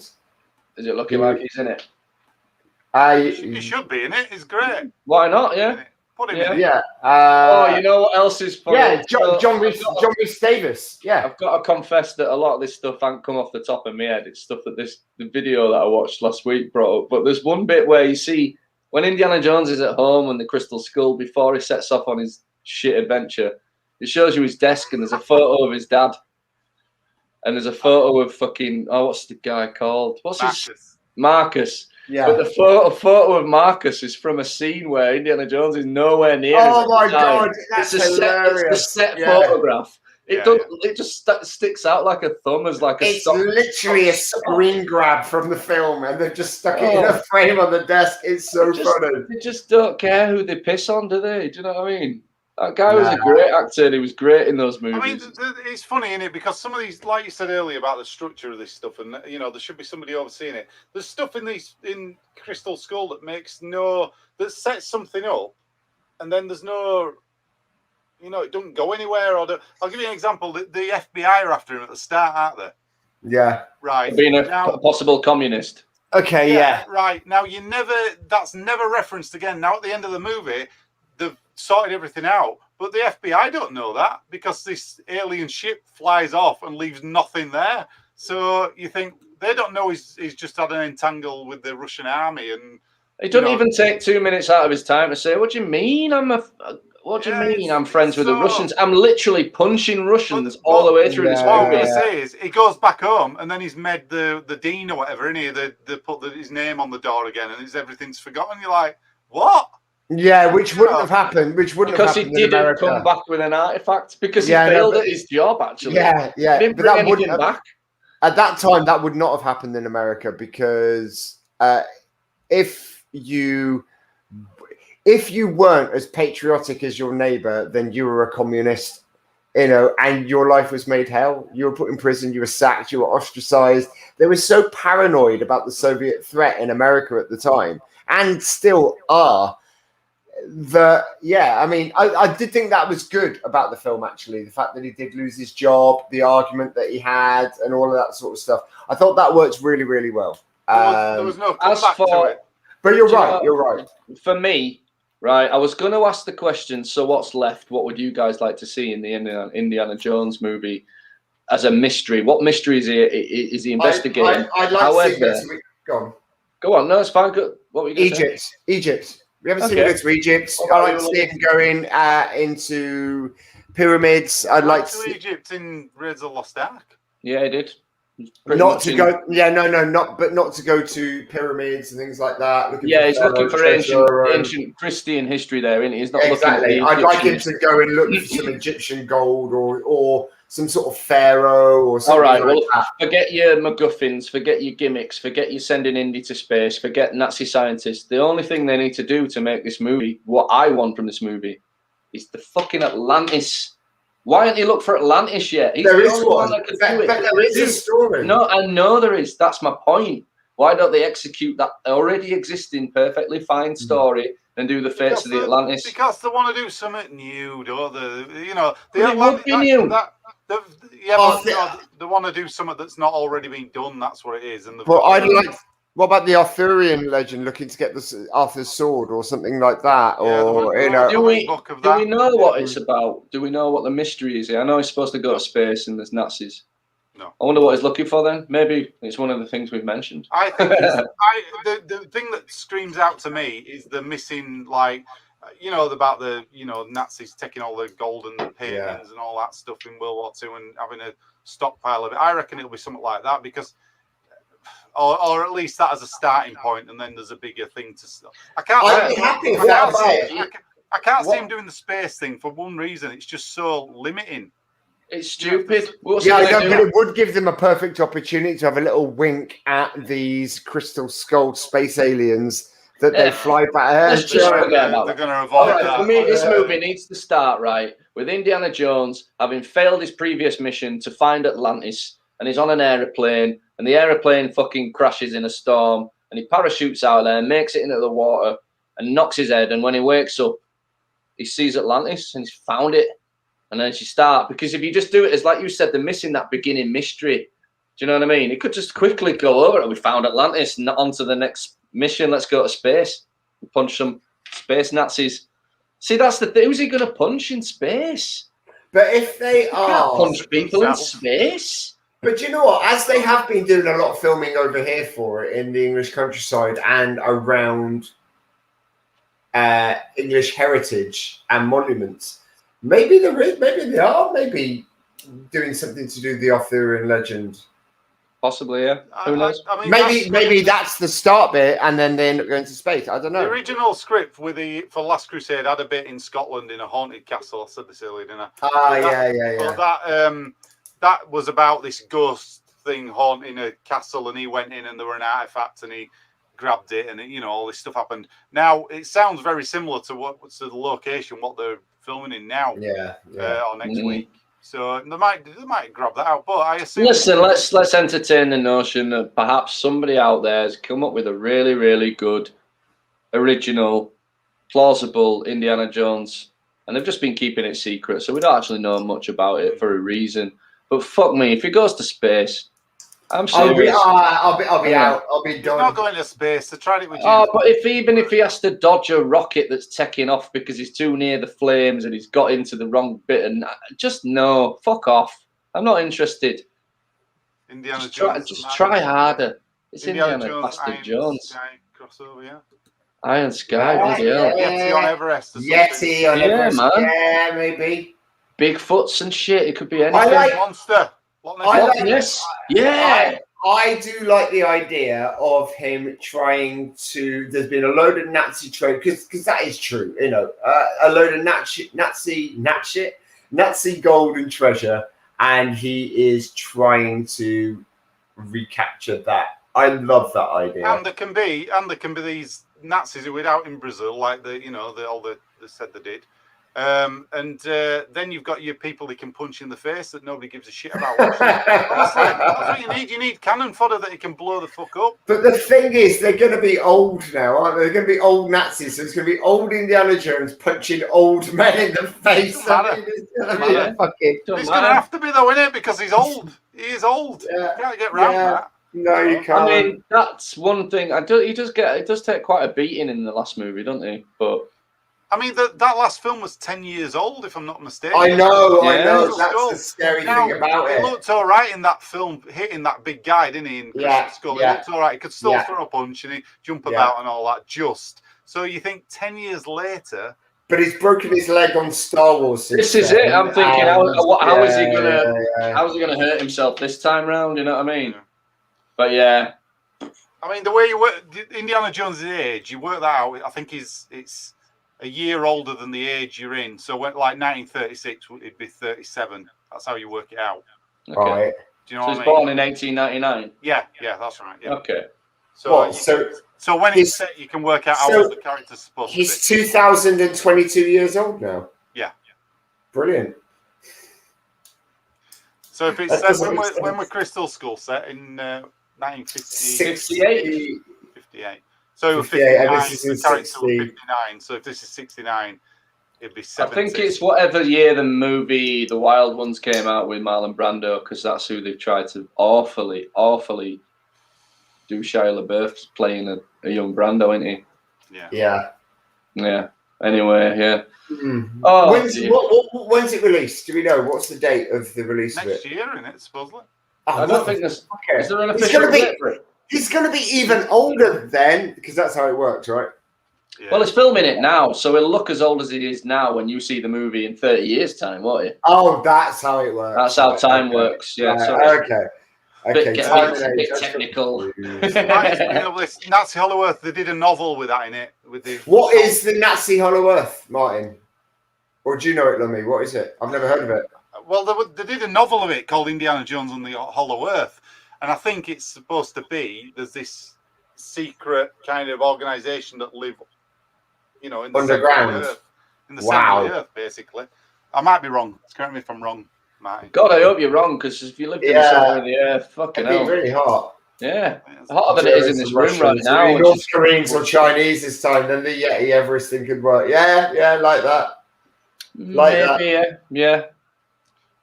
is it looking like he's in it? He should be in it. It's great. Why not? Yeah. Put him in it. Yeah. You know what else is funny? Yeah, John Rhys Davis. Yeah. I've got to confess that a lot of this stuff ain't come off the top of my head. It's stuff that the video that I watched last week brought up. But there's one bit where you see when Indiana Jones is at home and the Crystal Skull, before he sets off on his shit adventure, it shows you his desk and there's a photo of his dad. And there's a photo of fucking, what's the guy called? Marcus. Yeah. But the photo of Marcus is from a scene where Indiana Jones is nowhere near. Oh my God, that's hilarious. It's a set photograph. It just sticks out like a thumb as like a. It's literally a screen grab from the film, and they've just stuck it in a frame on the desk. It's so funny. They just don't care who they piss on, do they? Do you know what I mean? That guy was a great actor, and he was great in those movies. I mean, it's funny, isn't it? Because some of these, like you said earlier about the structure of this stuff, and there should be somebody overseeing it. There's stuff in Crystal Skull that sets something up, and then there's no, it doesn't go anywhere. I'll give you an example. The FBI are after him at the start, aren't they? Yeah. Right. Being a possible communist. Okay. Yeah. Right. Now that's never referenced again. Now at the end of the movie, they've sorted everything out, but the FBI don't know that because this alien ship flies off and leaves nothing there. So you think they don't know he's just had an entangle with the Russian army, and he doesn't even take 2 minutes out of his time to say, "What do you mean? I'm friends with the Russians? I'm literally punching Russians all the way through this movie." What I'm going to say is, he goes back home and then he's made the dean or whatever, and they put his name on the door again, and everything's forgotten. You're like, what? Yeah, which wouldn't have happened. Because he didn't come back with an artifact because he failed at his job. Actually, yeah. He didn't bring anything back. At that time, that would not have happened in America because if you weren't as patriotic as your neighbor, then you were a communist, and your life was made hell. You were put in prison, you were sacked, you were ostracized. They were so paranoid about the Soviet threat in America at the time, and still are. I did think that was good about the film, actually. The fact that he did lose his job, the argument that he had, and all of that sort of stuff. I thought that worked really, really well. There was no comeback to it. But you're right. For me, right, I was going to ask the question, so what's left? What would you guys like to see in the Indiana Jones movie as a mystery? What mystery is he investigating? I'd like to see this. Go on. No, it's fine. Good. What were you going to say? Egypt. We haven't seen him go to Egypt. I'd like to see him going into pyramids. I'd like to see Egypt in Raiders of the Lost Ark. Yeah, he did. Not to go to pyramids and things like that. He's looking for ancient Christian history there, isn't he? He's not exactly. Looking at I'd like him to go and look for some Egyptian gold or some sort of pharaoh or something. All right, like that. Forget your MacGuffins, forget your gimmicks, forget you sending Indy to space, forget Nazi scientists. The only thing they need to do to make this movie, what I want from this movie, is the fucking Atlantis. Why haven't you looked for Atlantis yet? There is one. There is a story. No, I know there is. That's my point. Why don't they execute that already existing, perfectly fine story and do the fates of the Atlantis? Because they want to do something new, don't they? The Atlantis. New. They want to do something that's not already been done. That's what it is. What about the Arthurian legend looking to get Arthur's sword or something like that? Do we know what it's about? Do we know what the mystery is here? I know he's supposed to go to space and there's Nazis. No. I wonder what he's looking for then. Maybe it's one of the things we've mentioned. I think the thing that screams out to me is the missing, you know, about the Nazis taking all the gold and the paintings and all that stuff in World War II and having a stockpile of it. I reckon it'll be something like that because, or at least that as a starting point, and then there's a bigger thing to. I can't see him doing the space thing for one reason. It's just so limiting. It's stupid. But it would give them a perfect opportunity to have a little wink at these crystal skull space aliens that they fly back. They're going to avoid that. For me, this movie needs to start right with Indiana Jones having failed his previous mission to find Atlantis, and he's on an aeroplane, and the aeroplane fucking crashes in a storm, and he parachutes out there, makes it into the water, and knocks his head. And when he wakes up, he sees Atlantis, and he's found it. And then she start, because if you just do it as, like you said, they're missing that beginning mystery. Do you know what I mean? It could just quickly go over it. We found Atlantis, and on to the next mission. Let's go to space and punch some space Nazis. See, that's the thing. Who's he going to punch in space? But if they can't punch people in space. But you know what? As they have been doing a lot of filming over here for it in the English countryside and around English heritage and monuments, maybe they are doing something to do with the Arthurian legend. Possibly, yeah. Who knows? I mean, maybe that's the start bit, and then they end up going to space. I don't know. The original script for Last Crusade had a bit in Scotland in a haunted castle. I said this earlier, didn't I? Yeah. That was about this ghost thing haunting a castle, and he went in, and there were an artifact, and he grabbed it, and all this stuff happened. Now it sounds very similar to the location what they're filming in now. Or next week. So they might grab that out, but I assume. Listen, let's entertain the notion that perhaps somebody out there has come up with a really, really good, original, plausible Indiana Jones, and they've just been keeping it secret, so we don't actually know much about it for a reason. But fuck me, if he goes to space, I'm serious. I'll be out. I'll be done. He's not going to space. They tried it with you. But even if he has to dodge a rocket that's taking off because he's too near the flames and he's got into the wrong bit, and just no, fuck off. I'm not interested. Indiana Jones. Just try harder. It's Indiana Jones. Sky crossover, yeah. Iron Sky, bloody hell. Yeti on Everest. Yeti on Everest. Man. Yeah, maybe. Bigfoots and shit. It could be anything. I like Monster. I do like the idea of him trying to. There's been a load of Nazi trade because that is true. A load of Nazi gold and treasure, and he is trying to recapture that. I love that idea. And there can be these Nazis who were out in Brazil, like they said they did. And then you've got your people they can punch in the face that nobody gives a shit about. Honestly, that's what you need. You need cannon fodder that you can blow the fuck up. But the thing is, they're going to be old now, aren't they? They're going to be old Nazis. So it's going to be old Indiana Jones punching old men in the face. He's going to have to be though, isn't it? Because he's old. He is old. Yeah. You can't get around that. No, you can't. I mean, that's one thing. He does take quite a beating in the last movie, doesn't he? But I mean, that last film was 10 years old, if I'm not mistaken. I know. That's the scary thing about it. He looked all right in that film, hitting that big guy, didn't he? In Skull. He looked all right. He could still throw a punch and he jump about and all that. So you think 10 years later. But he's broken his leg on Star Wars. This is it. I'm thinking, how is he gonna hurt himself this time round? You know what I mean? But yeah. I mean, the way you work Indiana Jones' age, you work that out. I think it's a year older than the age you're in. So when, like 1936, it'd be 37. That's how you work it out. Okay. Right. Do you know what I mean? He's born in 1899. Yeah, that's right. Yeah. Okay. So when he's set, you can work out how old the character's supposed to be. He's 2022 years old now. Yeah. Brilliant. So if it's set, when we're Crystal Skull set in 1958. 58. So 59, the character was 59. So if this is 69, it'd be 70. I think it's whatever year the movie The Wild Ones came out with Marlon Brando, because that's who they've tried to awfully do. Shia LaBeouf's playing a young Brando, isn't he? Yeah. Anyway, yeah. Mm-hmm. Oh, when's it released? Do we know? What's the date of the release of it? Next year, isn't it, supposedly? I don't think there's... Okay. Is there an official date for it? He's going to be even older then, because that's how it works, right? Yeah. Well, it's filming it now, so it'll look as old as it is now when you see the movie in 30 years' time, won't it? Oh, that's how it works. That's how time works. Yeah. Right, So okay. bit That's technical. Nazi Hollow Earth. They did a novel with that in it. What is the Nazi Hollow Earth, Martin? Or do you know it, Lummy? What is it? I've never heard of it. Well, they did a novel of it called Indiana Jones on the Hollow Earth, and I think it's supposed to be there's this secret kind of organization that live, in the underground, center of the Earth, in the center of the Earth, basically. I might be wrong. Correct me if I'm wrong, Martin. God, I hope you're wrong, because if you lived in the center of the Earth, fucking hell, it'd be really hot. Yeah, hotter than it is in this room right now. North Koreans or Chinese this time, then the Yeti Everest thing could work. Yeah, like that. Maybe, yeah.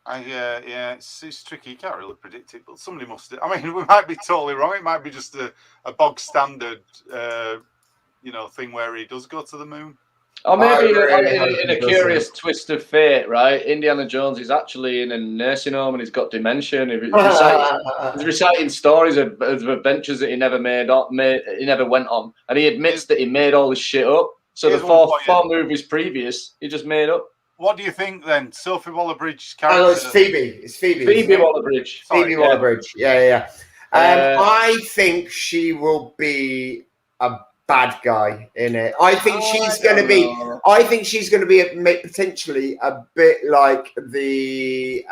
It's tricky. You can't really predict it, but somebody must. I mean, we might be totally wrong. It might be just a bog standard, thing where he does go to the moon. Or maybe in a curious twist of fate, right? Indiana Jones is actually in a nursing home and he's got dementia. And he's reciting stories of adventures that he never he never went on, and he admits that he made all this shit up. So the four movies previous, he just made up. What do you think then? Sophie Waller-Bridge's character? Oh, it's Phoebe. It's Phoebe. Phoebe Waller-Bridge. Phoebe Waller-Bridge. Yeah. I think she will be a bad guy in it. I think she's going to be. I think she's going to be potentially a bit like the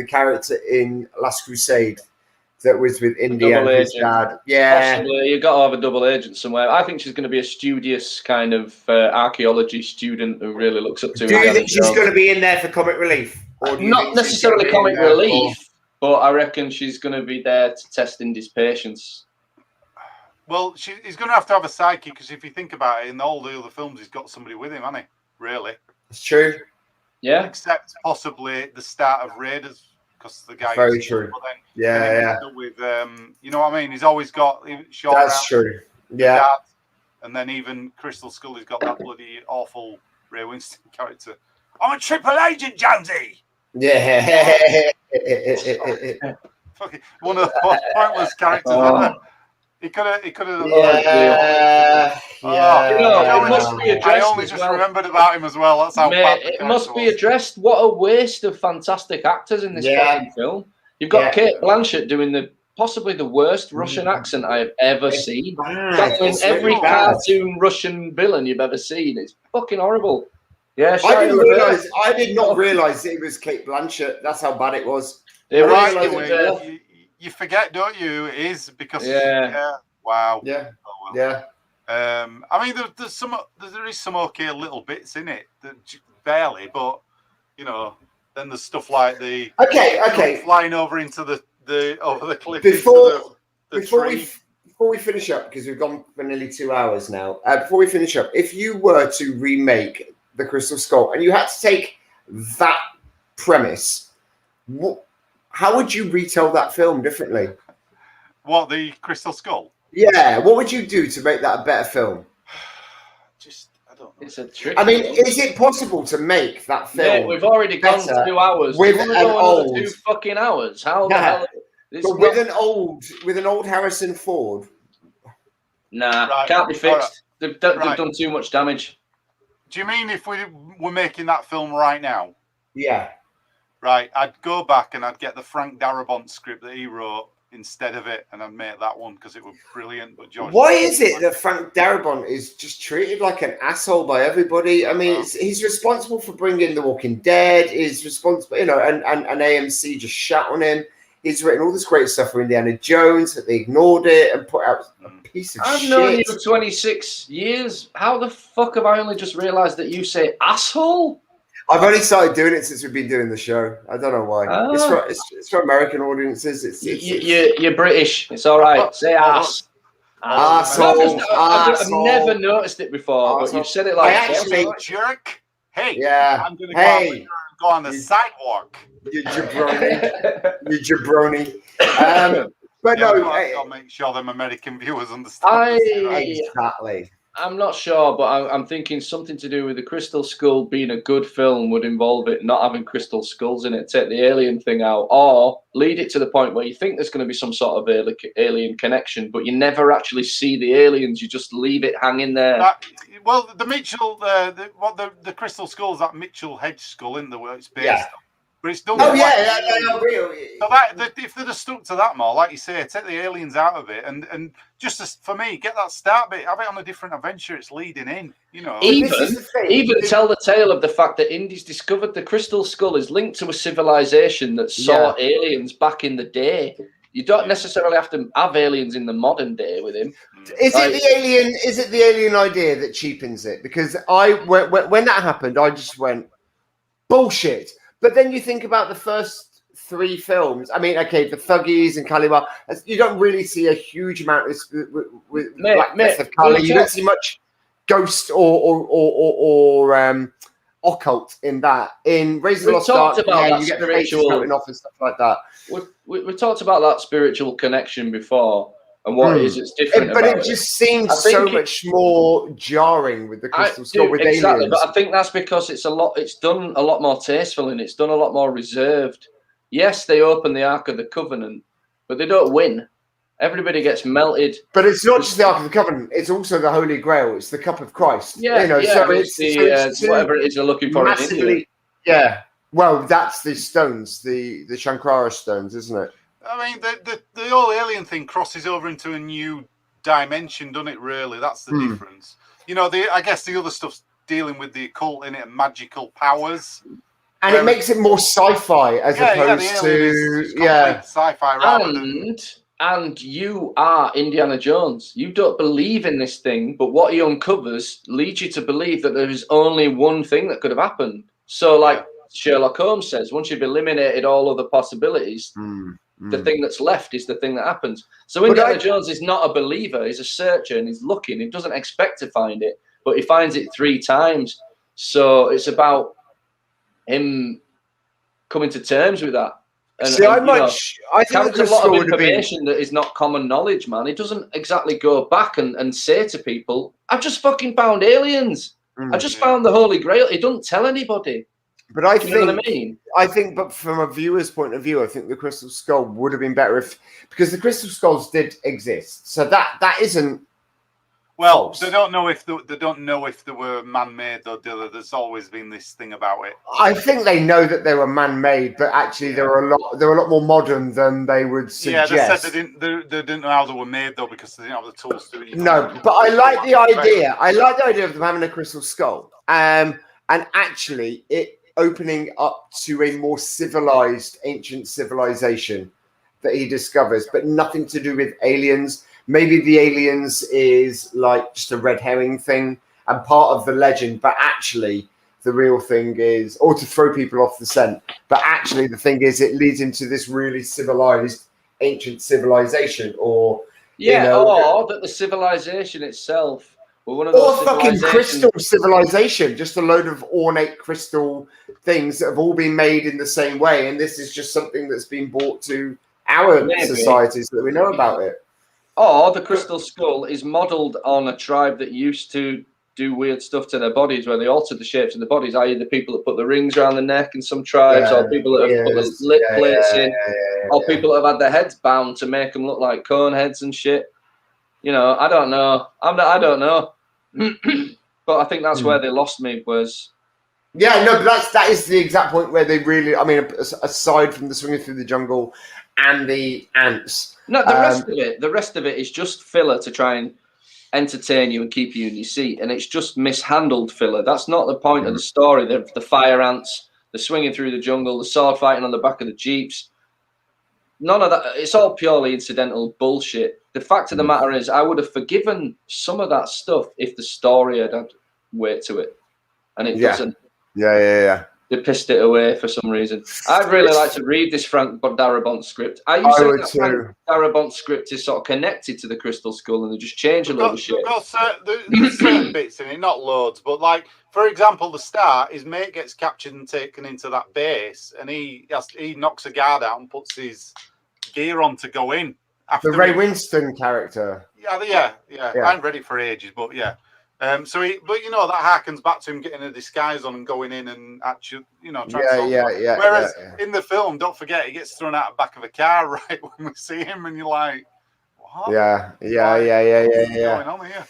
character in Last Crusade that was with India and his dad. Yeah, possibly. You've got to have a double agent somewhere. I think she's going to be a studious kind of archaeology student who really looks up to. Do you think she's going to be in there for comic relief? Or not necessarily comic relief, but I reckon she's going to be there to test Indy's patience. Well, he's going to have a sidekick, because if you think about it, in all the other films, he's got somebody with him, hasn't he? Really? It's true. Yeah. Except possibly the start of Raiders. The guy very true. Yeah. With you know what I mean? He's always got short. That's true. Yeah. Dad, and then even Crystal Skull, he's got that bloody awful Ray Winston character. I'm a triple agent, Jonesy. Yeah. Fucking one of the most pointless characters ever. He could have. Yeah. It must be addressed. I only just remembered about him as well. That's how bad it must be addressed. What a waste of fantastic actors in this fucking film. You've got Kate Blanchett doing possibly the worst Russian accent I've ever seen. It's every cartoon Russian villain you've ever seen. It's fucking horrible. Yeah, I did not realize it was Kate Blanchett. That's how bad it was. You forget, don't you? It is because wow. Yeah. Oh, well. Yeah. I mean, there is some okay little bits in it, barely, but then there's stuff like the flying over into over the cliff. Before we finish up, because we've gone for nearly 2 hours now. Before we finish up, if you were to remake the Crystal Skull and you had to take that premise, how would you retell that film differently? What, the Crystal Skull? Yeah, what would you do to make that a better film? I don't know. It's a trick. I mean, is it possible to make that film? Yeah, we've already gone 2 hours. With an old 2 fucking hours. How the hell? But with an old Harrison Ford. Nah, can't be fixed. Right. They've done too much damage. Do you mean if we were making that film right now? Yeah. Right, I'd go back and I'd get the Frank Darabont script that he wrote instead of it, and I'd make that one because it was brilliant. But George, why is it that Frank Darabont is just treated like an asshole by everybody? I mean, he's responsible for bringing The Walking Dead. He's responsible, and AMC just shat on him. He's written all this great stuff for Indiana Jones, that they ignored it and put out a piece of shit. I've known you for 26 years. How the fuck have I only just realised that you say asshole? I've only started doing it since we've been doing the show. I don't know why. It's for American audiences. You're British. It's all right. Say ass. Asshole. I've never noticed it before, but you've said it like that. Jerk. Hey. Yeah. I'm going to go on the sidewalk. You jabroni. But I'll make sure them American viewers understand. Exactly. I'm not sure, but I'm thinking something to do with the Crystal Skull being a good film would involve it not having crystal skulls in it, take the alien thing out, or lead it to the point where you think there's going to be some sort of alien connection, but you never actually see the aliens. You just leave it hanging there. Well, the Mitchell, the crystal skull is that Mitchell hedge skull in the where it's based on. But it's done. Oh with yeah, like really. So if they'd have stuck to that more, like you say, take the aliens out of it, and just for me, get that start bit, have it on a different adventure. It's leading in, you know. Even tell the tale of the fact that Indy's discovered the crystal skull is linked to a civilization that saw aliens back in the day. You don't necessarily have to have aliens in the modern day with him. Is it the alien idea that cheapens it? Because when that happened, I just went bullshit. But then you think about the first 3 films. I mean, okay, the Thuggies and Kaliwa. You don't really see a huge amount with Black Death of Kali. You don't see much ghost or occult in that. In Raise the Lost Ark, you get spiritual floating off and stuff like that. We talked about that spiritual connection before and what it is it's different but about it just seems so much more jarring with the crystal skull with aliens. But I think that's because it's done a lot more tasteful and it's done a lot more reserved. Yes, they open the Ark of the Covenant, but they don't win. Everybody gets melted. But it's not just the Ark of the Covenant; it's also the Holy Grail. It's the Cup of Christ. Yeah, so it's whatever it is you're looking for. Massively, Well, that's the stones, the Shankara stones, isn't it? I mean, the whole alien thing crosses over into a new dimension, doesn't it? Really, that's the difference. You know, I guess the other stuff's dealing with the occult in it and magical powers, and it makes it more sci-fi as opposed to sci-fi. And you are Indiana Jones. You don't believe in this thing, but what he uncovers leads you to believe that there is only one thing that could have happened. So, like Sherlock Holmes says, once you've eliminated all other possibilities, the thing that's left is the thing that happens. So Indiana Jones is not a believer. He's a searcher and he's looking. He doesn't expect to find it, but he finds it 3 times. So it's about him coming to terms with that. And, I think there's a lot of information that is not common knowledge, man. He doesn't exactly go back and say to people, I've just fucking found aliens. I just found the Holy Grail. He doesn't tell anybody. But I think, you know what I mean? But from a viewer's point of view, I think the Crystal Skull would have been better because the Crystal Skulls did exist. So that isn't. Well, false. They don't know if they were man-made though. There's always been this thing about it. I think they know that they were man-made, but actually they're a lot more modern than they would suggest. Yeah, they said they didn't know how they were made though because they didn't have the tools to do it. No, but I like the idea. I like the idea of them having a Crystal Skull, and actually it opening up to a more civilized, ancient civilization that he discovers, but nothing to do with aliens. Maybe the aliens is like just a red herring thing and part of the legend, but actually the real thing is, or to throw people off the scent, but actually the thing is it leads into this really civilized, ancient civilization, or or that the civilization itself. One of those fucking crystal civilization, just a load of ornate crystal things that have all been made in the same way, and this is just something that's been brought to our societies that we know about it. Or the Crystal Skull is modelled on a tribe that used to do weird stuff to their bodies, where they altered the shapes of the bodies, i.e. the people that put the rings around the neck in some tribes, or people that have put the lip plates in, or people that have had their heads bound to make them look like cone heads and shit. You know, I don't know. I don't know. But I think that's where they lost me was. Yeah, no, but that is the exact point where they really. I mean, aside from the swinging through the jungle and the ants. No, the rest of it is just filler to try and entertain you and keep you in your seat, and it's just mishandled filler. That's not the point of the story. The fire ants, the swinging through the jungle, the sword fighting on the back of the jeeps. None of that. It's all purely incidental bullshit. The fact of the matter is, I would have forgiven some of that stuff if the story had weight to it, and it doesn't. Yeah. They pissed it away for some reason. I'd really like to read this Frank Darabont script. I used to think that Frank Darabont script is sort of connected to the Crystal Skull, and they just change a lot of shit. There's certain bits in it, not loads, but like, for example, the start, his mate gets captured and taken into that base, and he knocks a guard out and puts his gear on to go in. The Ray Winston character. Yeah. I'm ready for ages, but yeah. But you know, that harkens back to him getting a disguise on and going in and actually, you know, trying to Whereas in the film, don't forget, he gets thrown out the back of a car right when we see him, and you're like, what? Yeah. What's going on here?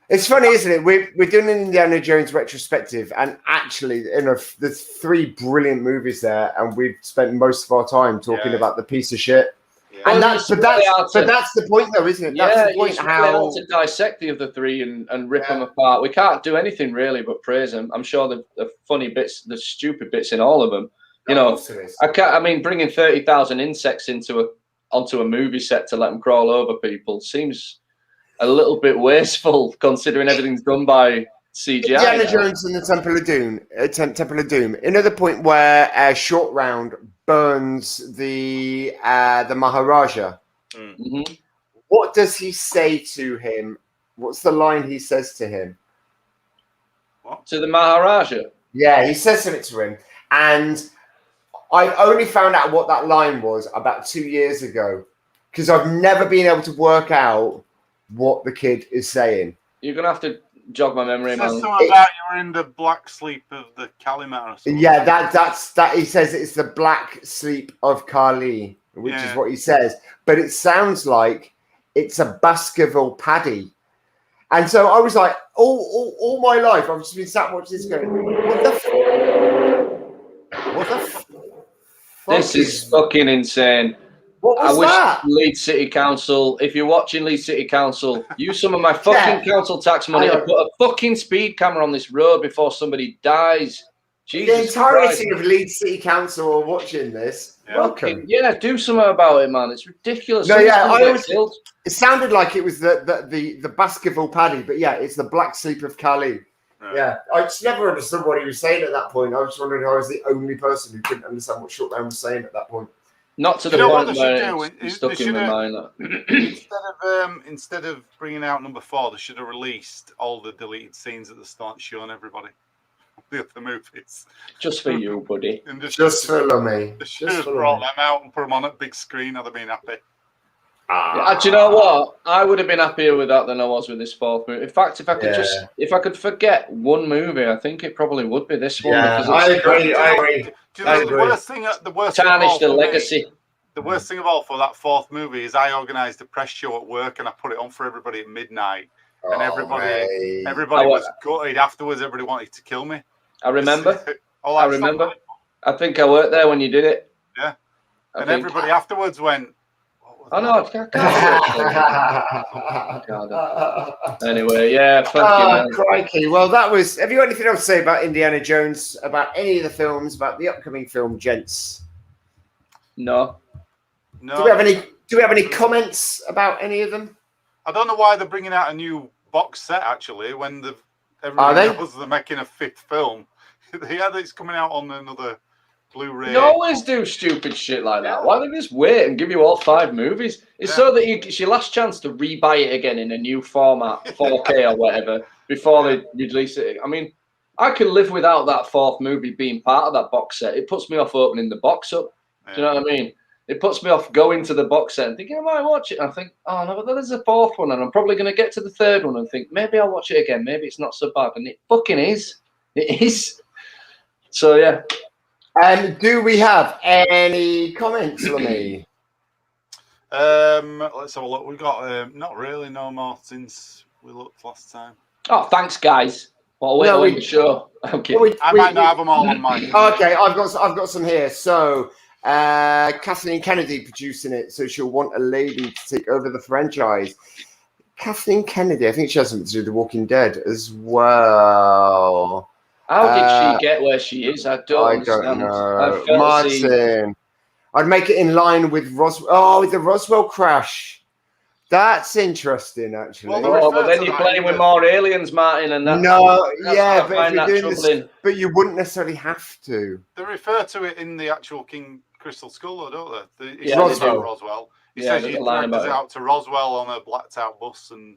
It's funny, isn't it? We're doing an Indiana Jones retrospective, and actually, there's 3 brilliant movies there, and we've spent most of our time talking about the piece of shit. Yeah. And Well, that's the point, though, isn't it? That's the point. It's really hard to dissect the other 3 and rip them apart. We can't do anything really but praise them. I'm sure the funny bits, the stupid bits in all of them. You know, I mean, bringing 30,000 insects onto a movie set to let them crawl over people seems a little bit wasteful, considering everything's done by CGI. Indiana Jones and the Temple of Doom. Another point where Short Round burns the Maharaja. Mm-hmm. What does he say to him? What's the line he says to him? What? To the Maharaja? Yeah, he says something to him. And I only found out what that line was about 2 years ago, because I've never been able to work out what the kid is saying. You're going to have to jog my memory, man. Something about you're in the black sleep of the Kalimar or something. Yeah, that he says it's the black sleep of Kali, which is what he says. But it sounds like it's a Baskerville paddy. And so I was like, all my life, I've just been sat watching this going, what the fuck? This is fucking insane. What was that? Leeds City Council, if you're watching Leeds City Council, use some of my fucking council tax money to put a fucking speed camera on this road before somebody dies. Jesus the entirety Christ. of Leeds City Council are watching this. Yeah. Welcome. Yeah, do something about it, man. It's ridiculous. No, it sounded like it was the Baskerville paddy, but yeah, it's the black sleep of Kali. Right. Yeah, I just never understood what he was saying at that point. I was wondering if I was the only person who couldn't understand what Short Round was saying at that point. Not to the point where it's stuck in my mind. Instead of bringing out number 4, they should have released all the deleted scenes at the start, showing everybody the other movies. Just for you, buddy. And just for me. They should have brought them out and put them on a big screen. I'd have been happy. Do you know what? I would have been happier with that than I was with this 4th movie. In fact, if I could forget one movie, I think it probably would be this one. Yeah, I agree. Do you know, the worst tarnish the legacy. The worst thing of all for that 4th movie is I organised a press show at work and I put it on for everybody at midnight, and everybody was gutted afterwards. Everybody wanted to kill me. I remember. I remember. I think I worked there when you did it. Yeah. And everybody afterwards went, oh no, I can't. Anyway, yeah, fuck you, crikey. Well, that was. Have you got anything else to say about Indiana Jones, about any of the films, about the upcoming film, gents? No. No. Do we have any comments about any of them? I don't know why they're bringing out a new box set actually when everybody knows they're making a 5th film. Yeah, it's coming out on another Blu-ray. You always do stupid shit like that. Why don't you just wait and give you all 5 movies? It's so that it's your last chance to rebuy it again in a new format, 4K or whatever, before they release it. I mean, I can live without that 4th movie being part of that box set. It puts me off opening the box up. Do you know what I mean? It puts me off going to the box set and thinking, I might watch it. And I think, oh no, but there's a 4th one, and I'm probably going to get to the 3rd one and think, maybe I'll watch it again. Maybe it's not so bad. And it fucking is. It is. So, yeah. Do we have any comments, Lummy? Let's have a look. We got not really no more since we looked last time. Oh, thanks, guys. Well, wait on the show. Okay. I might not have them all on my. Okay, I've got some here. So, Kathleen Kennedy producing it, so she'll want a lady to take over the franchise. Kathleen Kennedy, I think she has something to do with The Walking Dead as well. How did she get where she is? I don't know. Martin, I'd make it in line with Roswell. Oh, with the Roswell crash. That's interesting, actually. Well, but then you're playing with more aliens, Martin, and that. No, yeah, but if you're doing this, but you wouldn't necessarily have to. They refer to it in the actual King Crystal Skull, though, don't they? It's Roswell. He says he dragged us out to Roswell on a blacked out bus, and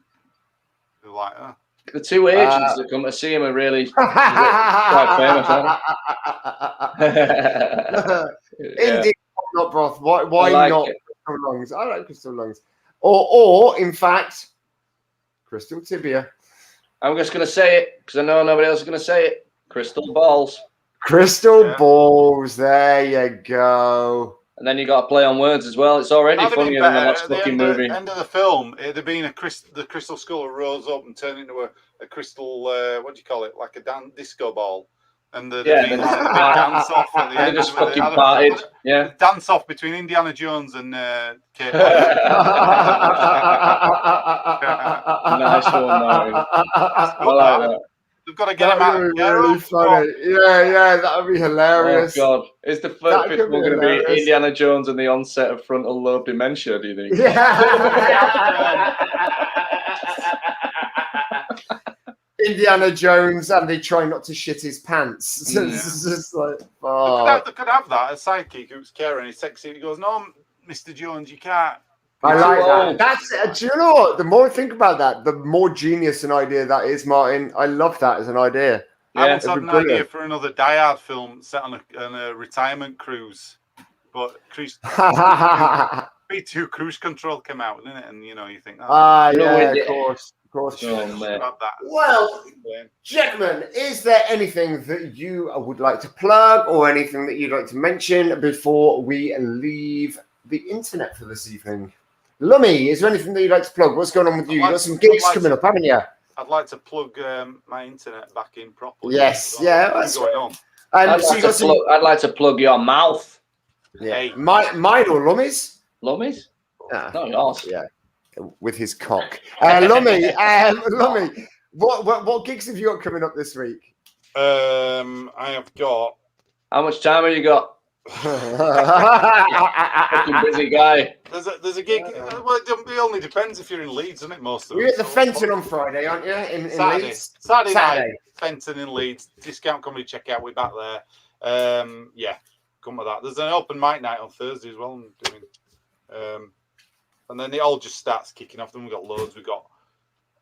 they're like, oh. The 2 agents that come to see him are really quite famous, aren't they? Indeed, not broth. Why not Crystal Lungs? I like Crystal Lungs. Or in fact, Crystal Tibia. I'm just going to say it because I know nobody else is going to say it. Crystal Balls. Crystal Balls. There you go. And then you got to play on words as well. It's already That'd have funnier been than the better. last At the fucking end movie. end of the film, it'd have been the crystal skull rose up and turned into a crystal, what do you call it, like a disco ball. And there'd have been like a big dance off at the They end. just fucking partied. Yeah. Dance off between Indiana Jones and Kate. Nice one, Martin. I like that. We've got to get him out. That would be really funny. Yeah, that would be hilarious. Oh, God. Is the first film going to be Indiana Jones and the onset of frontal lobe dementia, do you think? Yeah. Indiana Jones and they try not to shit his pants. It's just like, They could have that, a sidekick who's caring, he's sexy, and he goes, no, Mr. Jones, you can't. I like that. Do you know what? The more I think about that, the more genius an idea that is, Martin. I love that as an idea. I once had an idea for another Die Hard film set on a retirement cruise, but B2 Cruise Control came out, didn't it? And you think, of course. Well, gentlemen, is there anything that you would like to plug or anything that you'd like to mention before we leave the internet for this evening? Lummy, is there anything that you'd like to plug? What's going on with you? You've got some gigs coming up, haven't you? I'd like to plug my internet back in properly. Yes, yeah. What's going on? I'd like to plug your mouth. Yeah. Hey. Mine or Lummy's? Lummy's? Yeah. Not yours. Yeah. With his cock. Lummy, what gigs have you got coming up this week? I have got. How much time have you got? Fucking busy guy. There's a gig. Well, it only depends if you're in Leeds, isn't it? Most of You're at the Fenton on Friday, aren't you? In Leeds? Saturday night. Fenton in Leeds. Discount comedy checkout. We're back there. Yeah, come with that. There's an open mic night on Thursday as well. I'm doing. And then it all just starts kicking off. Then we've got loads. We've got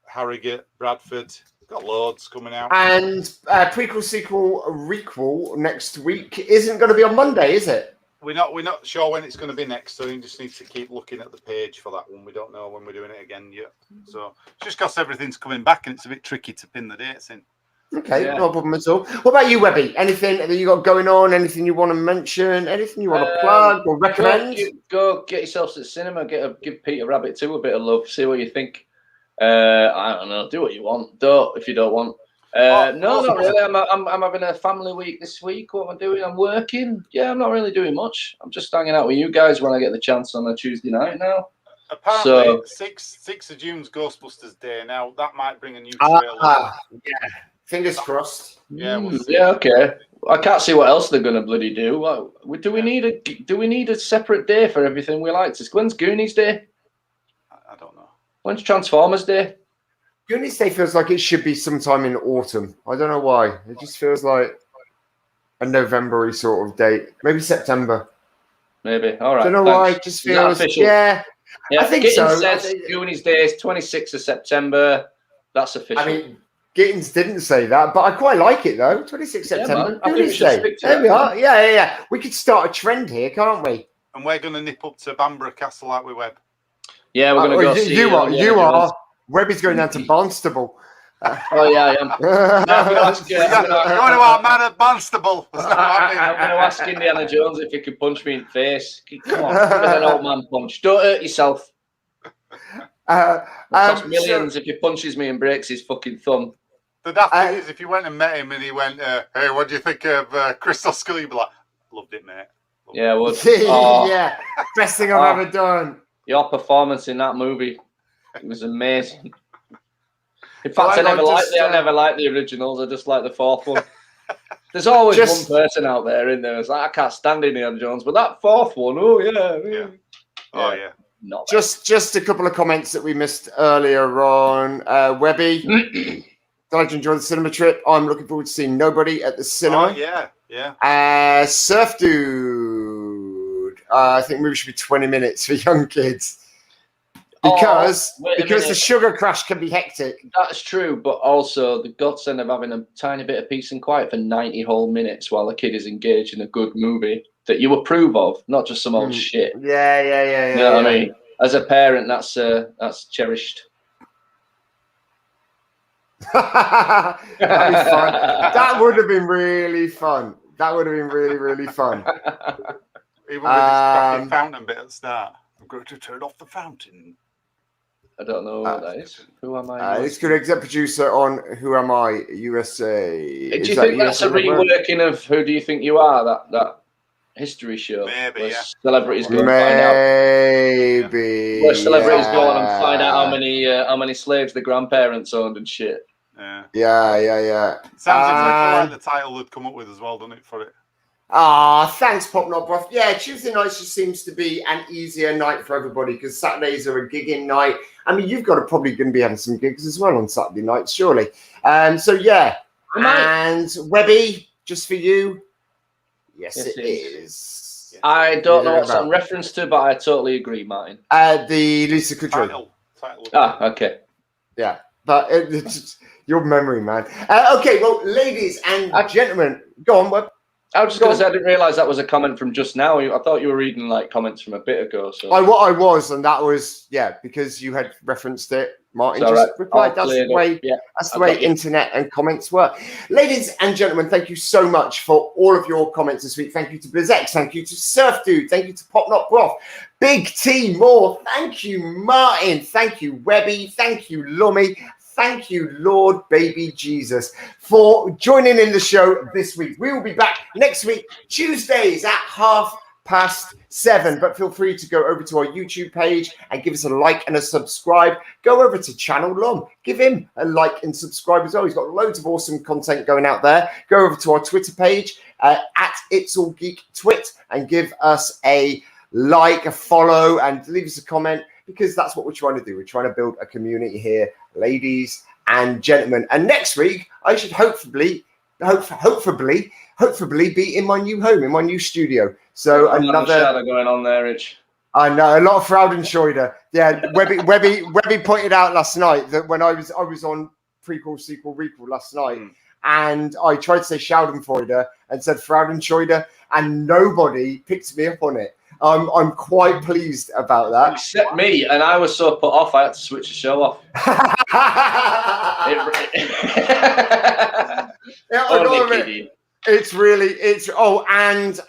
Harrogate, Bradford. We've got loads coming out. And prequel, sequel, requel next week isn't going to be on Monday, is it? We're not sure when it's going to be next, so you just need to keep looking at the page for that one. We don't know when we're doing it again yet. So just because everything's coming back and it's a bit tricky to pin the dates in. Okay, no problem at all. What about you, Webby? Anything that you got going on? Anything you want to mention? Anything you want to plug or recommend? Go get yourself to the cinema. Give Peter Rabbit 2 a bit of love. See what you think. I don't know. Do what you want. Don't if you don't want. No, not really. I'm having a family week this week. What am I doing? I'm working. Yeah, I'm not really doing much. I'm just hanging out with you guys when I get the chance on a Tuesday night now. Apparently, 6th of June's Ghostbusters Day. Now that might bring a new trailer. Yeah. Fingers crossed. Yeah, we'll see. Yeah, okay. I can't see what else they're gonna bloody do. Do we need a separate day for everything we like? When's Goonies Day? I don't know. When's Transformers Day? Goonies Day feels like it should be sometime in autumn. I don't know why. It just feels like a November-y sort of date. Maybe September. Maybe. All right. I don't know why. It just feels. Yeah. I think Gittins so. Says Goonies Day is 26th of September. That's official. I mean, Gittins didn't say that, but I quite like it though. 26th September. I think we should stick to there we are. Yeah. We could start a trend here, can't we? And we're going to nip up to Bamborough Castle like we Webb. Yeah, we're going to go see. You are. Webby's going down to Barnstable. Oh yeah, I am. Going to our man at Barnstable. I'm going to ask Indiana Jones if he could punch me in the face. Come on, give us an old man punch. Don't hurt yourself. Cost millions if he punches me and breaks his fucking thumb. The daft thing is, if you went and met him and he went, "Hey, what do you think of Crystal Skull?" You'd be like, "Loved it, mate." Yeah, I would. Yeah, best thing I've ever done. Your performance in that movie, it was amazing. In fact, I never liked the originals. I just like the fourth one. There's always one person out there in there. It's like, I can't stand Indiana Jones, but that fourth one, oh yeah. Not just a couple of comments that we missed earlier on. Webby, did you enjoy the cinema trip? I'm looking forward to seeing Nobody at the cinema. Oh, yeah. Surf Dude. I think movie should be 20 minutes for young kids. Because the sugar crash can be hectic. That's true, but also the godsend of having a tiny bit of peace and quiet for 90 whole minutes while a kid is engaged in a good movie that you approve of, not just some old shit. Yeah. You know what I mean? As a parent, that's cherished. That'd be fun. That would have been really fun. That would have been really, really fun. Even with this fucking fountain bit at the start. I'm going to turn off the fountain. I don't know what that is. Who am I? It's good exec producer on Who Am I USA. Do you think that's a reworking of Who Do You Think You Are? That history show. Maybe, yeah. Celebrities go and find out. Maybe. Where celebrities go on and find out how many slaves the grandparents owned and shit. Yeah. Sounds exactly like the title they'd come up with as well, doesn't it, for it? Thanks, Pop Not Broth. Yeah, Tuesday nights just seems to be an easier night for everybody because Saturdays are a gigging night. I mean, you've got to probably going to be having some gigs as well on Saturday nights, surely. So yeah, and Webby, just for you. Yes, it is. I don't know what's in reference to, but I totally agree, Martin. The Lisa Kudrow. Title. Okay. Yeah, but it's just your memory, man. Okay, well, ladies and gentlemen, go on, Webb. I was just going to say, I didn't realise that was a comment from just now. I thought you were reading like comments from a bit ago. So I was, and that was because you had referenced it. Martin just replied. That's the way. Yeah, that's the way internet and comments work. Ladies and gentlemen, thank you so much for all of your comments this week. Thank you to BlizzX. Thank you to Surf Dude. Thank you to Pop Not Broth. Big T Moore. Thank you, Martin. Thank you, Webby. Thank you, Lummy. Thank you, Lord Baby Jesus, for joining in the show this week. We will be back next week, Tuesdays at 7:30. But feel free to go over to our YouTube page and give us a like and a subscribe. Go over to Channel Lumb. Give him a like and subscribe as well. He's got loads of awesome content going out there. Go over to our Twitter page at It's All Geek Twit and give us a like, a follow, and leave us a comment, because that's what we're trying to do. We're trying to build a community here, ladies and gentlemen. And next week, I should hopefully be in my new home, in my new studio. So another shadow going on there, Rich. I know, a lot of Fraudenschreuder. Yeah, Webby pointed out last night that when I was on prequel, sequel, recall last night, and I tried to say Schadenfreude and said Fraudenschreuder, and nobody picked me up on it. I'm quite pleased about that. Except me, and I was so put off I had to switch the show off.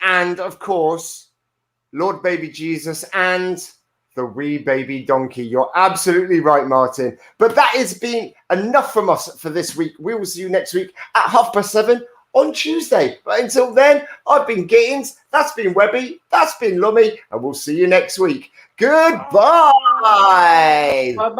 And of course, Lord Baby Jesus and the wee baby donkey. You're absolutely right, Martin. But that has been enough from us for this week. We will see you next week at 7:30. On Tuesday. But until then, I've been Gittins, that's been Webby, that's been Lummy, and we'll see you next week. Goodbye.